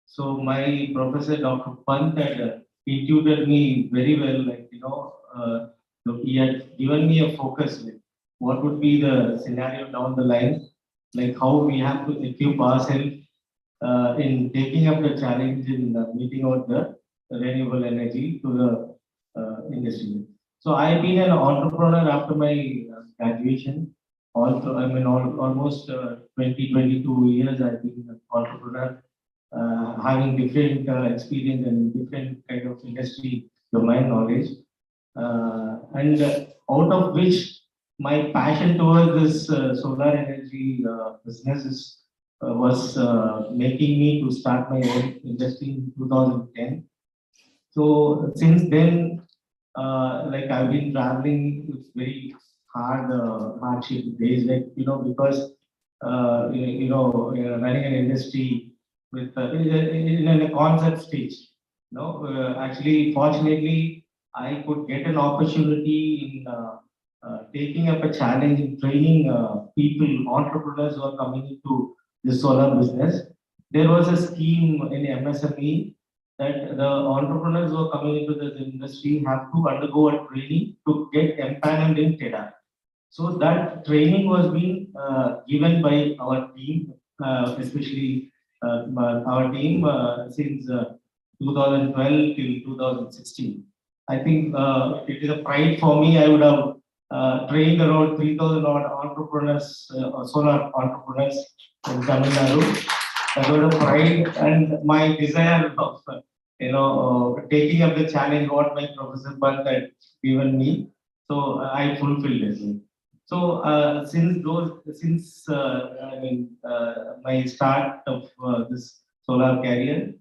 So my professor, Dr. Pant, had intuited me very well, like, he had given me a focus, like what would be the scenario down the line, like how we have to equip ourselves in taking up the challenge in meeting out the renewable energy to the industry. So I've been an entrepreneur after my graduation. Also, I mean, almost 22 years I've been an entrepreneur, having different experience and different kind of industry domain knowledge. And out of which my passion towards this solar energy business was making me to start my own industry in 2010. So since then, like I've been traveling with very hardship days, like, because running an industry with in a concept stage. Actually, fortunately, I could get an opportunity in taking up a challenge in training people, entrepreneurs who are coming into the solar business. There was a scheme in MSME that the entrepreneurs who are coming into this industry have to undergo a training to get empaneled in TEDA. So that training was being given by our team, especially our team since 2012 till 2016. I think it is a pride for me. I would have trained around 3,000 entrepreneurs, solar entrepreneurs in Tamil Nadu. That was a pride and my desire of taking up the challenge what my professor Bhatt had given me. So I fulfilled it. So since my start of this solar career,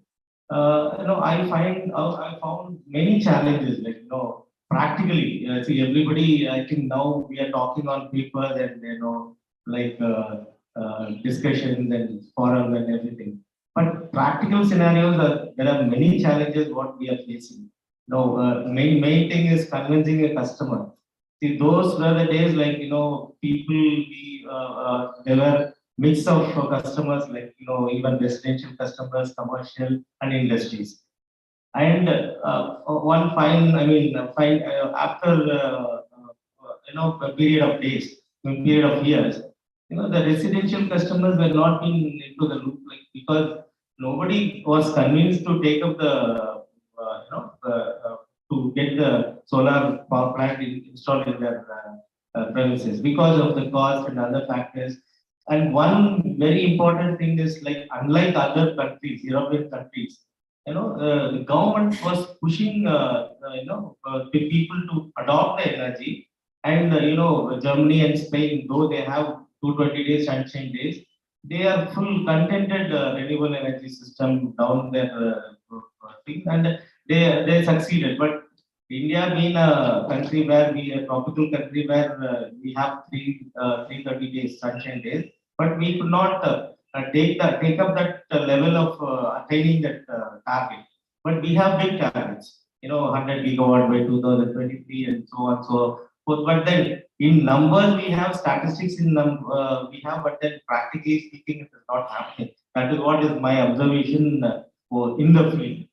I found many challenges, like, practically. See, everybody, I think now we are talking on paper and, like discussions and forums and everything. But practical scenarios, there are many challenges what we are facing. Main thing is convincing a customer. See, those were the days, like, people, there were mix of customers, like, even residential customers, commercial and industries. And one fine, after a period of days, a period of years, the residential customers were not being into the loop, like, because nobody was convinced to take up the, to get the solar power plant installed in their premises because of the cost and other factors. And one very important thing is, like, unlike other countries, European countries, the government was pushing, the people to adopt the energy. And, Germany and Spain, though they have 220 days sunshine days, they are full contented renewable energy system down their thing, and they succeeded. But India being a country where a tropical country where we have 330 days sunshine days, but we could not take up that level of attaining that target. But we have big targets, 100 gigawatt by 2023 and so on. So, but then in numbers we have statistics we have, but then practically speaking, it is not happening. That is what is my observation in the field,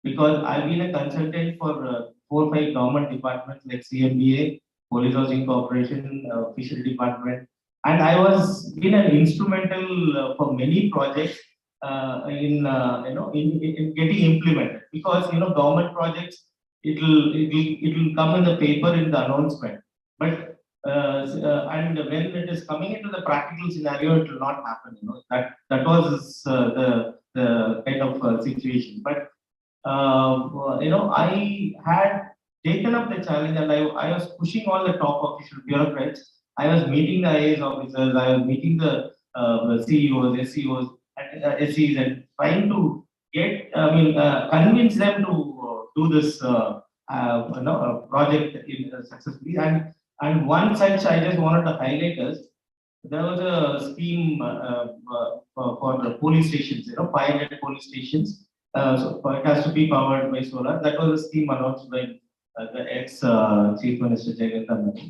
because I've been a consultant for 4 or 5 government departments like CMBA, Police Housing Corporation, Fishery Department, and I was been an instrumental for many projects in getting implemented, because government projects, it will come in the paper in the announcement, but and when it is coming into the practical scenario, it will not happen. That was the kind of situation. But I had taken up the challenge, and I was pushing all the top official bureaucrats. I was meeting the IAS officers, I was meeting the CEOs, SEOs, and SEs, and trying to get, convince them to do this project successfully. And And one such I just wanted to highlight is there was a scheme for the police stations, 500 police stations. So it has to be powered by solar. That was a scheme announced by the ex-Chief Minister Jagannath.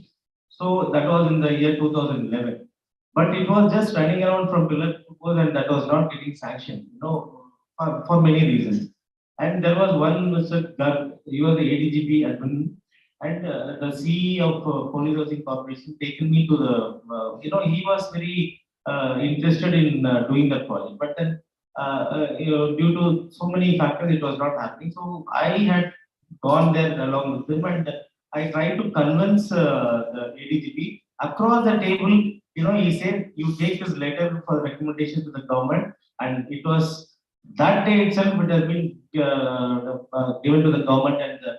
So that was in the year 2011. But it was just running around from pillar to post, and that was not getting sanctioned, for many reasons. And there was one Mr. Garg, he was the ADGP admin, and the CE of Police Housing Corporation taken me to the, he was very interested in doing that project. But then, due to so many factors, it was not happening. So I had gone there along with him, and I tried to convince the ADGP across the table. He said, you take this letter for recommendation to the government, and it was that day itself it has been given to the government, and the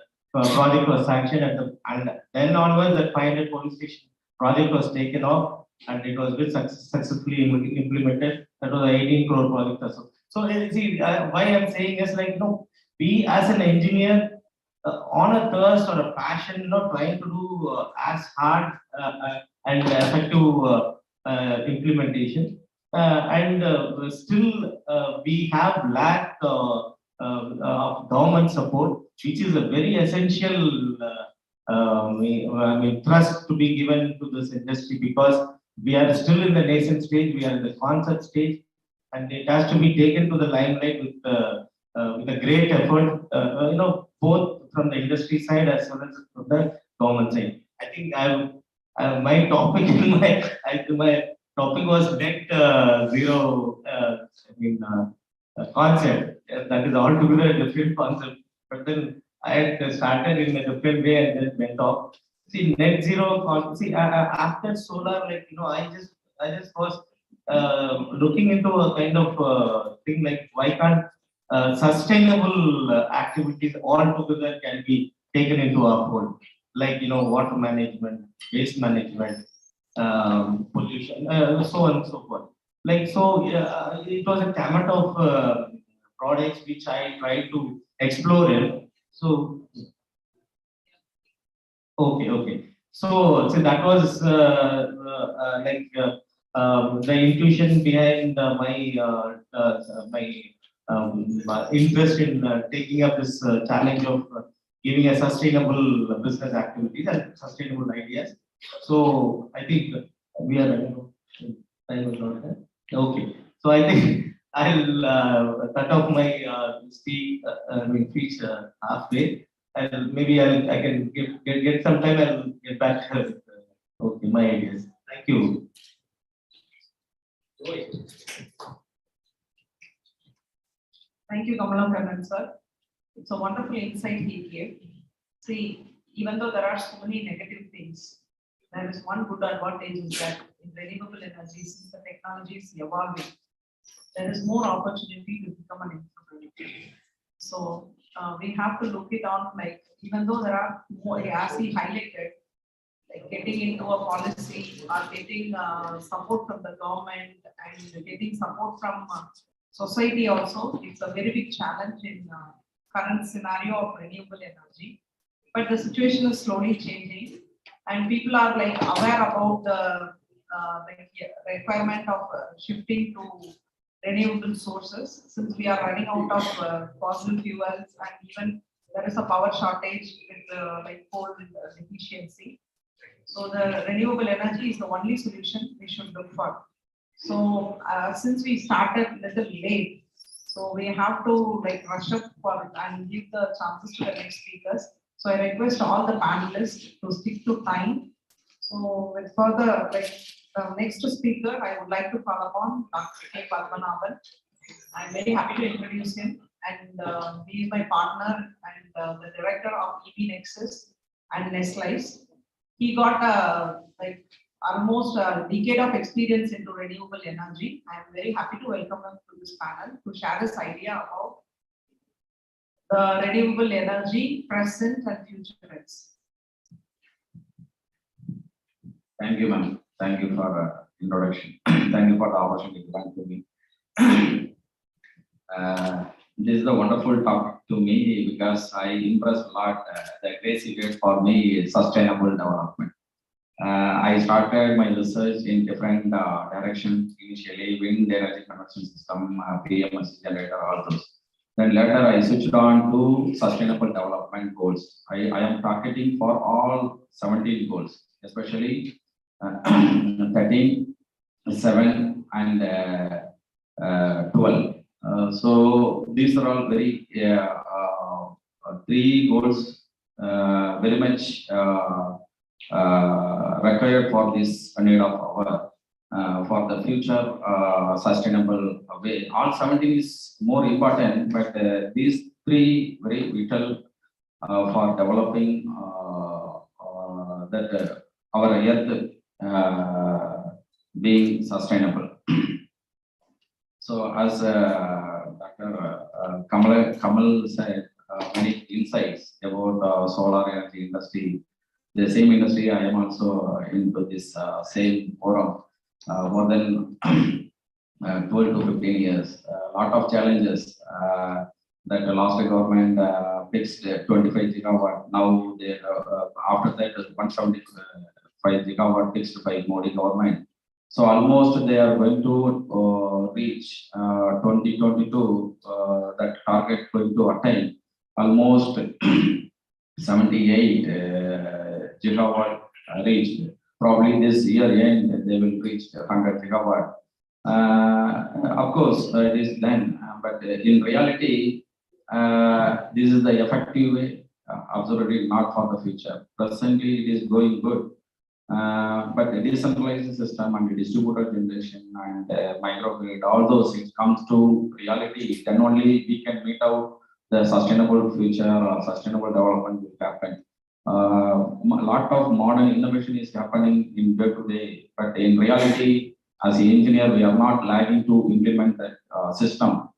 project was sanctioned, and then onwards that 500 police station project was taken off, and it was been successfully implemented. That was an 18 crore project also. So see, why I'm saying is we as an engineer on a thirst or a passion, trying to do as hard and effective implementation, and still we have lack of government support, which is a very essential thrust to be given to this industry, because we are still in the nascent stage, we are in the concept stage, and it has to be taken to the limelight with a great effort, both from the industry side as well as from the government side. I think my topic my topic was net zero concept. That is altogether a different concept. But then I had started in a different way and then went off. See, net zero concept. See, after solar, I just was looking into a kind of thing like, why can't sustainable activities altogether can be taken into our fold, like water management, waste management, pollution, so on and so forth. It was a gamut of products which I tried to explore in. So okay. So that was the intuition behind my interest in taking up this challenge of giving a sustainable business activities and sustainable ideas. So I think we are time is not there. Okay. So I think I'll cut off my speech halfway, and maybe I can get some time. I'll get back to my ideas. Thank you. Thank you, Kamalam sir. It's a wonderful insight he gave. See, even though there are so many negative things, there is one good advantage is that in renewable energy, since the technology is evolving, there is more opportunity to become an entrepreneur. So we have to look it on even though there are more, as he highlighted, getting into a policy or getting support from the government and getting support from society also, it's a very big challenge in current scenario of renewable energy. But the situation is slowly changing, and people are aware about the requirement of shifting to renewable sources, since we are running out of fossil fuels, and even there is a power shortage with coal efficiency. So the renewable energy is the only solution we should look for. So since we started a little late, so we have to rush up for and give the chances to the next speakers. So I request all the panelists to stick to time. So with further the next speaker, I would like to call upon Dr. K. Padmanabhan. I'm very happy to introduce him, and he is my partner and the director of EV Nexus and Nestlice. He got almost a decade of experience into renewable energy. I am very happy to welcome him to this panel to share his idea about the renewable energy present and future trends. Thank you, ma'am. Thank you for introduction. Thank you for the opportunity to come to me. This is a wonderful topic to me because I impress a lot. The basic for me is sustainable development. I started my research in different directions. Initially, wind energy conversion system, PMS generator, all those. Then later I switched on to sustainable development goals. I am targeting for all 17 goals, especially 13, 7 and 12. So these are all very 3 goals very much required for this need of our for the future sustainable way. All 17 is more important, but these 3 very vital for developing that our earth being sustainable. So as Dr. Kamal said, many insights about solar energy industry. The same industry, I am also into this same forum more than 12 to 15 years. A lot of challenges that the last government fixed 25 gigawatt. Now they after that 175 gigawatt fixed by Modi government. So almost they are going to reach 2022 that target going to attain almost 78 gigawatt reached. Probably this year end they will reach 100 gigawatt. Of course, it is done, but in reality, this is the effective way. Absolutely not for the future. Presently, it is going good. But the decentralized system and the distributed generation and microgrid, all those things comes to reality, then only we can meet out the sustainable future or sustainable development will happen. A lot of modern innovation is happening in day to day, but in reality, as an engineer, we are not lagging to implement that system.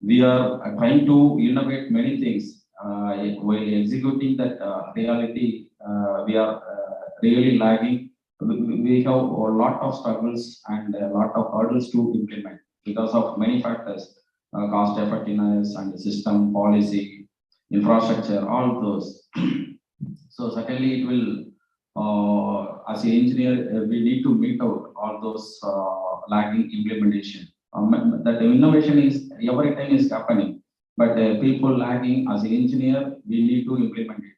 We are trying to innovate many things. While executing that reality, we are really lagging. We have a lot of struggles and a lot of hurdles to implement because of many factors, cost effectiveness and the system, policy, infrastructure, all those. So certainly it will, as an engineer, we need to meet out all those lagging implementation. That innovation is every time is happening, but people lagging as an engineer, we need to implement it.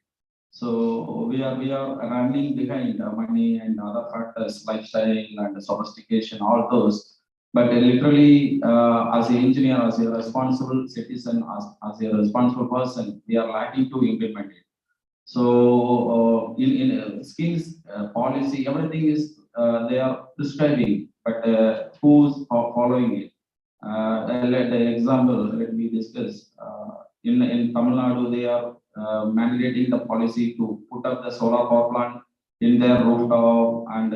So we are running behind money and other factors, lifestyle and sophistication, all those. But literally, as an engineer, as a responsible citizen, as a responsible person, we are lacking to implement it. So in skills, policy, everything is they are prescribing, but who's following it? Let the example let me discuss. In Tamil Nadu, they are mandating the policy to put up the solar power plant in their rooftop and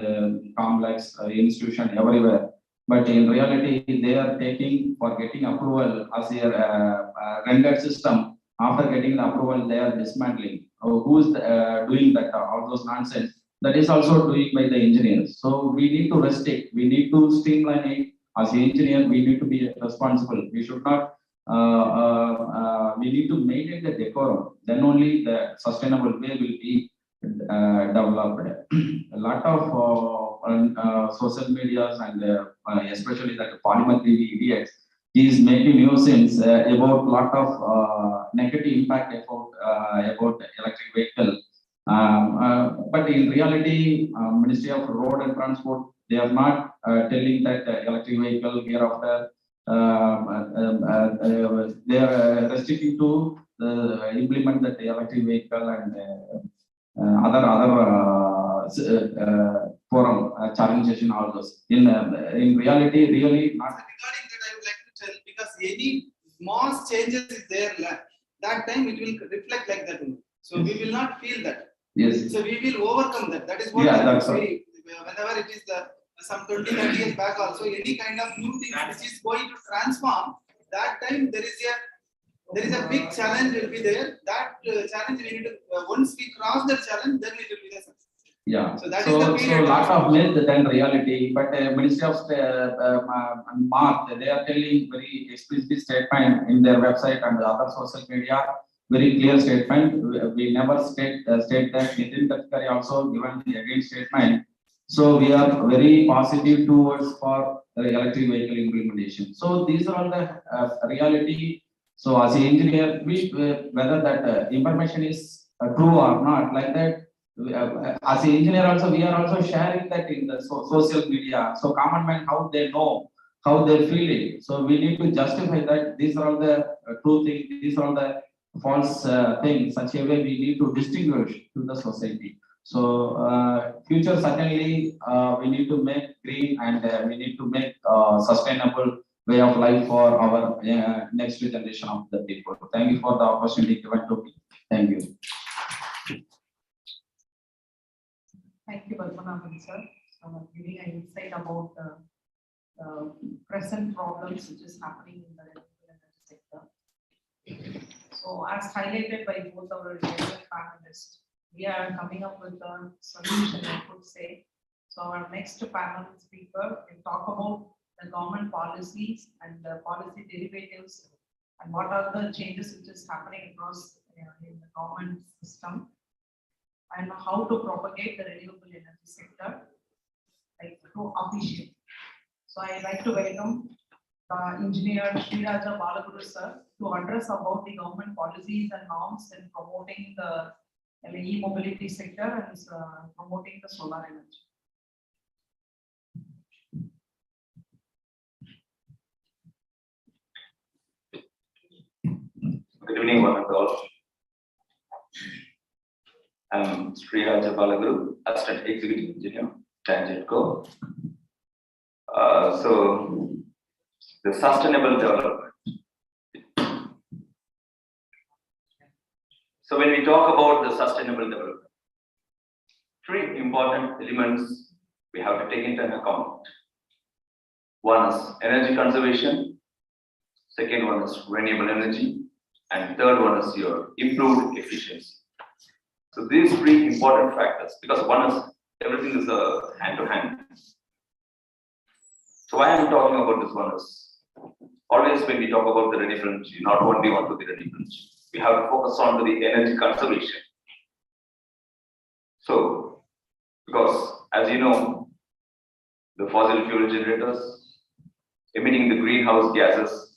complex institution everywhere. But in reality, they are taking for getting approval as a rendered system. After getting the approval, they are dismantling. Who's doing that? All those nonsense. That is also doing by the engineers. So we need to restrict. We need to streamline it. As an engineer, we need to be responsible. We should not. We need to maintain the decorum. Then only the sustainable way will be developed. A lot of social medias and especially that polymer TV idiots is making nuisance about lot of negative impact about electric vehicle. But in reality, Ministry of Road and Transport, they are not telling that electric vehicle hereafter they are restricting to implement that electric vehicle and other forum challenges all those. In reality, really not. Regarding that, I would like to tell, because any small changes is there, that time it will reflect like that only. So we will not feel that. Yes. So we will overcome that. That is what we, whenever it is some 20-30 years back also, any kind of new thing which is going to transform, that time there is a big challenge will be there. That challenge we need to, once we cross that challenge, then it will be the success. Yeah. So that is the period. So lot of myth than reality, but Ministry of Mark, they are telling very explicit statement in their website and other social media. Very clear statement. We never state that. Nitin Gadkari also given the again statement So we are very positive towards for the electric vehicle implementation. So these are all the reality. So as an engineer, whether that information is true or not, like that, as an engineer also, we are also sharing that in the social media. So common man, how they know, how they're feeling. So we need to justify that these are all the true things, these are all the false things. Such a way we need to distinguish to the society. So future certainly we need to make green and we need to make sustainable way of life for our next generation of the people. Thank you for the opportunity given to me. Thank you. Thank you, Padmanabhan sir, for giving an insight about the present problems which is happening in the renewable energy sector. So as highlighted by both our panelists, we are coming up with a solution, I could say. So our next panel speaker will talk about the government policies and the policy derivatives and what are the changes which is happening across in the government system and how to propagate the renewable energy sector like through appreciate. So I'd like to welcome Engineer Sriraja Balaguru sir to address about the government policies and norms in promoting the e-mobility sector and promoting the solar energy. Good evening, one and all. I'm Sriraja Balaguru, Assistant Executive Engineer, Tangentco. So, the sustainable development. So, when we talk about the sustainable development, three important elements we have to take into account. One is energy conservation, second one is renewable energy, and third one is your improved efficiency. So these three important factors, because one is everything is hand to hand. So why I'm talking about this one is always when we talk about the renewable energy, not only onto the renewable energy, we have to focus on the energy conservation. So because as you know, the fossil fuel generators emitting the greenhouse gases,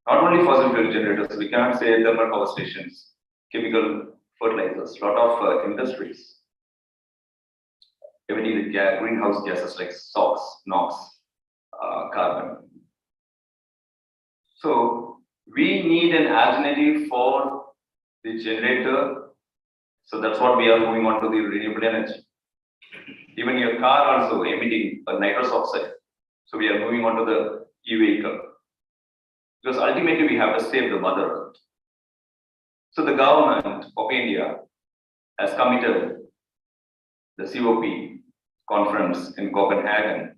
not only fossil fuel generators, we cannot say thermal power stations, chemical fertilizers, lot of industries emitting the greenhouse gases like SOx, NOx, carbon. So we need an alternative for the generator. So that's what we are moving on to the renewable energy. Even your car also emitting nitrous oxide. So we are moving on to the e-vehicle. Because ultimately we have to save the Mother Earth. So the government of India has committed the COP conference in Copenhagen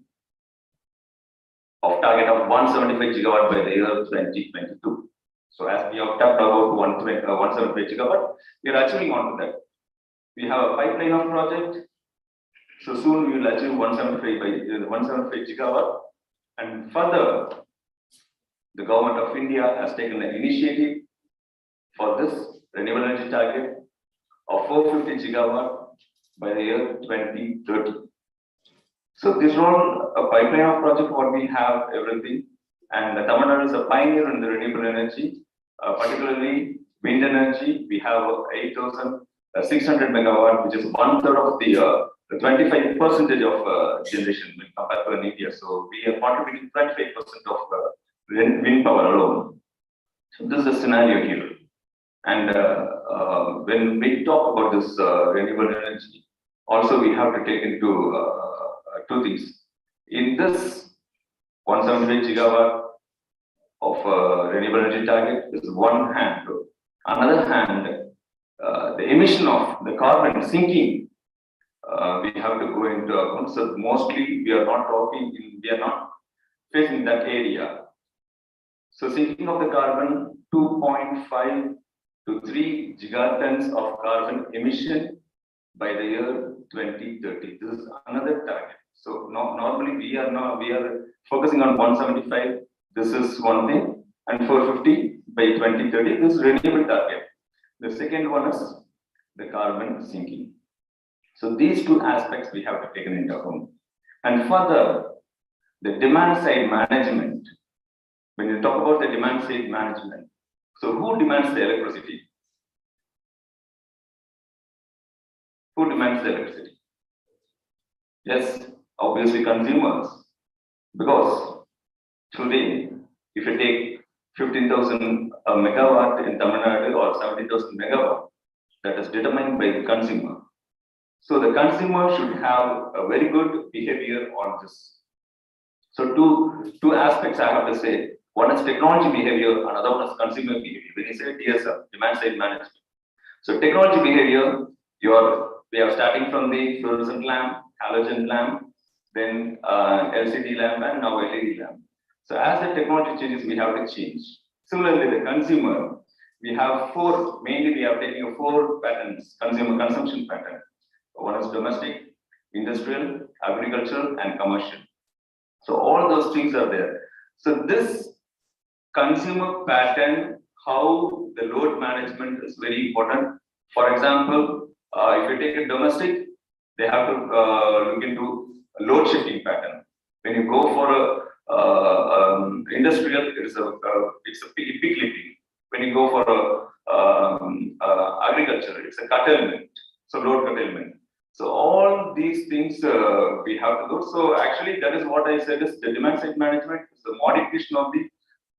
of target of 175 gigawatt by the year 2022. So as we have talked about 175 gigawatt, we are achieving on to that. We have a pipeline of project. So soon we will achieve 175 gigawatt. And further, the government of India has taken an initiative for this renewable energy target of 450 gigawatt by the year 2030. So this is all a pipeline of project what we have everything, and Tamil Nadu is a pioneer in the renewable energy, particularly wind energy. We have 8,600 megawatt, which is 1/3 of the 25% of generation when compared to in India. So we are contributing 25% of wind power alone. So this is the scenario here. And when we talk about this renewable energy, also we have to take into two things. In this 175 gigawatt of renewable energy target is one hand. Another hand, the emission of the carbon sinking, we have to go into account. So mostly we are not facing that area. So sinking of the carbon, 2.5 to 3 gigatons of carbon emission by the year 2030. This is another target. So normally we are focusing on 175. This is one thing, and 450 by 2030. This is renewable target. The second one is the carbon sinking. So these two aspects we have to take into account. And further, the demand side management. When you talk about the demand side management, so who demands the electricity? Who demands the electricity? Yes, obviously consumers. Because today, if you take 15,000 megawatt in Tamil Nadu or 70,000 megawatt, that is determined by the consumer. So the consumer should have a very good behavior on this. So two aspects I have to say. One is technology behavior, another one is consumer behavior. When you say DSM, demand side management. So technology behavior, we are starting from the fluorescent lamp, halogen lamp, then LCD lamp, and now LED lamp. So as the technology changes, we have to change. Similarly, the consumer, we have mainly we are taking four patterns, consumer consumption pattern. One is domestic, industrial, agricultural, and commercial. So all those things are there. So this consumer pattern, how the load management is very important. For example, if you take a domestic, they have to look into a load shifting pattern. When you go for a industrial, it's a peak lifting. When you go for a agriculture, it's a curtailment. So load curtailment. So all these things we have to do. So actually, that is what I said is the demand side management is the modification of the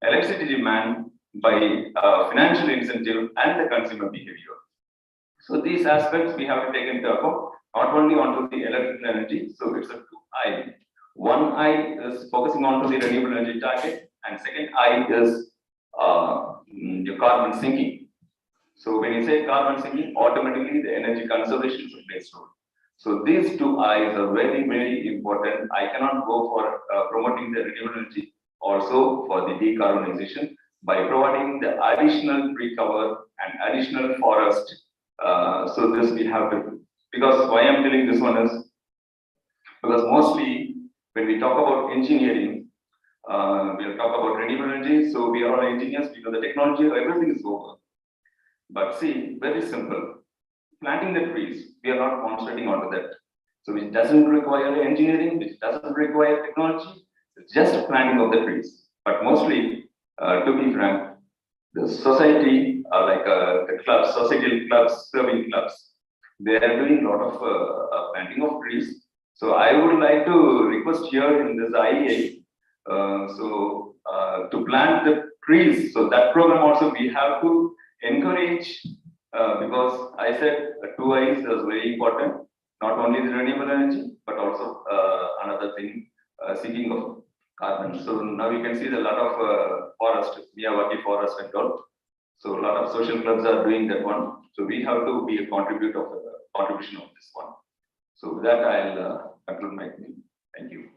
electricity demand by financial incentive and the consumer behavior. So these aspects we have to take into account, not only onto the electrical energy. So it's a two I. One I is focusing onto the renewable energy target, and second I is your carbon sinking. So when you say carbon sinking, automatically the energy conservation should play a role. So these two I's are very, very important. I cannot go for promoting the renewable energy also for the decarbonization by providing the additional tree cover and additional forest. So this we have to do. Because why I'm telling this one is because mostly when we talk about engineering, we'll talk about renewable energy. So we are all engineers, we know the technology, everything is over. But see, very simple. Planting the trees, we are not concentrating onto that. So which doesn't require engineering, which doesn't require technology, it's just planting of the trees. But mostly, to be frank, the society, like the clubs, societal clubs, serving clubs, they are doing a lot of planting of trees. So I would like to request here in this IEI, to plant the trees. So that program also we have to encourage. Because I said two I's is very important, not only the renewable energy, but also another thing, seeking of carbon. So now you can see a lot of forest, Miyawaki forest and all. So a lot of social clubs are doing that one. So we have to be a contribution of this one. So with that, I'll conclude my thing. Thank you.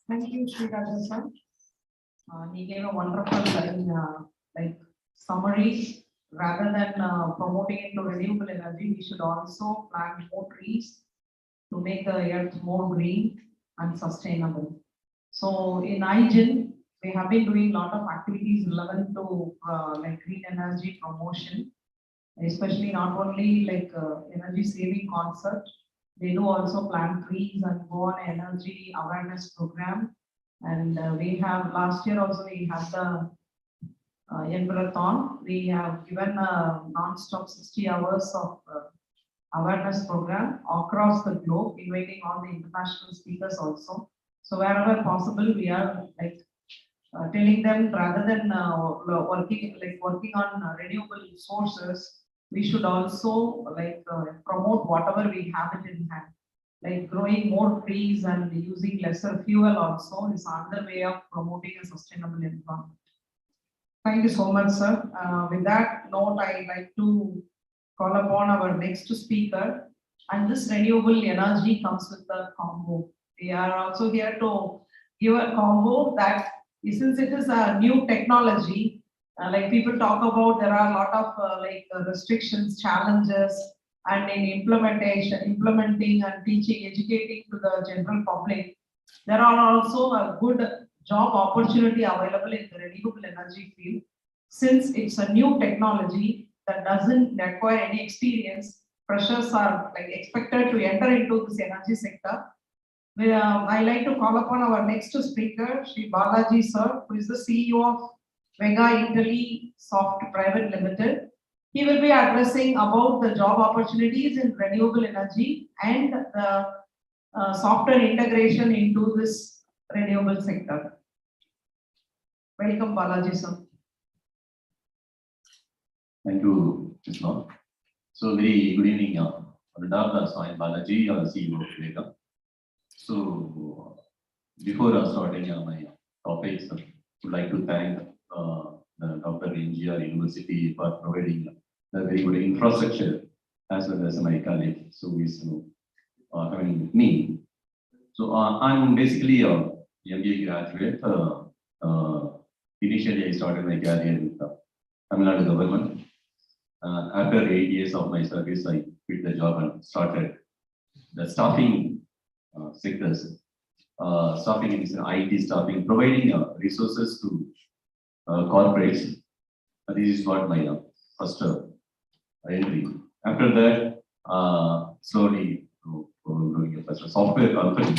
Thank you, Sri Rajan sir. He gave a wonderful summary. Rather than promoting into renewable energy, we should also plant more trees to make the earth more green and sustainable. So in IGEN, we have been doing a lot of activities relevant to green energy promotion, especially not only energy saving concept. They do also plant trees and go on energy awareness program. And we have last year also we had the Envirathon. We have given a non-stop 60 hours of awareness program across the globe, inviting all the international speakers also. So wherever possible, we are telling them rather than working on renewable sources, we should also promote whatever we have it in hand. Like growing more trees and using lesser fuel also is another way of promoting a sustainable environment. Thank you so much, sir. With that note, I'd like to call upon our next speaker. And this renewable energy comes with the combo. We are also here to give a combo that since it is a new technology, like people talk about, there are a lot of restrictions, challenges, and in implementing and teaching, educating to the general public, there are also a good job opportunity available in the renewable energy field. Since it's a new technology that doesn't require any experience, freshers are like expected to enter into this energy sector. I like to call upon our next speaker, Shri Balaji sir, who is the CEO of Vega Italy Soft Private Limited. He will be addressing about the job opportunities in renewable energy and the software integration into this renewable sector. Welcome, Balaji sir. Thank you, Krishna. So very good evening, Radha. So I'm Balaji, CEO of Vega. So before starting my topics, I would like to thank the Dr. NGR University for providing a very good infrastructure as well as my colleague, so who is having with me. So I'm basically a MBA graduate. Initially, I started my career with Tamil Nadu government. After 8 years of my service, I quit the job and started the staffing sectors, staffing in IT staffing, providing resources to corporates. This is what my first entry. After that, slowly growing a software company.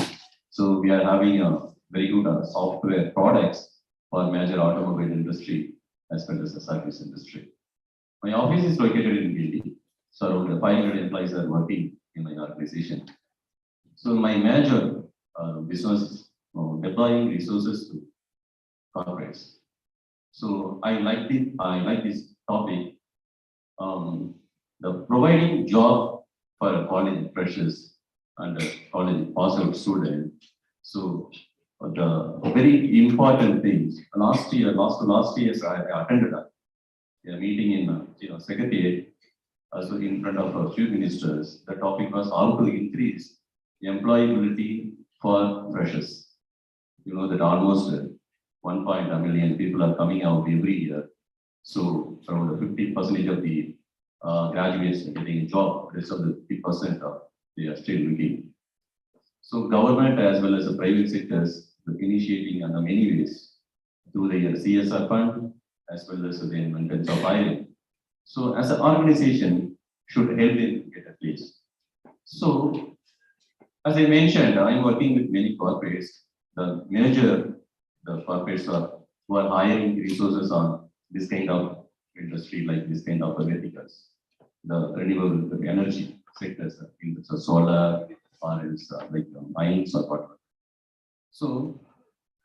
So we are having a very good software products for major automobile industry as well as the service industry. My office is located in Delhi, so around 500 employees are working in my organization. So my major business is deploying resources to corporates. So I like this topic. The providing job for college freshers and college pass-out student. So the very important things. Last year, I attended a meeting in Secretariat, also in front of a few ministers. The topic was how to increase employability for freshers. You know that almost 1.1 million people are coming out every year. So around 50% of the graduates are getting a job. Rest of the 50% they are still looking. So government as well as the private sectors are initiating in many ways through the CSR fund as well as the inventors of hiring. So as an organization should help them get a place. So as I mentioned, I'm working with many corporates. The corporates who are hiring resources on this kind of industry, like this kind of verticals, the renewable energy sectors, in the solar or else like mines or whatever. So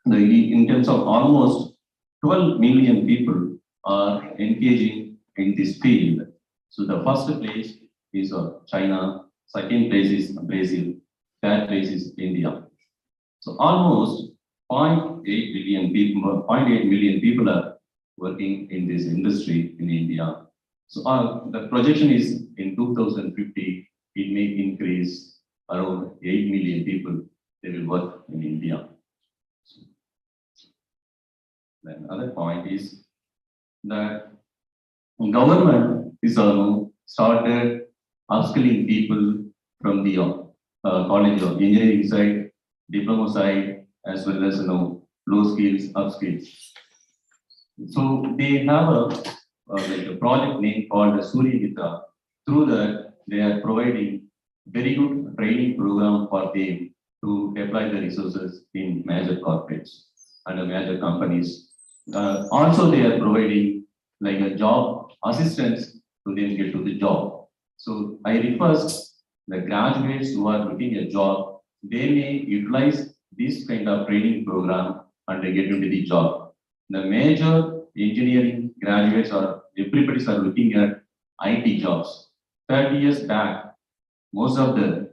in terms of almost 12 million people are engaging in this field. So the first place is China, second place is Brazil, third place is India. So almost 0.8 million people are working in this industry in India. So the projection is in 2050, it may increase around 8 million people, they will work in India. Then another point is that government is started upskilling people from the college of engineering side, diploma side, as well as low skills, up skills. So they have a project name called Surya Mitra. Through that, they are providing very good training program for them to apply the resources in major corporates and major companies. Also, they are providing like a job assistance to them get to the job. So I request the graduates who are looking a job, they may utilize this kind of training program and they get into the job. The major engineering graduates everybody are looking at IT jobs. 30 years back, most of the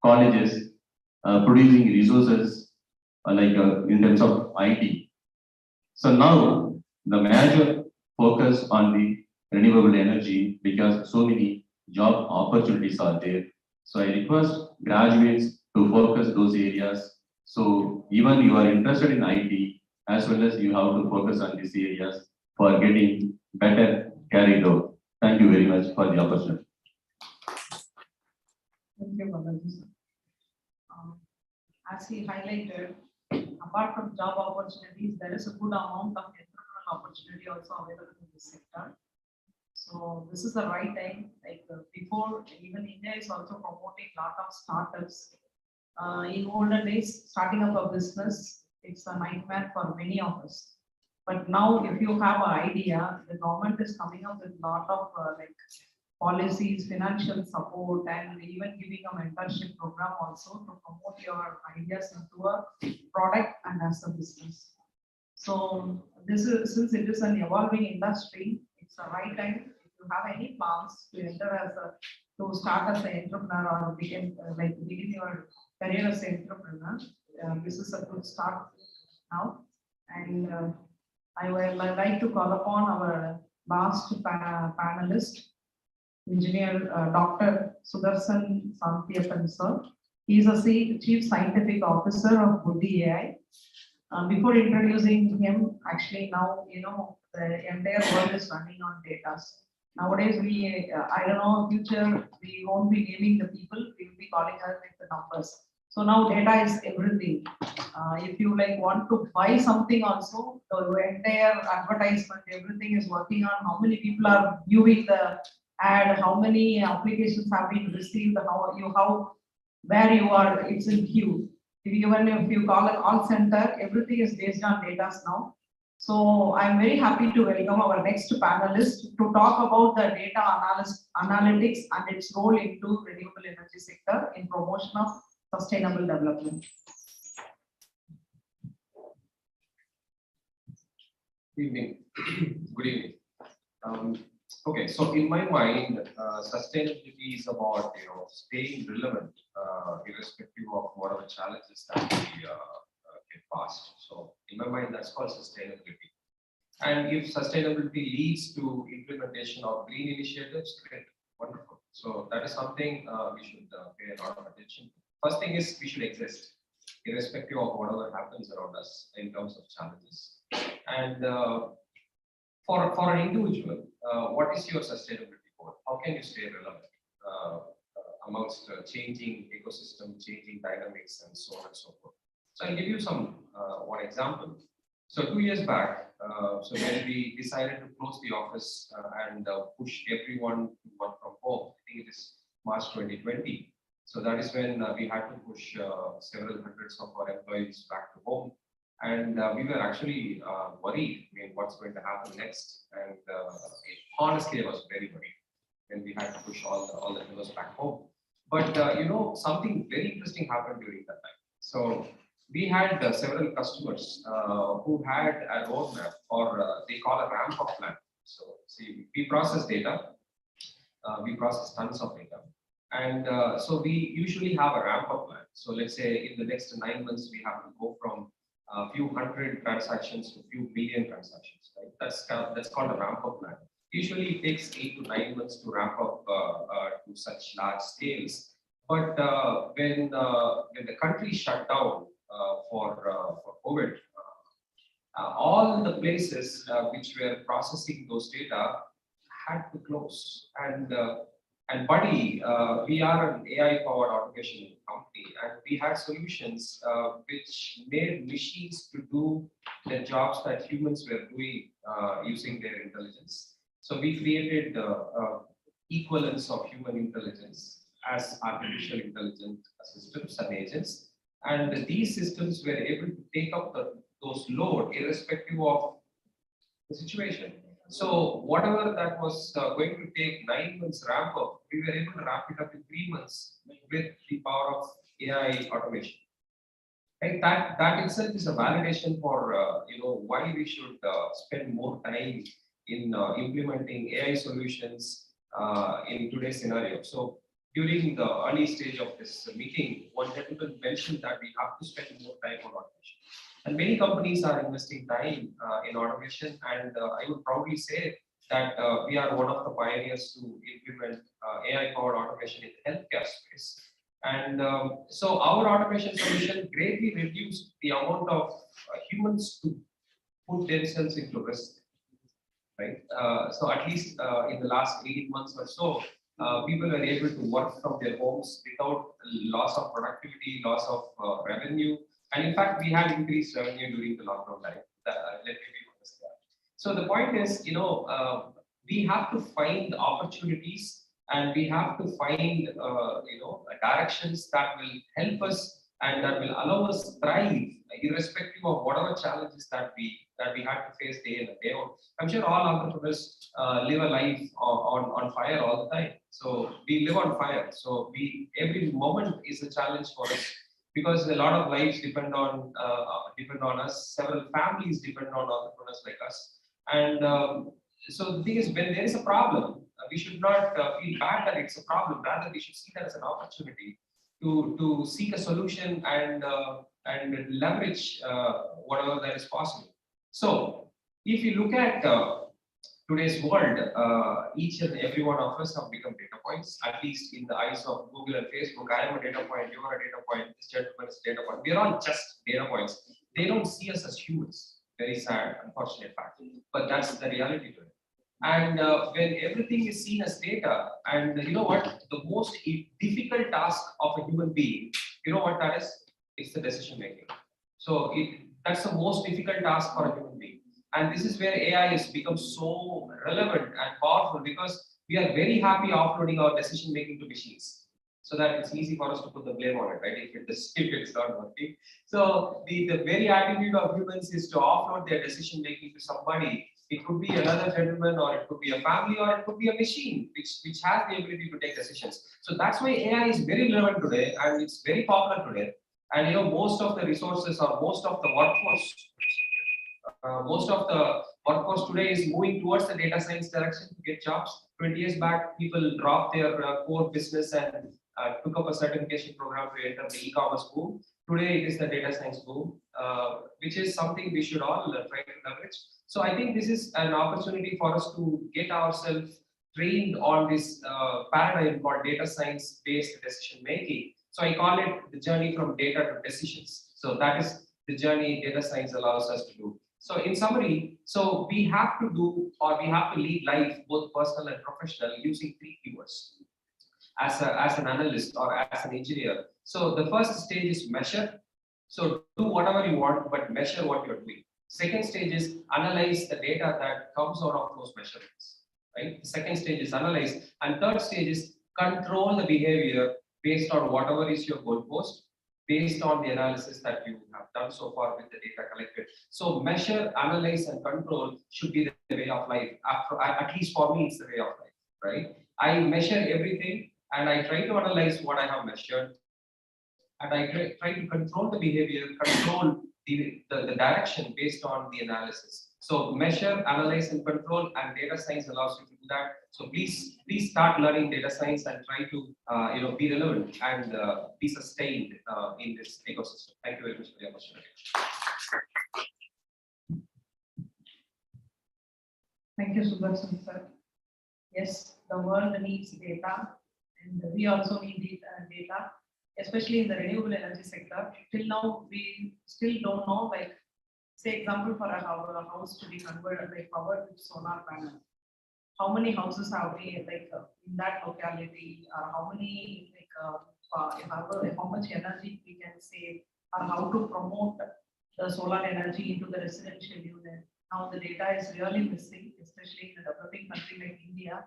colleges producing resources in terms of IT. So now the major focus on the renewable energy because so many job opportunities are there. So I request graduates to focus those areas. So even you are interested in IT, as well as you have to focus on these areas for getting better career growth. Thank you very much for the opportunity. Thank you, Balaji. As he highlighted, apart from job opportunities, there is a good amount of entrepreneurial opportunity also available in this sector. So this is the right time, like before, even India is also promoting a lot of startups. In older days, starting up a business, it's a nightmare for many of us. But now, if you have an idea, the government is coming up with a lot of like policies, financial support, and even giving a mentorship program also to promote your ideas into a product and as a business. So this is, since it is an evolving industry, it's the right time. If you have any plans to enter as a, to start as an entrepreneur or begin begin your career as an entrepreneur, this is a good start now. And I would like to call upon our last panelist, Engineer Dr. Sudarshan Santhiappan sir. He is a Chief Scientific Officer of Buddhi AI. Before introducing him, actually now, you know, the entire world is running on data. Nowadays, I don't know, future, we won't be naming the people, we will be calling her with the numbers. So now data is everything. If you like want to buy something also, the entire advertisement, everything is working on how many people are viewing the ad, how many applications have been received, where you are, it's in queue. Even if you call a call center, everything is based on data now. So I'm very happy to welcome our next panelist to talk about the data analytics and its role into renewable energy sector in promotion of sustainable development. Evening. Good evening. Okay, so in my mind, sustainability is about staying relevant, irrespective of whatever challenges that we get past. So in my mind, that's called sustainability. And if sustainability leads to implementation of green initiatives, great, wonderful. So that is something we should pay a lot of attention to. First thing is we should exist, irrespective of whatever happens around us in terms of challenges. And for an individual, what is your sustainability goal? How can you stay relevant amongst changing ecosystem, changing dynamics, and so on and so forth? So I'll give you one example. So 2 years back, so when we decided to close the office and push everyone to work from home, I think it is March 2020. So that is when we had to push several hundreds of our employees back to home. And we were actually worried, what's going to happen next. And honestly, I was very worried when we had to push all the fellows back home. But something very interesting happened during that time. So we had several customers who had a roadmap, or they call a ramp-up plan. So see, we process data, we process tons of data. And so we usually have a ramp-up plan. So let's say in the next 9 months, we have to go from a few hundred transactions to a few billion transactions, right? That's called a ramp-up plan. Usually it takes 8 to 9 months to ramp up to such large scales. But when the country shut down for COVID, all the places which were processing those data had to close. And Buddy, we are an AI-powered automation company, and we had solutions which made machines to do the jobs that humans were doing using their intelligence. So we created equivalents of human intelligence as artificial intelligence systems and agents. And these systems were able to take up those load irrespective of the situation. So whatever that was going to take 9 months ramp up, we were able to wrap it up in 3 months with the power of AI automation. Right? That itself is a validation for why we should spend more time in implementing AI solutions in today's scenario. So during the early stage of this meeting, one gentleman mentioned that we have to spend more time on automation. And many companies are investing time in automation, and I would proudly say that we are one of the pioneers to implement AI-powered automation in the healthcare space. And so our automation solution greatly reduced the amount of humans to put themselves into risk, right? So at least in the last 18 months or so, people were able to work from their homes without loss of productivity, loss of revenue. And in fact, we had increased revenue during the lockdown time. Let me be honest there. So the point is, we have to find opportunities and we have to find directions that will help us and that will allow us thrive irrespective of whatever challenges that we had to face day in and day out. I'm sure all entrepreneurs live a life on fire all the time. So we live on fire. So every moment is a challenge for us because a lot of lives depend on us. Several families depend on entrepreneurs like us. And so the thing is, when there is a problem, we should not feel bad that it's a problem. Rather, we should see that as an opportunity to seek a solution and leverage whatever that is possible. So, if you look at today's world, each and every one of us have become data points, at least in the eyes of Google and Facebook. I am a data point, you are a data point, this gentleman is a data point. We are all just data points. They don't see us as humans. Very sad, unfortunate fact. But that's the reality to it. And when everything is seen as data, and you know what, the most difficult task of a human being, you know what that is? It's the decision making. So that's the most difficult task for a human being. And this is where AI has become so relevant and powerful because we are very happy offloading our decision making to machines, so that it's easy for us to put the blame on it, right? If it's not working. So the very attitude of humans is to offload their decision making to somebody. It could be another gentleman, or it could be a family, or it could be a machine, which has the ability to take decisions. So that's why AI is very relevant today, and it's very popular today. And you know, most of the resources or most of the workforce today is moving towards the data science direction to get jobs. 20 years back, people dropped their core business and took up a certification program to enter the e-commerce boom. Today, it is the data science boom, which is something we should all try to leverage. So I think this is an opportunity for us to get ourselves trained on this paradigm called data science-based decision making. So I call it the journey from data to decisions. So that is the journey data science allows us to do. So in summary, so we have to do, or we have to lead life, both personal and professional, using 3 keywords as an analyst or as an engineer. So the first stage is measure. So do whatever you want, but measure what you're doing. Second stage is analyze the data that comes out of those measurements, right? The second stage is analyze. And third stage is control the behavior based on whatever is your goalpost, based on the analysis that you have done so far with the data collected. So measure, analyze, and control should be the way of life. At least for me, it's the way of life, right? I measure everything and I try to analyze what I have measured, and I try to control the behavior, control the direction based on the analysis. So measure, analyze, and control, and data science allows you to do that. So please start learning data science and try to be relevant and be sustained in this ecosystem. Thank you very much for the opportunity. Thank you, Sudarshan sir. Yes, the world needs data, and we also need data, especially in the renewable energy sector. Till now, we still don't know, like, say example, for a house to be converted, like, powered with solar panel. How many houses have we, like, in that locality, how many, like, how much energy we can save, or how to promote the solar energy into the residential unit. Now the data is really missing, especially in a developing country like India,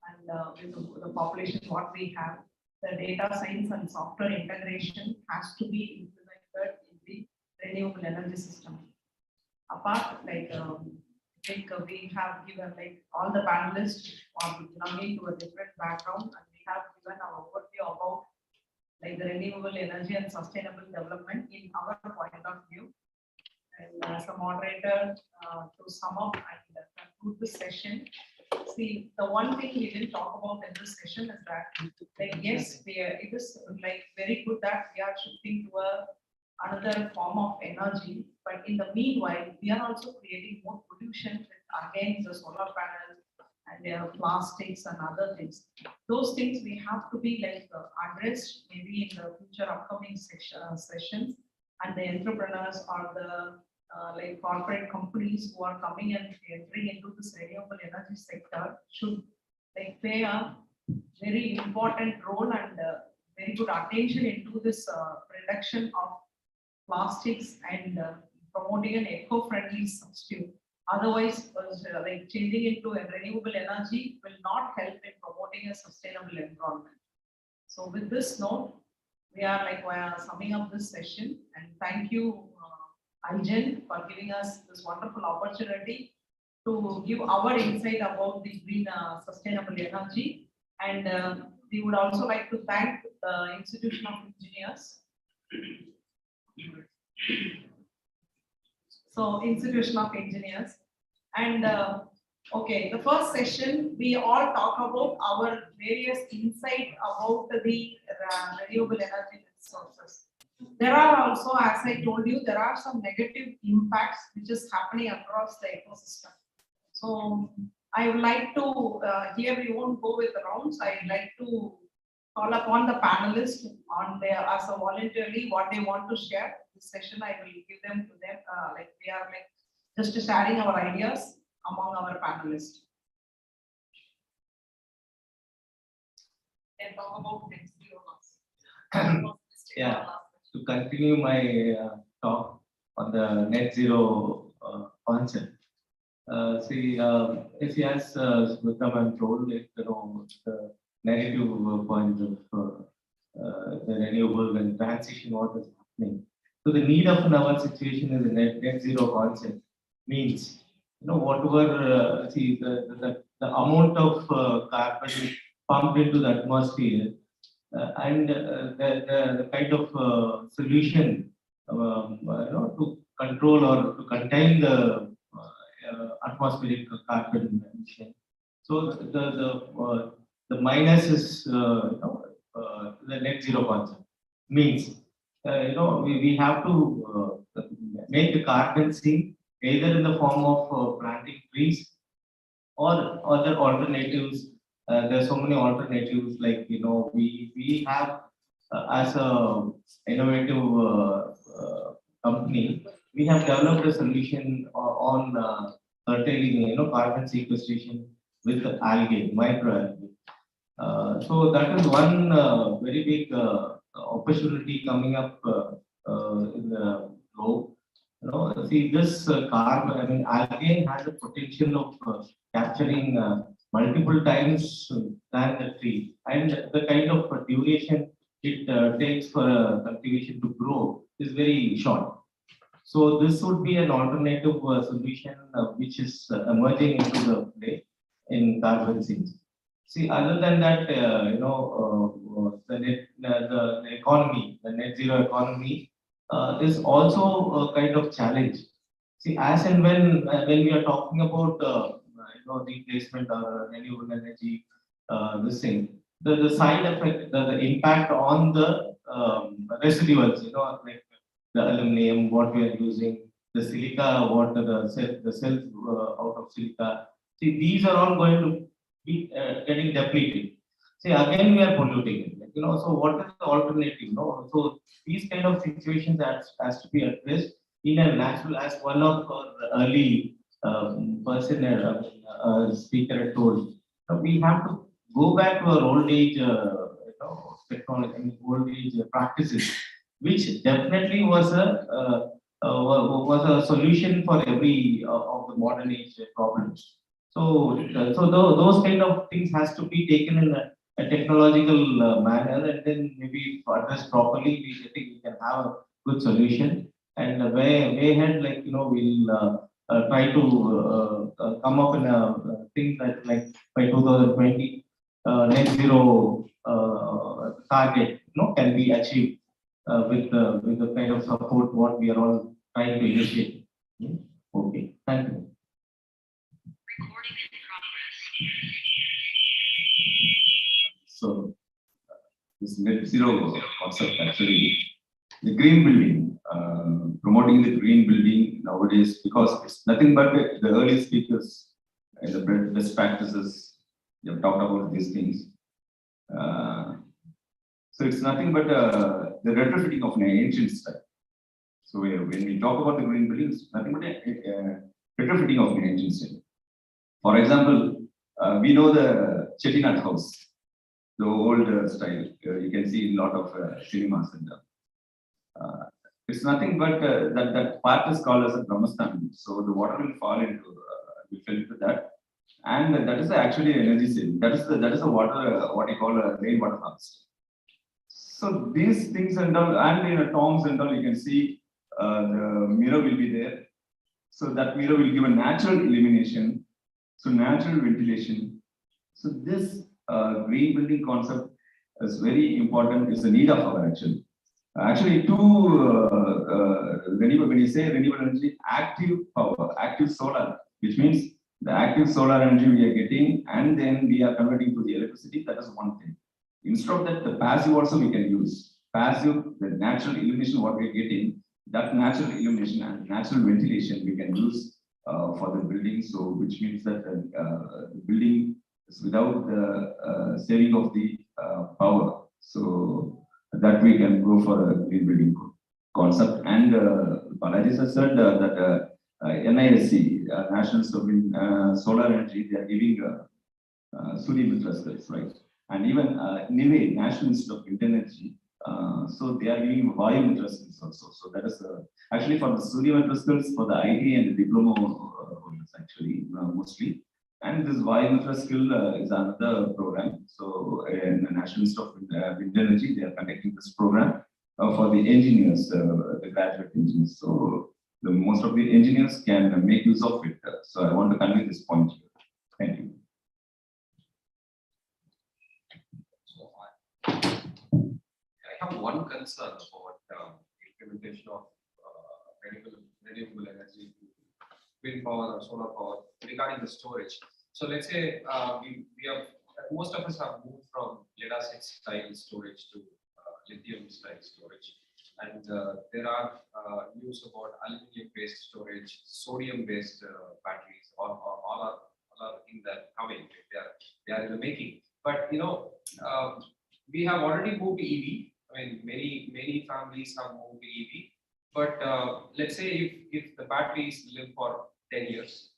and with the population what we have. The data science and software integration has to be implemented in the renewable energy system. Apart, like, I think we have given, like, all the panelists are belonging to a different background, and we have given our overview about, like, the renewable energy and sustainable development in our point of view. And as a moderator, to sum up and conclude this session, see, the one thing we didn't talk about in this session is that, like, yes, it is, like, very good that we are shifting to another form of energy, but in the meanwhile, we are also creating more pollution with, again, the solar panels and plastics and other things. Those things we have to be, like, addressed maybe in the future upcoming sessions, and the entrepreneurs or the like corporate companies who are coming and entering into this renewable energy sector should, like, play a very important role and very good attention into this reduction of plastics and promoting an eco-friendly substitute. Otherwise, like changing into a renewable energy will not help in promoting a sustainable environment. So with this note, we are summing up this session, and thank you, IGEN, for giving us this wonderful opportunity to give our insight about the green sustainable energy. And we would also like to thank the Institution of Engineers. So Institution of Engineers. And okay, the first session, we all talk about our various insight about the renewable energy sources. There are also, as I told you, there are some negative impacts which is happening across the ecosystem. So I would like to, here we won't go with the rounds. I'd like to call upon the panelists on their, as a voluntarily, what they want to share. This session, I will give them to them, we are just sharing our ideas among our panelists. And talk about next zero. Yeah, to continue my talk on the net zero concept. See, as Smita told, the negative point of the renewable and transition, what is happening. So the need of our situation is a net zero concept means, whatever, the amount of carbon pumped into the atmosphere and the kind of solution, to control or to contain the atmospheric carbon emission. So the minus is the net zero concept means we have to make the carbon sink either in the form of planting trees or other alternatives. There are so many alternatives, like we have as a innovative company, we have developed a solution on curtailing carbon sequestration with the algae, microalgae. So that is one very big opportunity coming up in the globe. See, this carbon, algae has a potential of capturing multiple times than the tree, and the kind of duration it takes for a cultivation to grow is very short. So this would be an alternative solution which is emerging into the play in carbon sinks. See, other than that, the economy, the net zero economy is also a kind of challenge. See, as and when we are talking about replacement or renewable energy, this thing, the side effect, the impact on the residuals, like the aluminum, what we are using, the silica, what the cells out of silica. See, these are all going to be getting depleted. See, again, we are polluting it. So what is the alternative? So these kind of situations has to be addressed in a natural, as one of our early person speaker had told. We have to go back to our old age technology, old age practices, which definitely was a solution for every of the modern age problems. So those kind of things has to be taken in a technological manner, and then maybe addressed properly. I think we can have a good solution, and way ahead, like we'll try to come up in a thing that, like, by 2020 net zero target can be achieved with the kind of support what we are all trying to initiate. Okay, thank you. So this net zero concept, actually, the green building, promoting the green building nowadays, because it's nothing but the early speakers and the best practices, they have talked about these things. So it's nothing but the retrofitting of an ancient style. So when we talk about the green buildings, nothing but retrofitting of an ancient style. For example, we know the Chettinad house, the old style. You can see in a lot of cinemas and It's nothing but that part is called as a Brahmastan. So the water will fall into, will fill into that. And that is actually energy saving. That is the water, what you call a rainwater harvest. So these things and all, and in a tombs and all, you can see the mirror will be there. So that mirror will give a natural illumination, so natural ventilation. So this green building concept is very important. It's a need of our actually. Actually, when you say renewable energy, active power, active solar, which means the active solar energy we are getting, and then we are converting to the electricity. That is one thing. Instead of that, the passive also we can use. Passive, the natural illumination what we are getting, that natural illumination and natural ventilation we can use for the building. So, which means that the building is without the saving of the power. So that we can go for a green building concept. And Balaji has said that NISC, National Solar Energy, they are giving Surya Mitrascals, right? And even NIVE, National Institute of Wind Energy, so they are giving Vayu Mitrascals also. So that is actually for the Surya Mitrascals, for the IT and the diploma holders actually, mostly. And this Vayu Mitrascal is another program. So in the National Institute of Wind Energy, they are conducting this program for the engineers, the graduate engineers. So most of the engineers can make use of it. So I want to convey this point here. Thank you. I have one concern about implementation of renewable energy, wind power or solar power regarding the storage. So let's say we have, most of us have moved from lead acid style storage to lithium style storage. And there are news about aluminum based storage, sodium based batteries, all are in the coming. They are in the making. But you know, we have already moved to EV. I mean, many families have moved to EV. But let's say if the batteries live for 10 years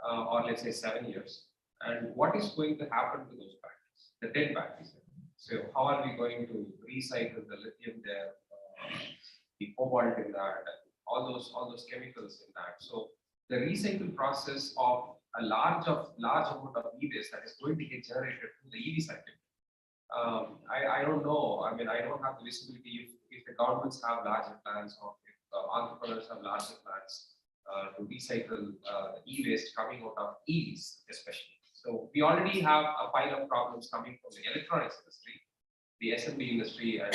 or let's say 7 years, and what is going to happen to those batteries, the dead batteries? So how are we going to recycle the lithium there, the cobalt in that, all those chemicals in that? So the recycle process of a large amount of e-waste that is going to get generated through the EV cycle. I don't know. I mean, I don't have the visibility if the governments have larger plans or if entrepreneurs have larger plans to recycle e-waste coming out of EVs, especially. So we already have a pile of problems coming from the electronics industry, the assembly industry, and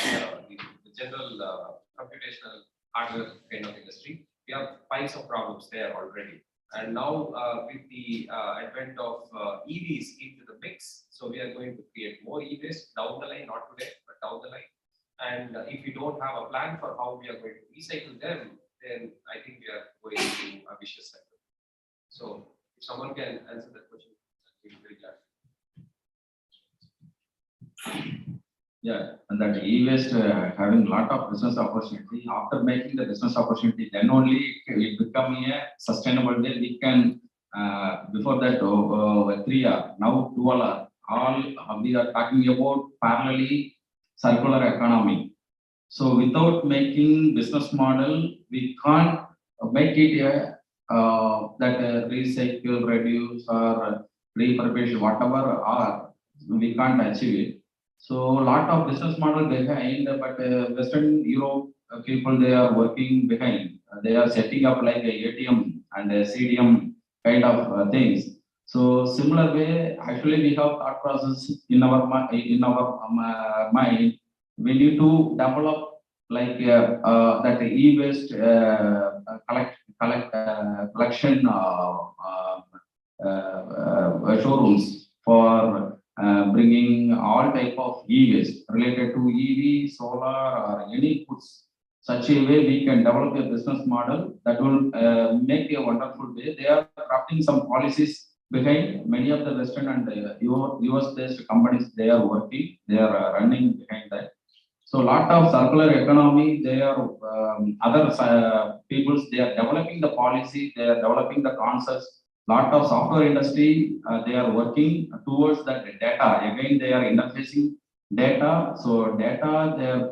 the general computational hardware kind of industry. We have piles of problems there already. And now with the advent of EVs into the mix, so we are going to create more e-waste down the line, not today, but down the line. And if we don't have a plan for how we are going to recycle them, then I think we are going into a vicious cycle. So if someone can answer that question, I'd be very glad. Yeah, and that e-waste having a lot of business opportunity. After making the business opportunity, then only it become a sustainable way. We can before that 3R, now 2R. All we are talking about parallelly circular economy. So without making business model, we can't make it that recycle, reduce, or refurbish, whatever, or we can't achieve it. So a lot of business model behind, but Western Europe people, they are working behind. They are setting up like a ATM and a CDM kind of things. So similar way, actually we have thought process in our mind. We need to develop like that e-waste collection showrooms for bringing all type of e-waste related to EV, solar, or any goods. Such a way we can develop a business model that will make a wonderful way. They are crafting some policies behind. Many of the Western and US-based companies, they are working, they are running behind that. So a lot of circular economy, they are other peoples, they are developing the policy, they are developing the concepts. Lot of software industry, they are working towards that data. Again, they are interfacing data. So data, they are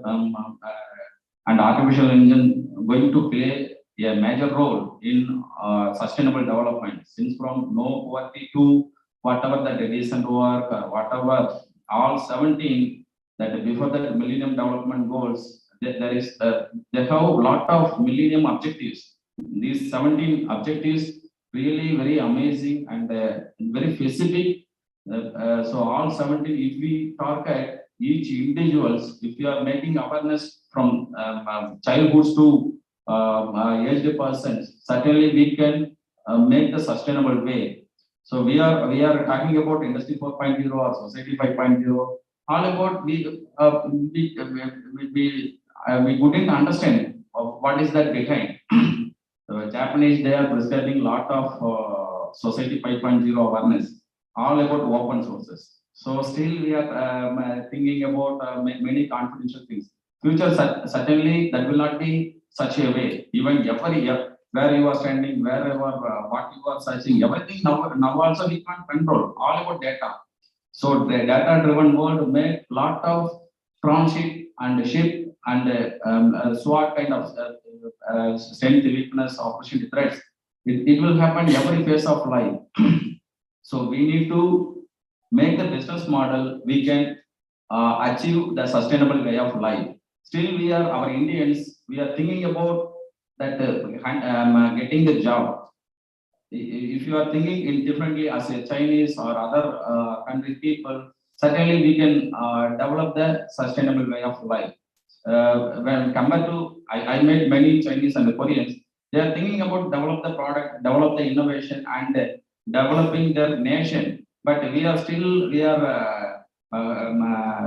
and artificial engine going to play a major role in sustainable development. Since from no poverty to whatever the decent work or whatever, all 17 that before the Millennium Development Goals, there is they have a lot of Millennium objectives. These 17 objectives really very amazing and very specific. So all 17, if we target each individuals, if you are making awareness from childhoods to aged persons, certainly we can make the sustainable way. So we are talking about Industry 4.0 or Society 5.0. All about we couldn't understand what is that behind. The Japanese, they are prescribing lot of Society 5.0 awareness, all about open sources. So still we are thinking about many confidential things. Future certainly that will not be such a way. Even every year, where you are standing, wherever, what you are searching, everything now also we can't control, all about data. So the data-driven world make lot of transit and ship and SWOT kind of strength, weakness, opportunity, threats. It will happen every phase of life. So we need to make the business model we can achieve the sustainable way of life. Still, our Indians, we are thinking about that getting the job. If you are thinking in differently as a Chinese or other country people, certainly we can develop the sustainable way of life. When compared to, I met many Chinese and Koreans, they are thinking about develop the product, develop the innovation and developing their nation. But we are still,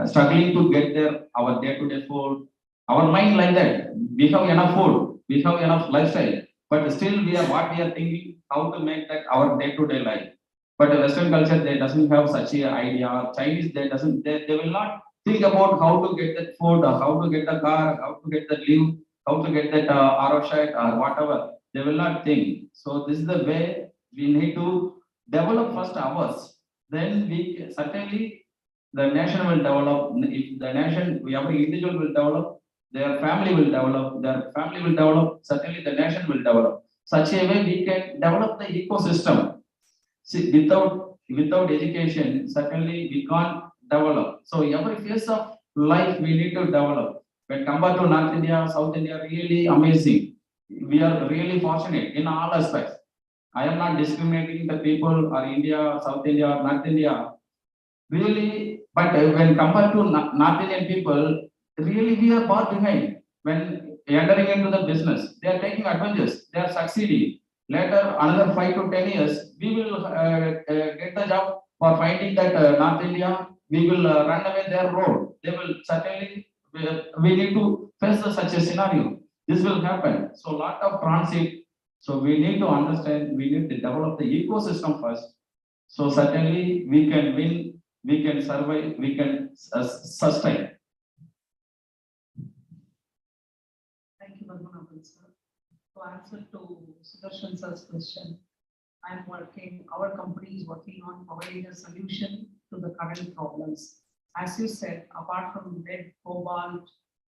struggling to get our day-to-day food. Our mind like that, we have enough food, we have enough lifestyle, but still what we are thinking, how to make that our day-to-day life. But Western culture, they doesn't have such an idea. Chinese, they will not think about how to get that food, or how to get the car, how to get the leave, how to get that RO shirt or whatever. They will not think. So this is the way we need to develop first ours. Then we certainly the nation will develop. If the nation, every individual will develop, their family will develop, certainly the nation will develop. Such a way we can develop the ecosystem. See, without education, certainly we can't develop. So every phase of life we need to develop. When compared to North India, South India, really amazing. We are really fortunate in all aspects. I am not discriminating the people or India, South India, or North India. Really, but when compared to North Indian people, really we are far behind. When entering into the business, they are taking advantages, they are succeeding. Later, another 5 to 10 years, we will get the job for finding that North India, we will run away their road. They will certainly, we need to face such a scenario. This will happen. So, lot of transit. So, we need to understand, we need to develop the ecosystem first. So, certainly, we can win, we can survive, we can sustain. Thank you, Varman, sir. To answer to Sudarshan sir's question, our company is working on providing a solution to the current problems. As you said, apart from lead, cobalt,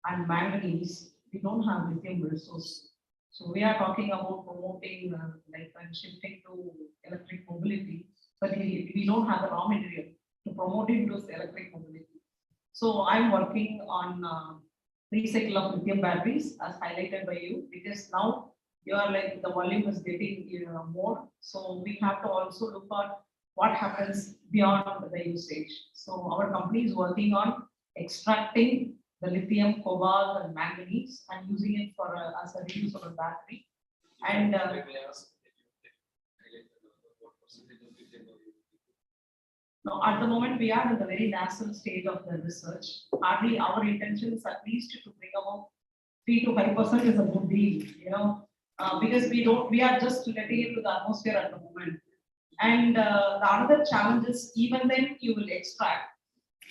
and manganese, we don't have lithium resource. So we are talking about promoting and shifting to electric mobility, but we don't have the raw material to promote into electric mobility. So I'm working on recycle of lithium batteries as highlighted by you, because now you are like the volume is getting more. So we have to also look at what happens beyond the usage. So our company is working on extracting the lithium, cobalt, and manganese and using it for as a reusable battery. And now, at the moment, we are in the very nascent stage of the research. Hardly our intention is at least to bring about 3 to 5% is a good deal, because we are just letting it to the atmosphere at the moment. And the other challenge is even then you will extract.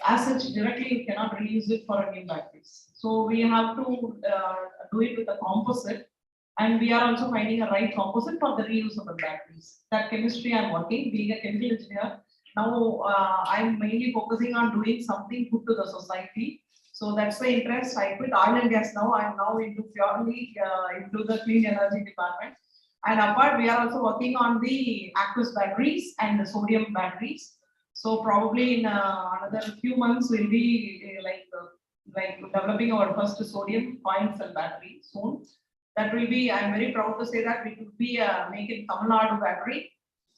As such, directly you cannot reuse it for new batteries. So we have to do it with a composite, and we are also finding a right composite for the reusable batteries. That chemistry I'm working, being a chemical engineer. Now I'm mainly focusing on doing something good to the society. So that's the interest. I quit oil and gas now. I'm now into purely into the clean energy department. And apart, we are also working on the aqueous batteries and the sodium batteries. So probably in another few months, we'll be like developing our first sodium coin cell battery soon. That will be, I'm very proud to say that we could be making Tamil Nadu battery.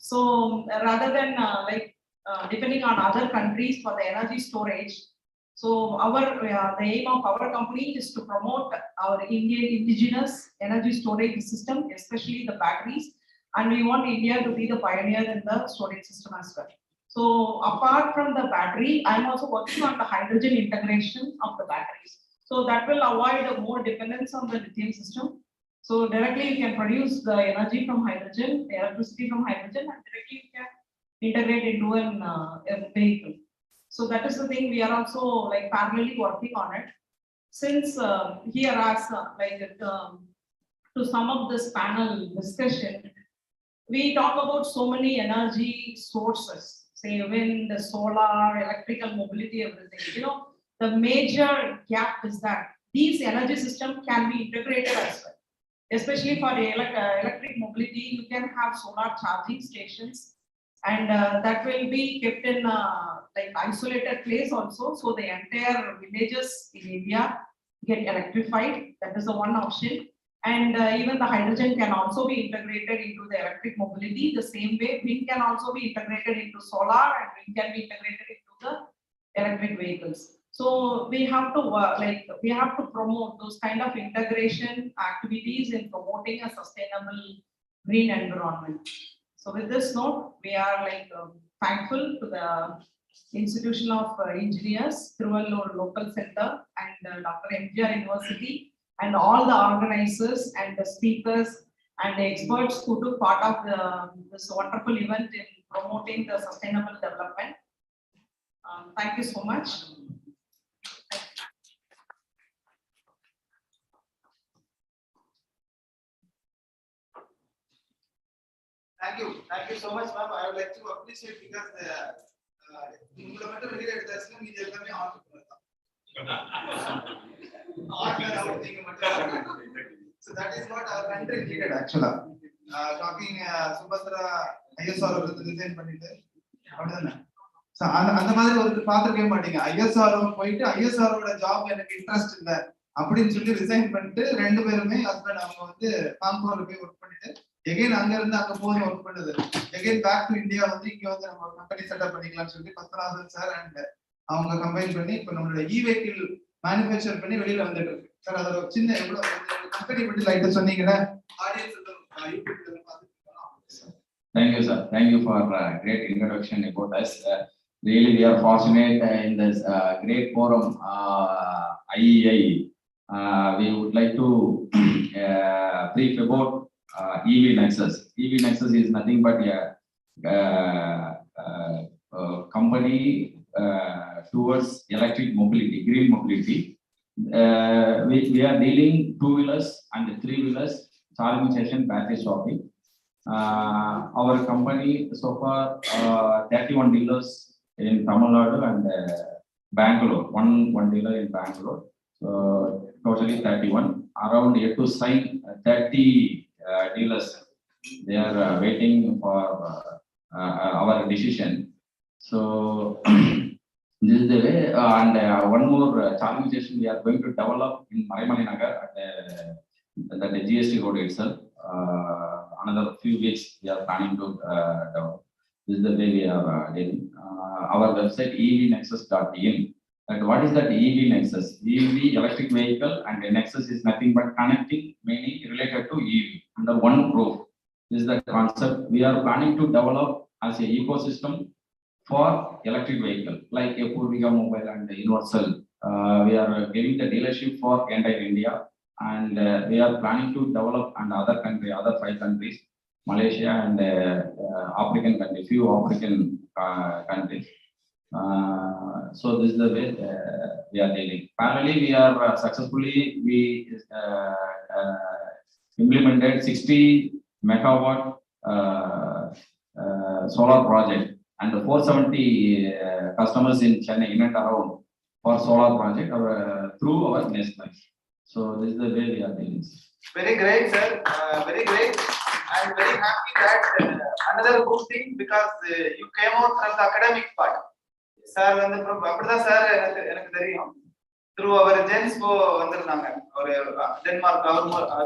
So rather than depending on other countries for the energy storage, so the aim of our company is to promote our Indian indigenous energy storage system, especially the batteries, and we want India to be the pioneer in the storage system as well. So apart from the battery, I'm also working on the hydrogen integration of the batteries. So that will avoid more dependence on the lithium system. So directly you can produce the energy from hydrogen, the electricity from hydrogen, and directly you can integrate into a vehicle. So that is the thing we are also like parallelly working on it. Since here as to sum up this panel discussion, we talk about so many energy sources, say wind, solar, electrical mobility, everything. You know, the major gap is that these energy systems can be integrated as well. Especially for electric mobility, you can have solar charging stations, and that will be kept in like isolated place also. So the entire villages in India get electrified. That is the one option. And even the hydrogen can also be integrated into the electric mobility. The same way, wind can also be integrated into solar, and wind can be integrated into the electric vehicles. So we have to promote those kind of integration activities in promoting a sustainable green environment. So with this note, we are thankful to the Institution of Engineers, Tiruvallur Local Centre, and Dr. MGR University, and all the organizers and the speakers and the experts who took part of this wonderful event in promoting the sustainable development. Thank you so much. Thank you so much, ma'am. I would like to appreciate because so that is what our country needed actually. Talking Subhadra ISR resign பண்ணிட்டு அவ்வளவுதானே. So அந்த மாதிரி ஒரு பாத்துக்கவே மாட்டீங்க. ISR போயிட்டு ISR ஓட job எனக்கு interest இல்ல அப்படினு சொல்லி ரிசைன் பண்ணிட்டு ரெண்டு பேருமே ஹஸ்பண்ட் அவங்க வந்து காம்போல போய் வர்க் பண்ணிட்டு again அங்க இருந்து அங்க போய் வர்க் பண்ணது. again back to India வந்து இங்க வந்து நம்ம கம்பெனி செட்டப் பண்ணிக்கலாம்னு சொல்லி பத்மநாதன் சார் அண்ட் அவங்க கம்பைன் பண்ணி இப்ப நம்மளோட வெஹிக்கிள் மேனுஃபேக்சர் பண்ணி வெளியில வந்துட்டு இருக்கு. சார் அதோட சின்ன எவ்வளவு கம்பெனி பத்தி லைட்டா சொன்னீங்கன்னா ஆடியன்ஸ் யூடியூப்ல பார்த்துக்கலாம். Thank you, sir. Thank you for great introduction about us. Really, we are fortunate in this great forum, IEI. We would like to brief about EV Nexus. EV Nexus is nothing but a company towards electric mobility, green mobility. We are dealing two-wheelers and three-wheelers, charging station, battery swapping. Our company so far 31 dealers in Tamil Nadu and Bangalore, one dealer in Bangalore. So totally 31. Around yet to sign 30 dealers. They are waiting for our decision. So this is the way. And one more charging station we are going to develop in Marimani Nagar at the GST road itself. Another few weeks we are planning to develop. This is the way we are doing. Our website evnexus.in. And what is that EV Nexus? EV, electric vehicle, and the Nexus is nothing but connecting many related to EV under one roof. This is the concept we are planning to develop as an ecosystem for electric vehicle, like a Purvika Mobile and Universal. We are giving the dealership for entire India, and we are planning to develop and other 5 countries, Malaysia and African countries, few African countries. So this is the way we are dealing. Parallelly, we are successfully implemented 60 megawatt solar project and 470 customers in Chennai in and around. for solar project through our Nest Life. So this is the way we are doing. Very great, sir. Very great. I'm very happy that another good thing because you came out from the academic part. Sir, when the sir, through our gens or Denmark,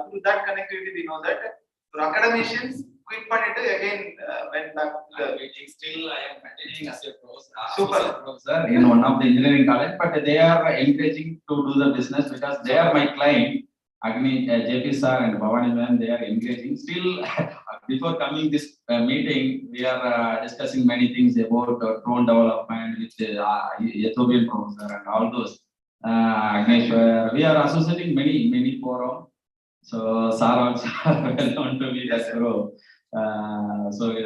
through that connectivity, we know that academicians quit again went back to the still I am continuing as a super in one of the engineering college, but they are encouraging to do the business because they are my client. Agni, JP sir and Bhavani ma'am, they are engaging. Still, before coming this meeting, we are discussing many things about drone development with Ethiopian professor and all those. Agneshwar, we are associating many forums. So sir also well known to me. Yes, so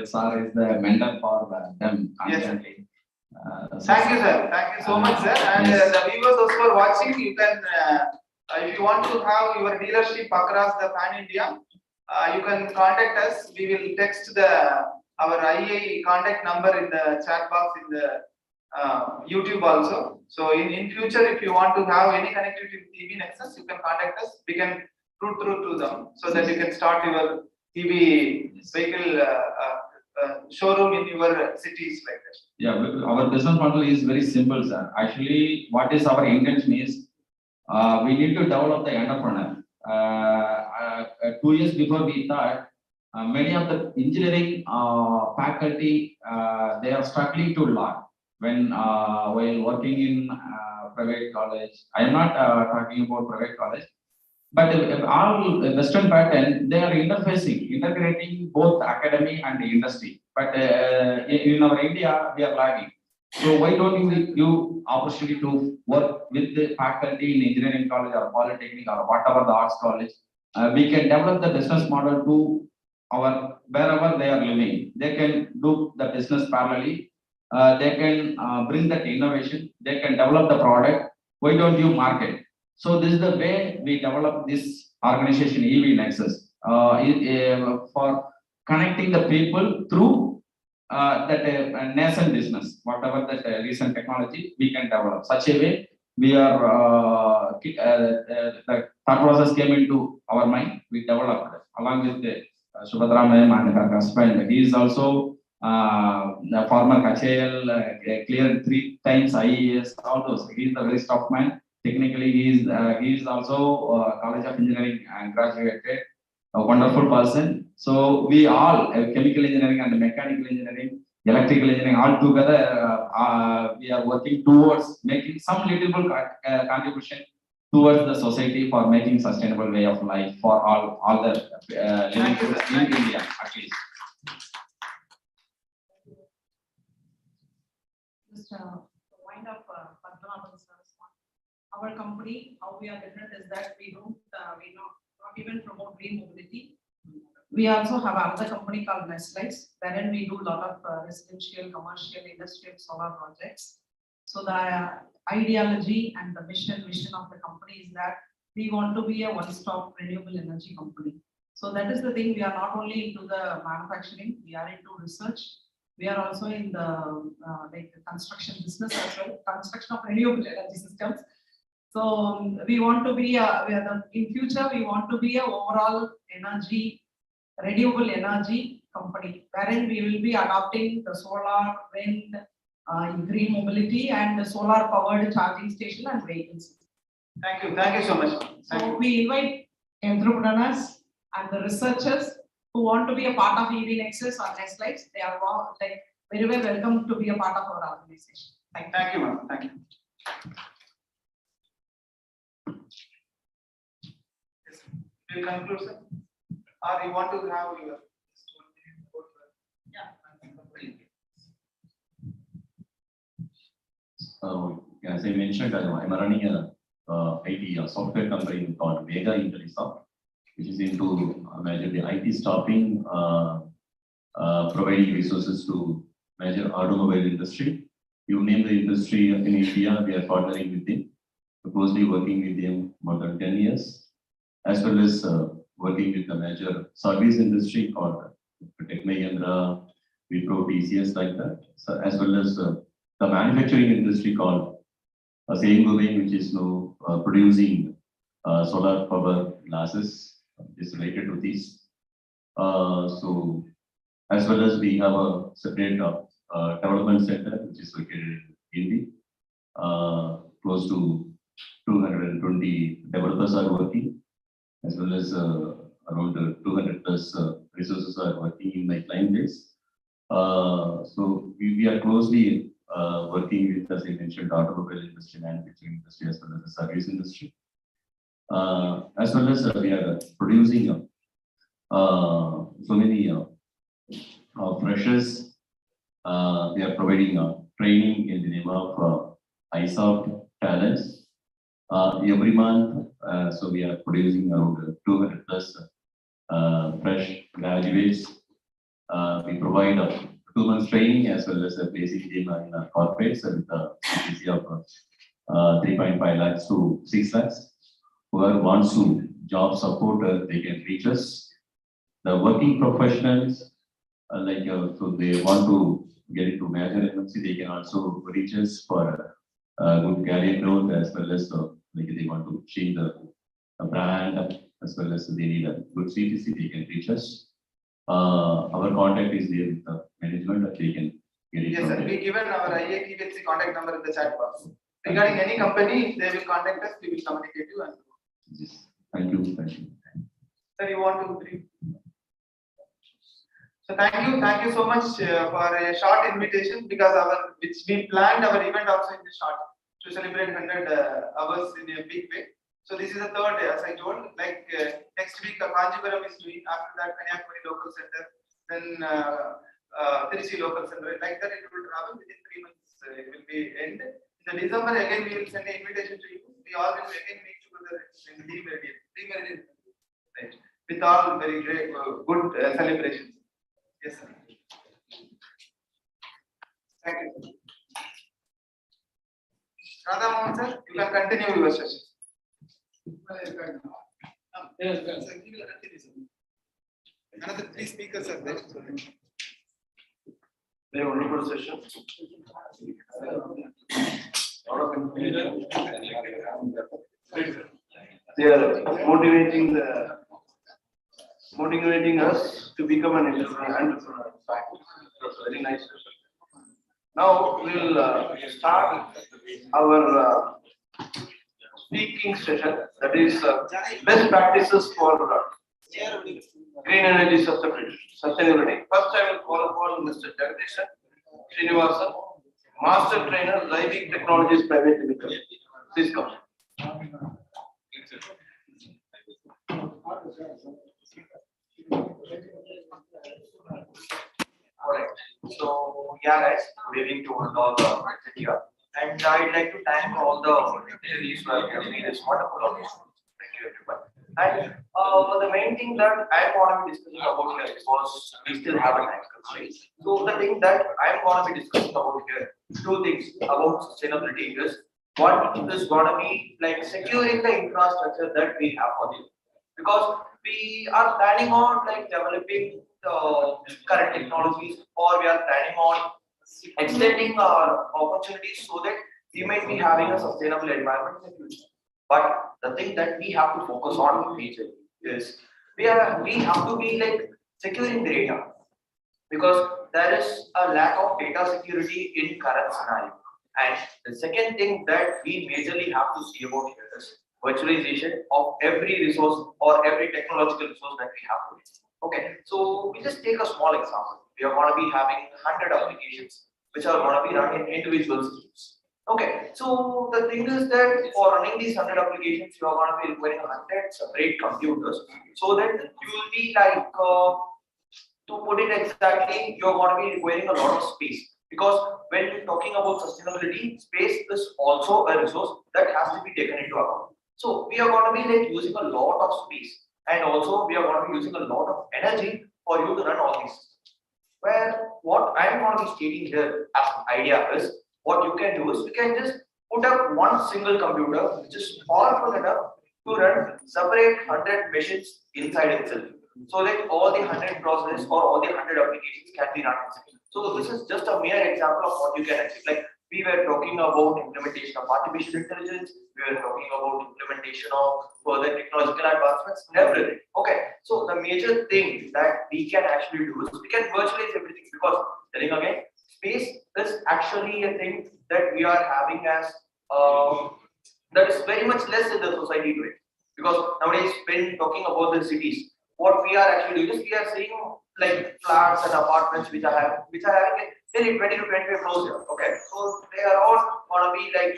sir is the mentor for them constantly. Thank you, sir. Thank you so much, sir. And yes. The viewers also are watching. You can, if you want to have your dealership across the pan India, you can contact us. We will text our IEI contact number in the chat box in the YouTube also. So in future, if you want to have any connectivity with EV Nexus, you can contact us. We can route through to them so that you can start your EV vehicle showroom in your cities like that. Yeah, our business model is very simple, sir. Actually, what is our intention is we need to develop the entrepreneur. 2 years before we thought many of the engineering faculty they are struggling to learn when while working in private college. I am not talking about private college, but all Western pattern they are integrating both academy and industry. But in our India we are lagging. So why don't you give opportunity to work with the faculty in engineering college or polytechnic or whatever the arts college? We can develop the business model to our wherever they are living. They can do the business parallelly. They can bring that innovation. They can develop the product. Why don't you market? So this is the way we develop this organization EV Nexus for connecting the people through that nascent business, whatever that recent technology we can develop. Such a way we are the thought process came into our mind. We developed it along with the Subhadra ma'am and her husband. He is also the former HAL, cleared 3 times IES. All those. He is a very tough man. Technically, he is also College of Engineering and graduated. A wonderful person. So we all chemical engineering and mechanical engineering, electrical engineering, all together we are working towards making some little contribution towards the society for making sustainable way of life for all the living in India at least. Just wind up our company, how we are different is that we not even promote green mobility. We also have another company called Nest Life, wherein we do a lot of residential, commercial, industrial solar projects. So the ideology and the vision of the company is that we want to be a one-stop renewable energy company. So that is the thing. We are not only into the manufacturing, we are into research. We are also in the like the construction business as well, construction of renewable energy systems. So we want to be in future we want to be a overall energy renewable energy company, wherein we will be adopting the solar, wind, green mobility and the solar powered charging station and vehicles. Thank you so much. So we invite entrepreneurs and the researchers who want to be a part of EV Nexus or Nest Life. They are like very well welcome to be a part of our organization. Thank you, ma'am. Thank you. Will you conclude, sir? Or you want to have your as I mentioned, I'm running a IT software company called Mega Intellisoft, which is into majorly IT staffing, providing resources to major automobile industry. You name the industry in India, we are partnering with them, closely working with them more than 10 years, as well as working with the major service industry called Techno Carnival, Wipro, TCS, like that, so as well as the manufacturing industry called Saint-Gobain, which is now producing solar power glasses, is related to this. So, as well as we have a separate development center, which is located in Hindi. Close to 220 developers are working, as well as around 200 plus resources are working in my client base. So we are closely working with, as I mentioned, automobile industry, manufacturing industry, as well as the service industry. As well as we are producing so many freshers. We are providing training in the name of ISOP talents. Every month, so we are producing around 200 plus fresh graduates. We provide 2 months training as well as a basic team in corporates with a CPC of 3.5 lakhs to 6 lakhs. Whoever wants to job support, they can reach us. The working professionals, so they want to get into major MNC, they can also reach us for good career growth, as well as they want to change the brand, as well as they need a good CTC, they can reach us. Our contact is there with the management, that they can get it. Yes, sir. We given our IEI-TNSC contact number in the chat box. Regarding any company, they will contact us. We will communicate you. And yes. Thank you. Thank you. Sir, you want to brief? So thank you so much for a short invitation, because which we planned our event also in the short to celebrate 100 hours in a big way. So this is the third day, as I told. Like next week, Kanjipuram is doing. After that, Kanyakumari Local Centre, then Trichy Local Centre. Like that, it will travel within 3 months. It will be end. In the December again, we will send an invitation to you. We all will again meet together in the Meridian, right? With all very great, good celebrations. Yes, sir. Thank you. Radha Mohan sir, you can continue your session. Another 3 speakers are there. Very wonderful session. They are motivating us to become an entrepreneur. That's very nice. Now we will start our speaking session. That is best practices for green energy sustainability. First, I will call upon Mr. Jagdishan Srinivasan, Master Trainer, Living Technologies Private Limited. Please come. Alright, so yeah guys, good evening to all the here. And I'd like to thank all the dignitaries who have given me this wonderful opportunity. Thank you everyone. And the main thing that I want to be discussing about here, because we still have a time constraint. So the thing that I'm going to be discussing about here, 2 things about sustainability is, one is going to be like securing the infrastructure that we have for you. Because we are planning on like developing the current technologies, or we are planning on extending our opportunities so that we might be having a sustainable environment in the future. But the thing that we have to focus on majorly is we have to be like securing the data, because there is a lack of data security in current scenario. And the second thing that we majorly have to see about here is virtualization of every resource or every technological resource that we have today. Okay, so we just take a small example. We are going to be having 100 applications which are going to be run in individual systems. Okay, so the thing is that for running these 100 applications, you are going to be requiring 100 separate computers, so that you will be like, to put it exactly, you are going to be requiring a lot of space. Because when you're talking about sustainability, space is also a resource that has to be taken into account. So we are going to be like using a lot of space, and also we are going to be using a lot of energy for you to run all these. Where what I am going to be stating here as an idea is, what you can do is we can just put up one single computer which is powerful enough to run separate 100 machines inside itself, so that all the 100 processes or all the 100 applications can be run. So this is just a mere example of what you can achieve. Like we were talking about implementation of artificial intelligence, we were talking about implementation of further technological advancements, everything. Okay, so the major thing that we can actually do is we can virtualize everything, because telling again, space is actually a thing that we are having as that is very much less in the society today. Because nowadays, when talking about the cities, what we are actually doing is we are seeing like flats and apartments which are having like nearly 20 to 25 floors here. Okay, so they are all gonna be like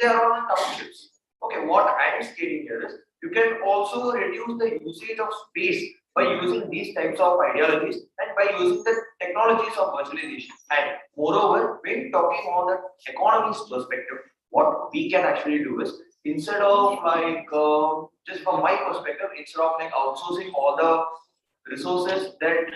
they are all townships. Okay, what I am stating here is you can also reduce the usage of space by using these types of ideologies and by using the technologies of virtualization. And moreover, when talking on the economy's perspective, what we can actually do is instead of like just from my perspective, instead of like outsourcing all the resources that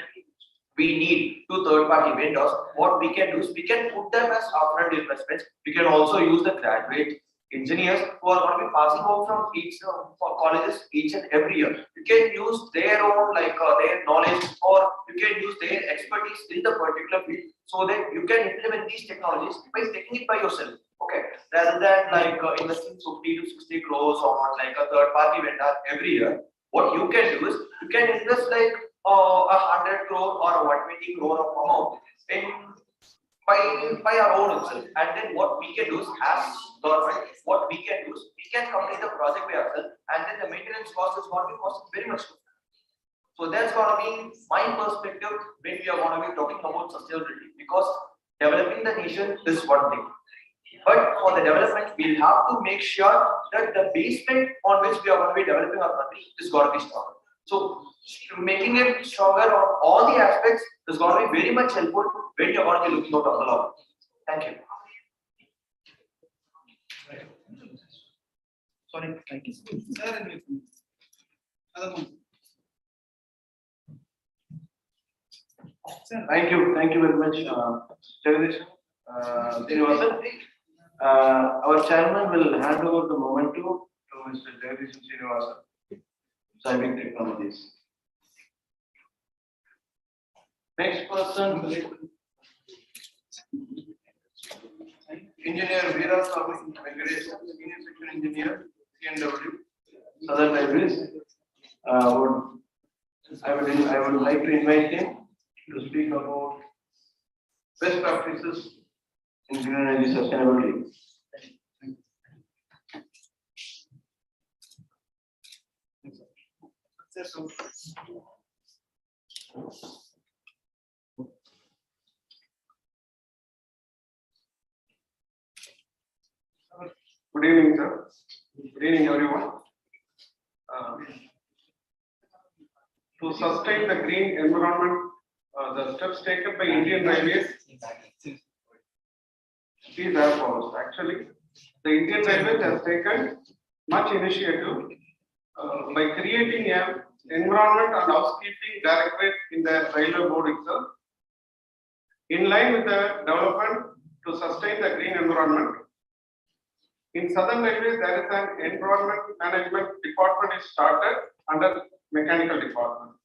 we need to third-party vendors, what we can do is we can put them as upfront investments. We can also use the graduate engineers who are going to be passing out from each colleges each and every year. You can use their own like their knowledge, or you can use their expertise in the particular field, so that you can implement these technologies by taking it by yourself. Okay, rather than like investing 50 to 60 crores on like a third-party vendor every year. What you can do is you can invest like 100 crore or 120 crore of amount in by our own itself. And then what we can do is, as government, what we can do is we can complete the project by ourselves, and then the maintenance cost is going to be costing very much. So that's going to be my perspective when we are going to be talking about sustainability, because developing the nation is one thing. But for the development, we'll have to make sure that the basement on which we are going to be developing our country is going to be strong. So making it stronger on all the aspects is going to be very much helpful when you're going to be looking out on the long. Thank you. Sorry, thank you. Thank you very much, Srinivasan. Our chairman will hand over the momentum to Mr. Jagadish Srinivasan, Cyber Technologies. Next person, Engineer Veera Swami Venkatesh, Senior Section Engineer, CNW, Southern Railways. I would like to invite him to speak about best practices in green energy sustainability. Good evening, sir. Good evening, everyone. To sustain the green environment, the steps taken by Indian Railways is as follows. Actually, the Indian Railways has taken much initiative by creating an environment and housekeeping directorate in the railway board itself. In line with the development to sustain the green environment, in Southern Railways there is an environment management department is started under mechanical department.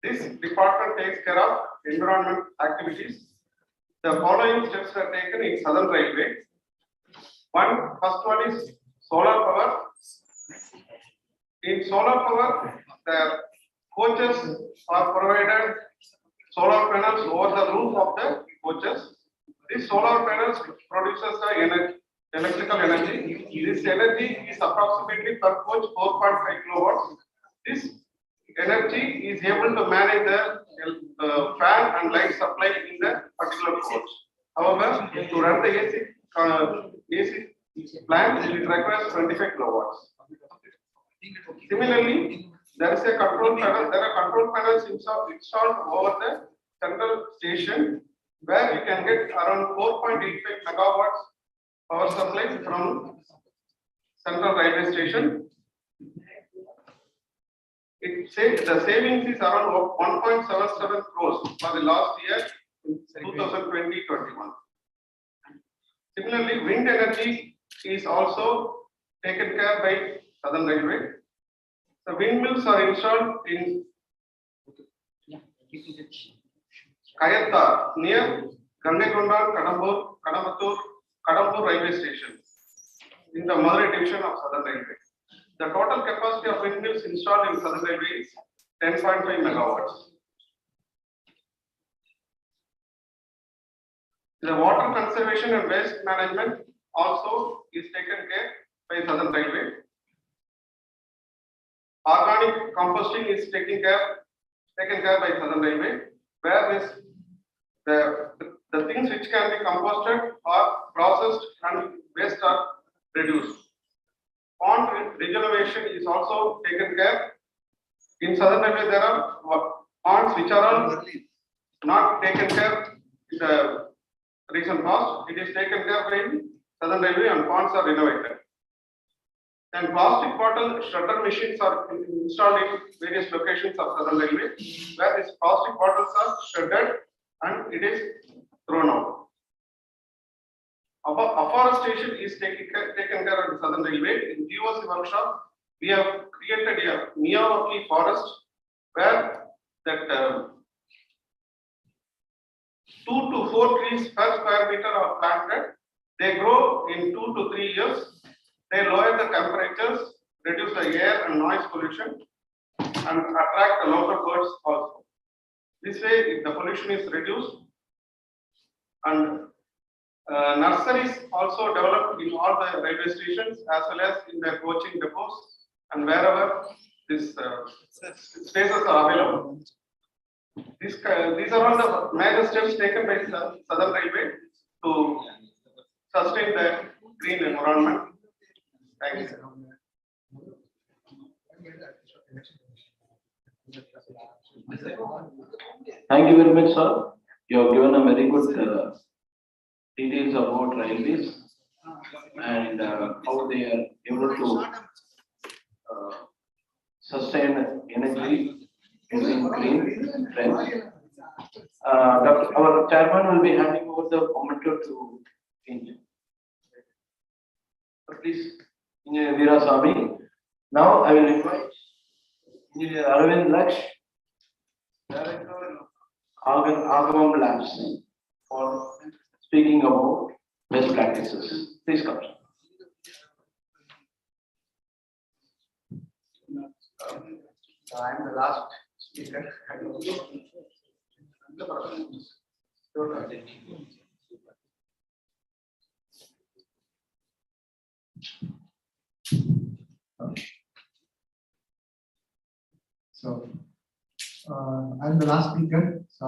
This department takes care of environment activities. The following steps were taken in Southern Railway. First one is solar power. In solar power, the coaches are provided solar panels over the roof of the coaches. These solar panels produces the energy, electrical energy. This energy is approximately per coach 4.5 kilowatts. This energy is able to manage the fan and light supply in the particular coach. However, to run the AC plant, it requires 25 kilowatts. Similarly, there is a control panel. There are control panels installed over the central station, where you can get around 4.85 megawatts power supply from central railway station. It says the savings is around 1.77 crores for the last year, 2020-21. Similarly, wind energy is also taken care by Southern Railway. The windmills are installed in Kayatta near Gandekondan, Kadambur, Kadambur Railway Station in the Madurai division of Southern Railway. The total capacity of windmills installed in Southern Railway is 10.5 megawatts. The water conservation and waste management also is taken care by Southern Railway. Organic composting is taken care by Southern Railway, where the things which can be composted are processed and waste are reduced. Pond regeneration is also taken care. In Southern Railway, there are ponds which are not taken care in the recent past. It is taken care by Southern Railway and ponds are renovated. Then plastic bottle shredder machines are installed in various locations of Southern Railway, where these plastic bottles are shredded and it is thrown out. Afforestation is taken care of in Southern Railway. In DOC workshop, we have created a Miyawaki forest where that 2 to 4 trees per square meter are planted. They grow in 2 to 3 years. They lower the temperatures, reduce the air and noise pollution, and attract the local birds also. This way, the pollution is reduced. And nurseries also developed in all the railway stations as well as in the coaching depots and wherever these spaces are available. These are all the major steps taken by Southern Railway to sustain the green environment. Thank you. Thank you very much, sir. You have given a very good details about railways and how they are able to sustain energy using green trend. Our chairman will be handing over the commenter to Engineer. Please, Engineer Veerasamy. Now I will invite Engineer Arvind Laksh, Director of Ulagama Labs, for speaking about best practices. Please come. I am the last speaker. So, I'm the last speaker, so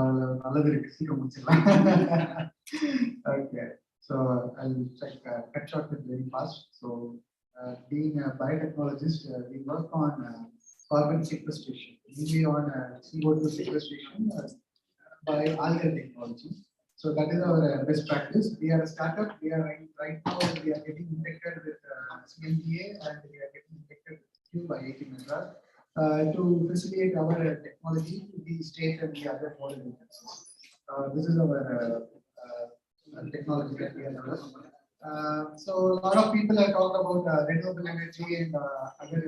okay, so I'll cut short it very fast. So, being a biotechnologist, we work on carbon sequestration, mainly on CO2 sequestration by algal technology. So that is our best practice. We are a startup. We are right now we are getting integrated with CMDA and we are getting integrated with by IIT Madras to facilitate our technology to the state and the other foreign agencies. This is our technology that we are developing. So a lot of people have talked about renewable energy and other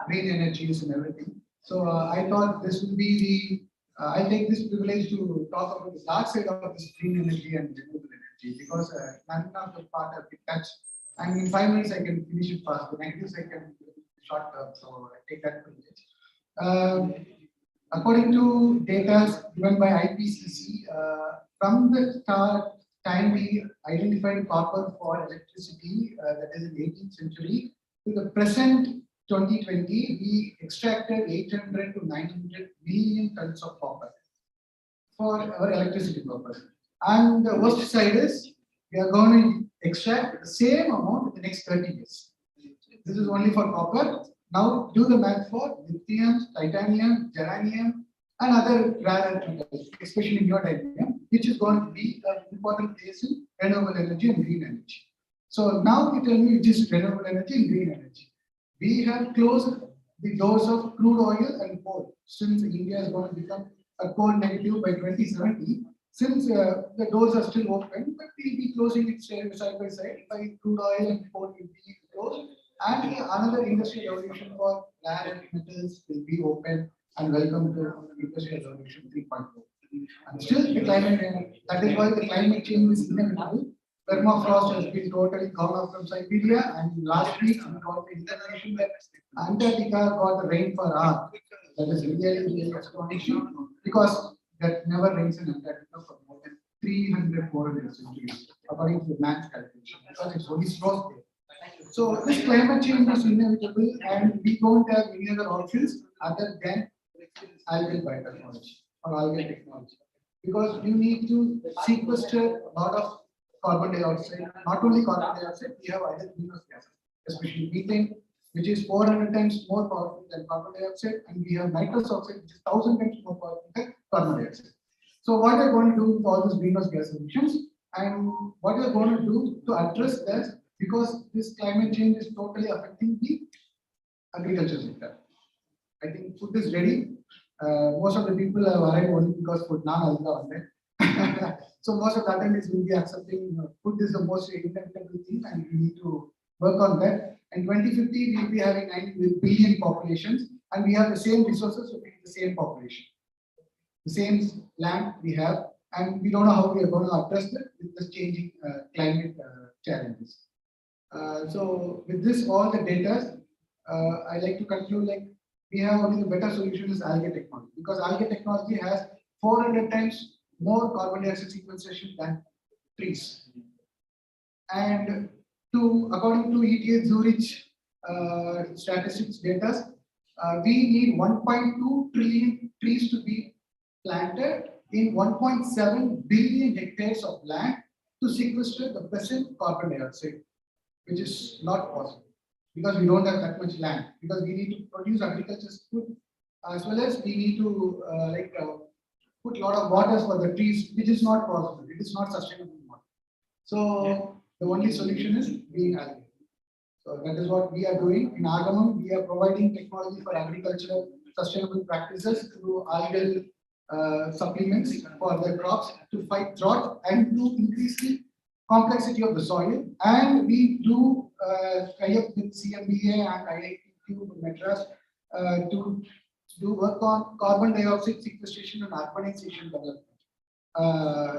green energies and everything. So I thought this would be the I take this privilege to talk about the dark side of this green energy and renewable energy because none of the part have been touched. And in 5 minutes I can finish it fast. The negatives I can do short term, so I take that privilege. According to data given by IPCC, from the time we identified copper for electricity, that is in the 18th century, to the present 2020, we extracted 800 to 900 million tons of copper for our electricity purpose. And the worst side is we are going to extract the same amount in the next 30 years. This is only for copper. Now do the math for lithium, titanium, germanium, and other rare earth metals, especially neodymium, which is going to be an important place in renewable energy and green energy. So now you tell me which is renewable energy and green energy. We have closed the doors of crude oil and coal since India is going to become a coal negative by 2070. Since the doors are still open, but we'll be closing it side by side by crude oil and coal will be closed, and another industrial revolution for rare earth metals will be open and welcome to industrial revolution 3.0. Still, the climate, that is why the climate change is inevitable. Permafrost has been totally gone off from Siberia, and last week we got the information that Antarctica got the rain for hours. That is really astonishing, because that never rains in Antarctica for more than 300-400 centuries, according to the math calculation, because it's only snow there. So this climate change is inevitable, and we don't have any other options other than algal biotechnology or algal technology, because you need to sequester a lot of carbon dioxide. Not only carbon dioxide, we have other greenhouse gases, especially methane, which is 400 times more powerful than carbon dioxide, and we have nitrous oxide, which is 1,000 times more powerful than carbon dioxide. So what are going to do with all these greenhouse gas emissions, and what are going to do to address this? Because this climate change is totally affecting the agriculture sector. I think food is ready. Most of the people have arrived only because food now is there. So most of the attendees will be accepting food is the most inevitable thing, and we need to work on that. In 2050, we will be having 9 billion populations, and we have the same resources to feed the same population. The same land we have, and we don't know how we are going to address that with the changing climate challenges. So with this, all the data, I like to conclude like we have only the better solution is algal technology, because algal technology has 400 times more carbon dioxide sequestration than trees. And according to ETA Zurich statistics data, we need 1.2 trillion trees to be planted in 1.7 billion hectares of land to sequester the present carbon dioxide, which is not possible because we don't have that much land, because we need to produce agricultural food, as well as we need to put a lot of waters for the trees, which is not possible. It is not sustainable. So the only solution is green algae. So that is what we are doing in Agamam. We are providing technology for agricultural sustainable practices through algal supplements for the crops to fight drought and to increase the complexity of the soil. And we do tie up with CMBA and IIT Madras to do work on carbon dioxide sequestration and urbanization development.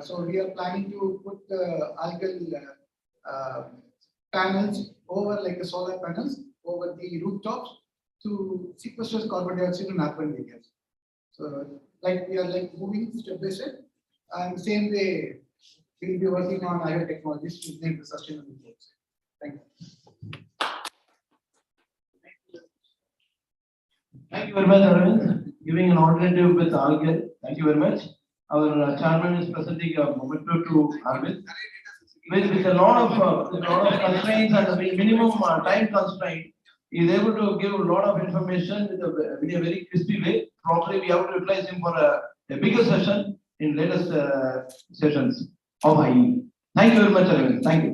So we are planning to put the algal panels over, like the solar panels over the rooftops to sequester carbon dioxide in urban areas. So like we are moving step by step, and same way we will be working on other technologies to make the sustainable goals. Thank you. Thank you very much, Arvind. Giving an alternative with algal. Thank you very much. Our chairman is presenting a memento to Arvind. With a lot of constraints and a minimum time constraint, he is able to give a lot of information in a very crispy way. Probably we have to utilize him for a bigger session in latest sessions of IE. Thank you very much, Arvind. Thank you.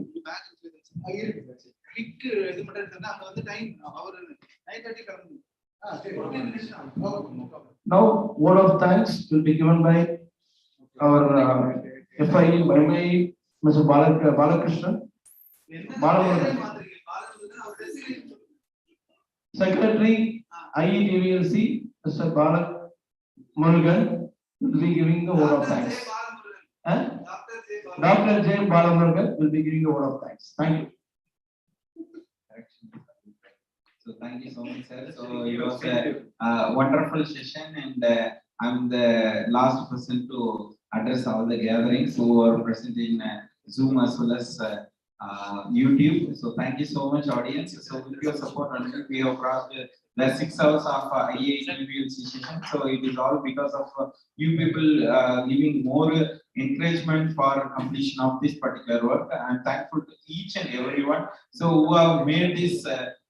Now, word of thanks will be given by our FIE by my Mr. Balakrishnan. Secretary IETVLC, Mr. Balak Murugan, will be giving the word of thanks. Dr. J. Balamurugan will be giving the word of thanks. Thank you. So thank you so much, sir. So it was a wonderful session, and I'm the last person to address all the gatherings who are present in Zoom as well as YouTube. So thank you so much, audience. So with your support, we have crossed the 6 hours of IEI Tiruvallur session. So it is all because of you people giving more encouragement for completion of this particular work. I'm thankful to each and everyone so who have made this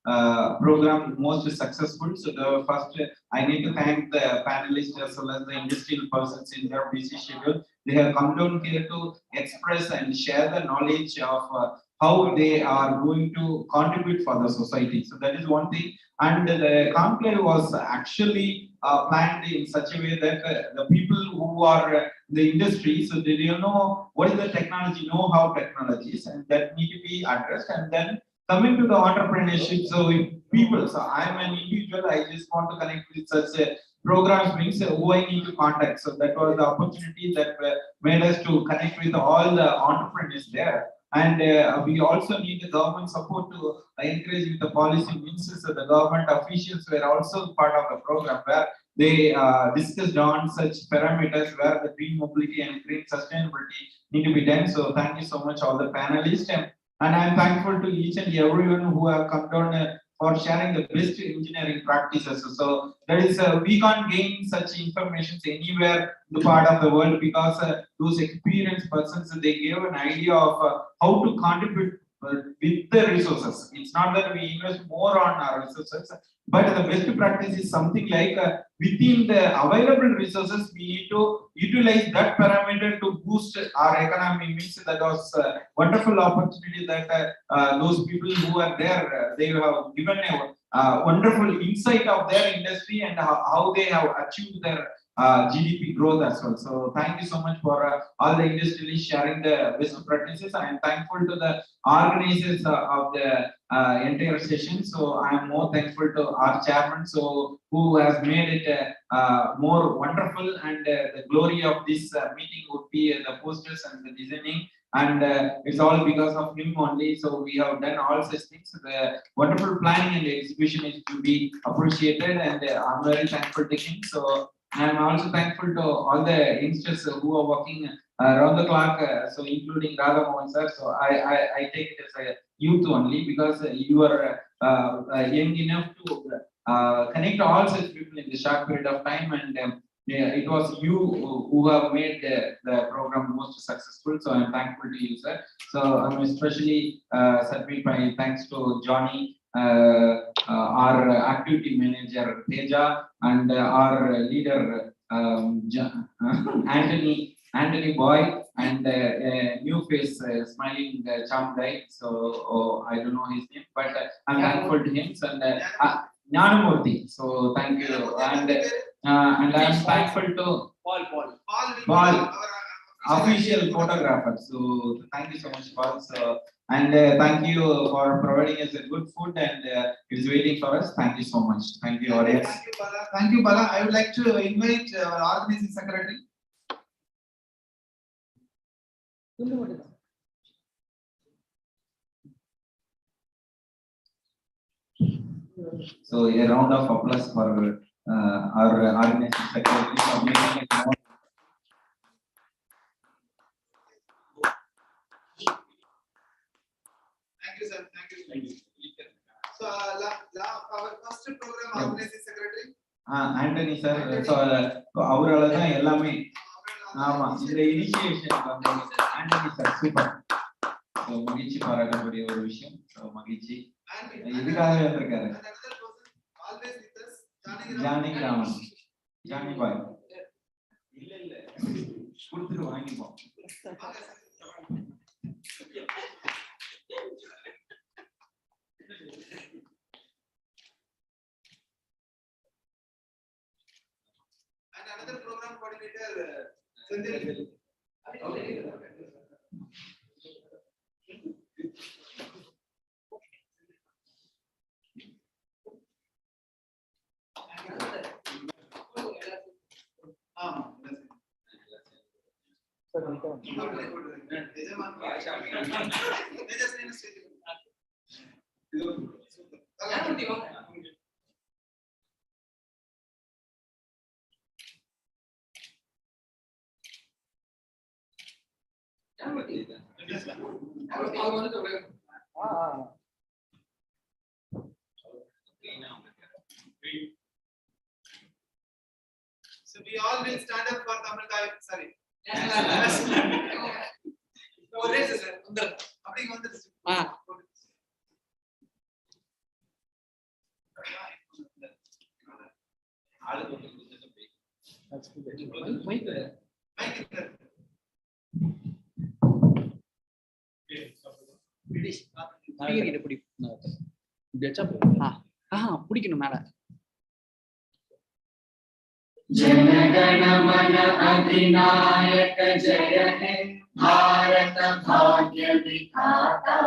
program most successful. So the first, I need to thank the panelists as well as the industrial persons in their busy schedule. They have come down here to express and share the knowledge of how they are going to contribute for the society. So that is one thing. And the conclave was actually planned in such a way that the people who are the industry, so they don't know what is the technology, know-how technologies, and that need to be addressed. And then coming to the entrepreneurship, so if people, so I'm an individual, I just want to connect with such programs means who I need to contact. So that was the opportunity that made us to connect with all the entrepreneurs there. And we also need the government support to encourage with the policy means. So the government officials were also part of the program where they discussed on such parameters where the green mobility and green sustainability need to be done. So thank you so much all the panelists, and I am thankful to each and everyone who have come down for sharing the best engineering practices. So that is we can't gain such information anywhere in the part of the world, because those experienced persons, they gave an idea of how to contribute with the resources. It's not that we invest more on our resources, but the best practice is something like within the available resources, we need to utilize that parameter to boost our economy. Means that was a wonderful opportunity that those people who are there, they have given a wonderful insight of their industry and how they have achieved their GDP growth as well. So thank you so much for all the industrialists sharing the best practices. I am thankful to the organizers of the entire session. So I am more thankful to our chairman, so who has made it more wonderful, and the glory of this meeting would be the posters and the designing, and it's all because of him only. So we have done all such things. The wonderful planning and the exhibition is to be appreciated, and I'm very thankful to him. So I'm also thankful to all the youngsters who are working around the clock, so including Radha Mohan sir. So I take it as a youth only, because you are young enough to connect all such people in the short period of time, and it was you who have made the program most successful. So I'm thankful to you, sir. So I'm especially serving my thanks to Johnny, our activity manager Teja, and our leader Anthony Boy, and new face smiling charm guy. So I don't know his name, but I'm thankful to him. And Nyanamurthy. So thank you, and I'm thankful to Paul, official photographer. So thank you so much, Paul. So and thank you for providing us a good food, and it's waiting for us. Thank you so much. Thank you, audience. Thank you, Bala. I would like to invite our organizing secretary. So a round of applause for our organizing secretary for making it more. Thank you, sir. Thank you. So, our first program organizing secretary. Anthony sir. So அவரால தான் எல்லாமே. ஆமா, இந்த initiation வந்து Antony sir super. So மகிழ்ச்சி பாராட்டக்கூடிய ஒரு விஷயம். So மகிழ்ச்சி. இதுக்காக வந்திருக்காரு. ஜானகி ராமன். ஜானகி பாய். இல்ல கொடுத்துட்டு வாங்கிப்போம். And another program coordinator, Centenary. So we all will stand up for Tamil Thai. Sorry. பிடிக்கணும் மேல जनगण मन अधिनायक जय हे भारत भाग्य विधाता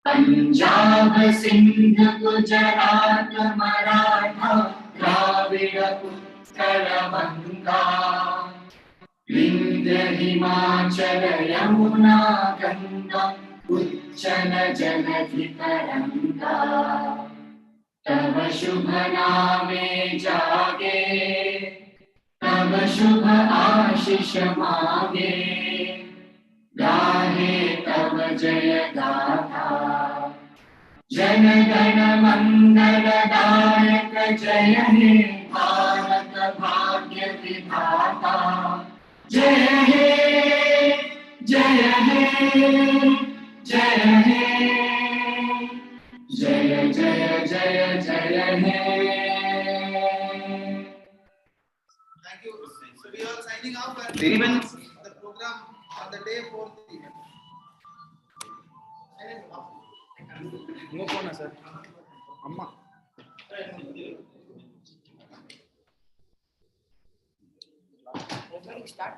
पंजाब सिंध गुजरात मराठा द्राविड़ उत्कलगङ्गा विन्ध्य हिमाचल यमुना गङ्गा उच्चल जलधितरङ्गा तव शुभ नामे जागे तव शुभ आशीष मागे गाहे तव जय गाथा जन गण मंगलदायक जय हे भारत भाग्य विधाता जय हे जय हे जय हे जय जय जय जय हे. Thank you. So we are signing off and even the program on the day for the event. No phone, sir. Amma. Start.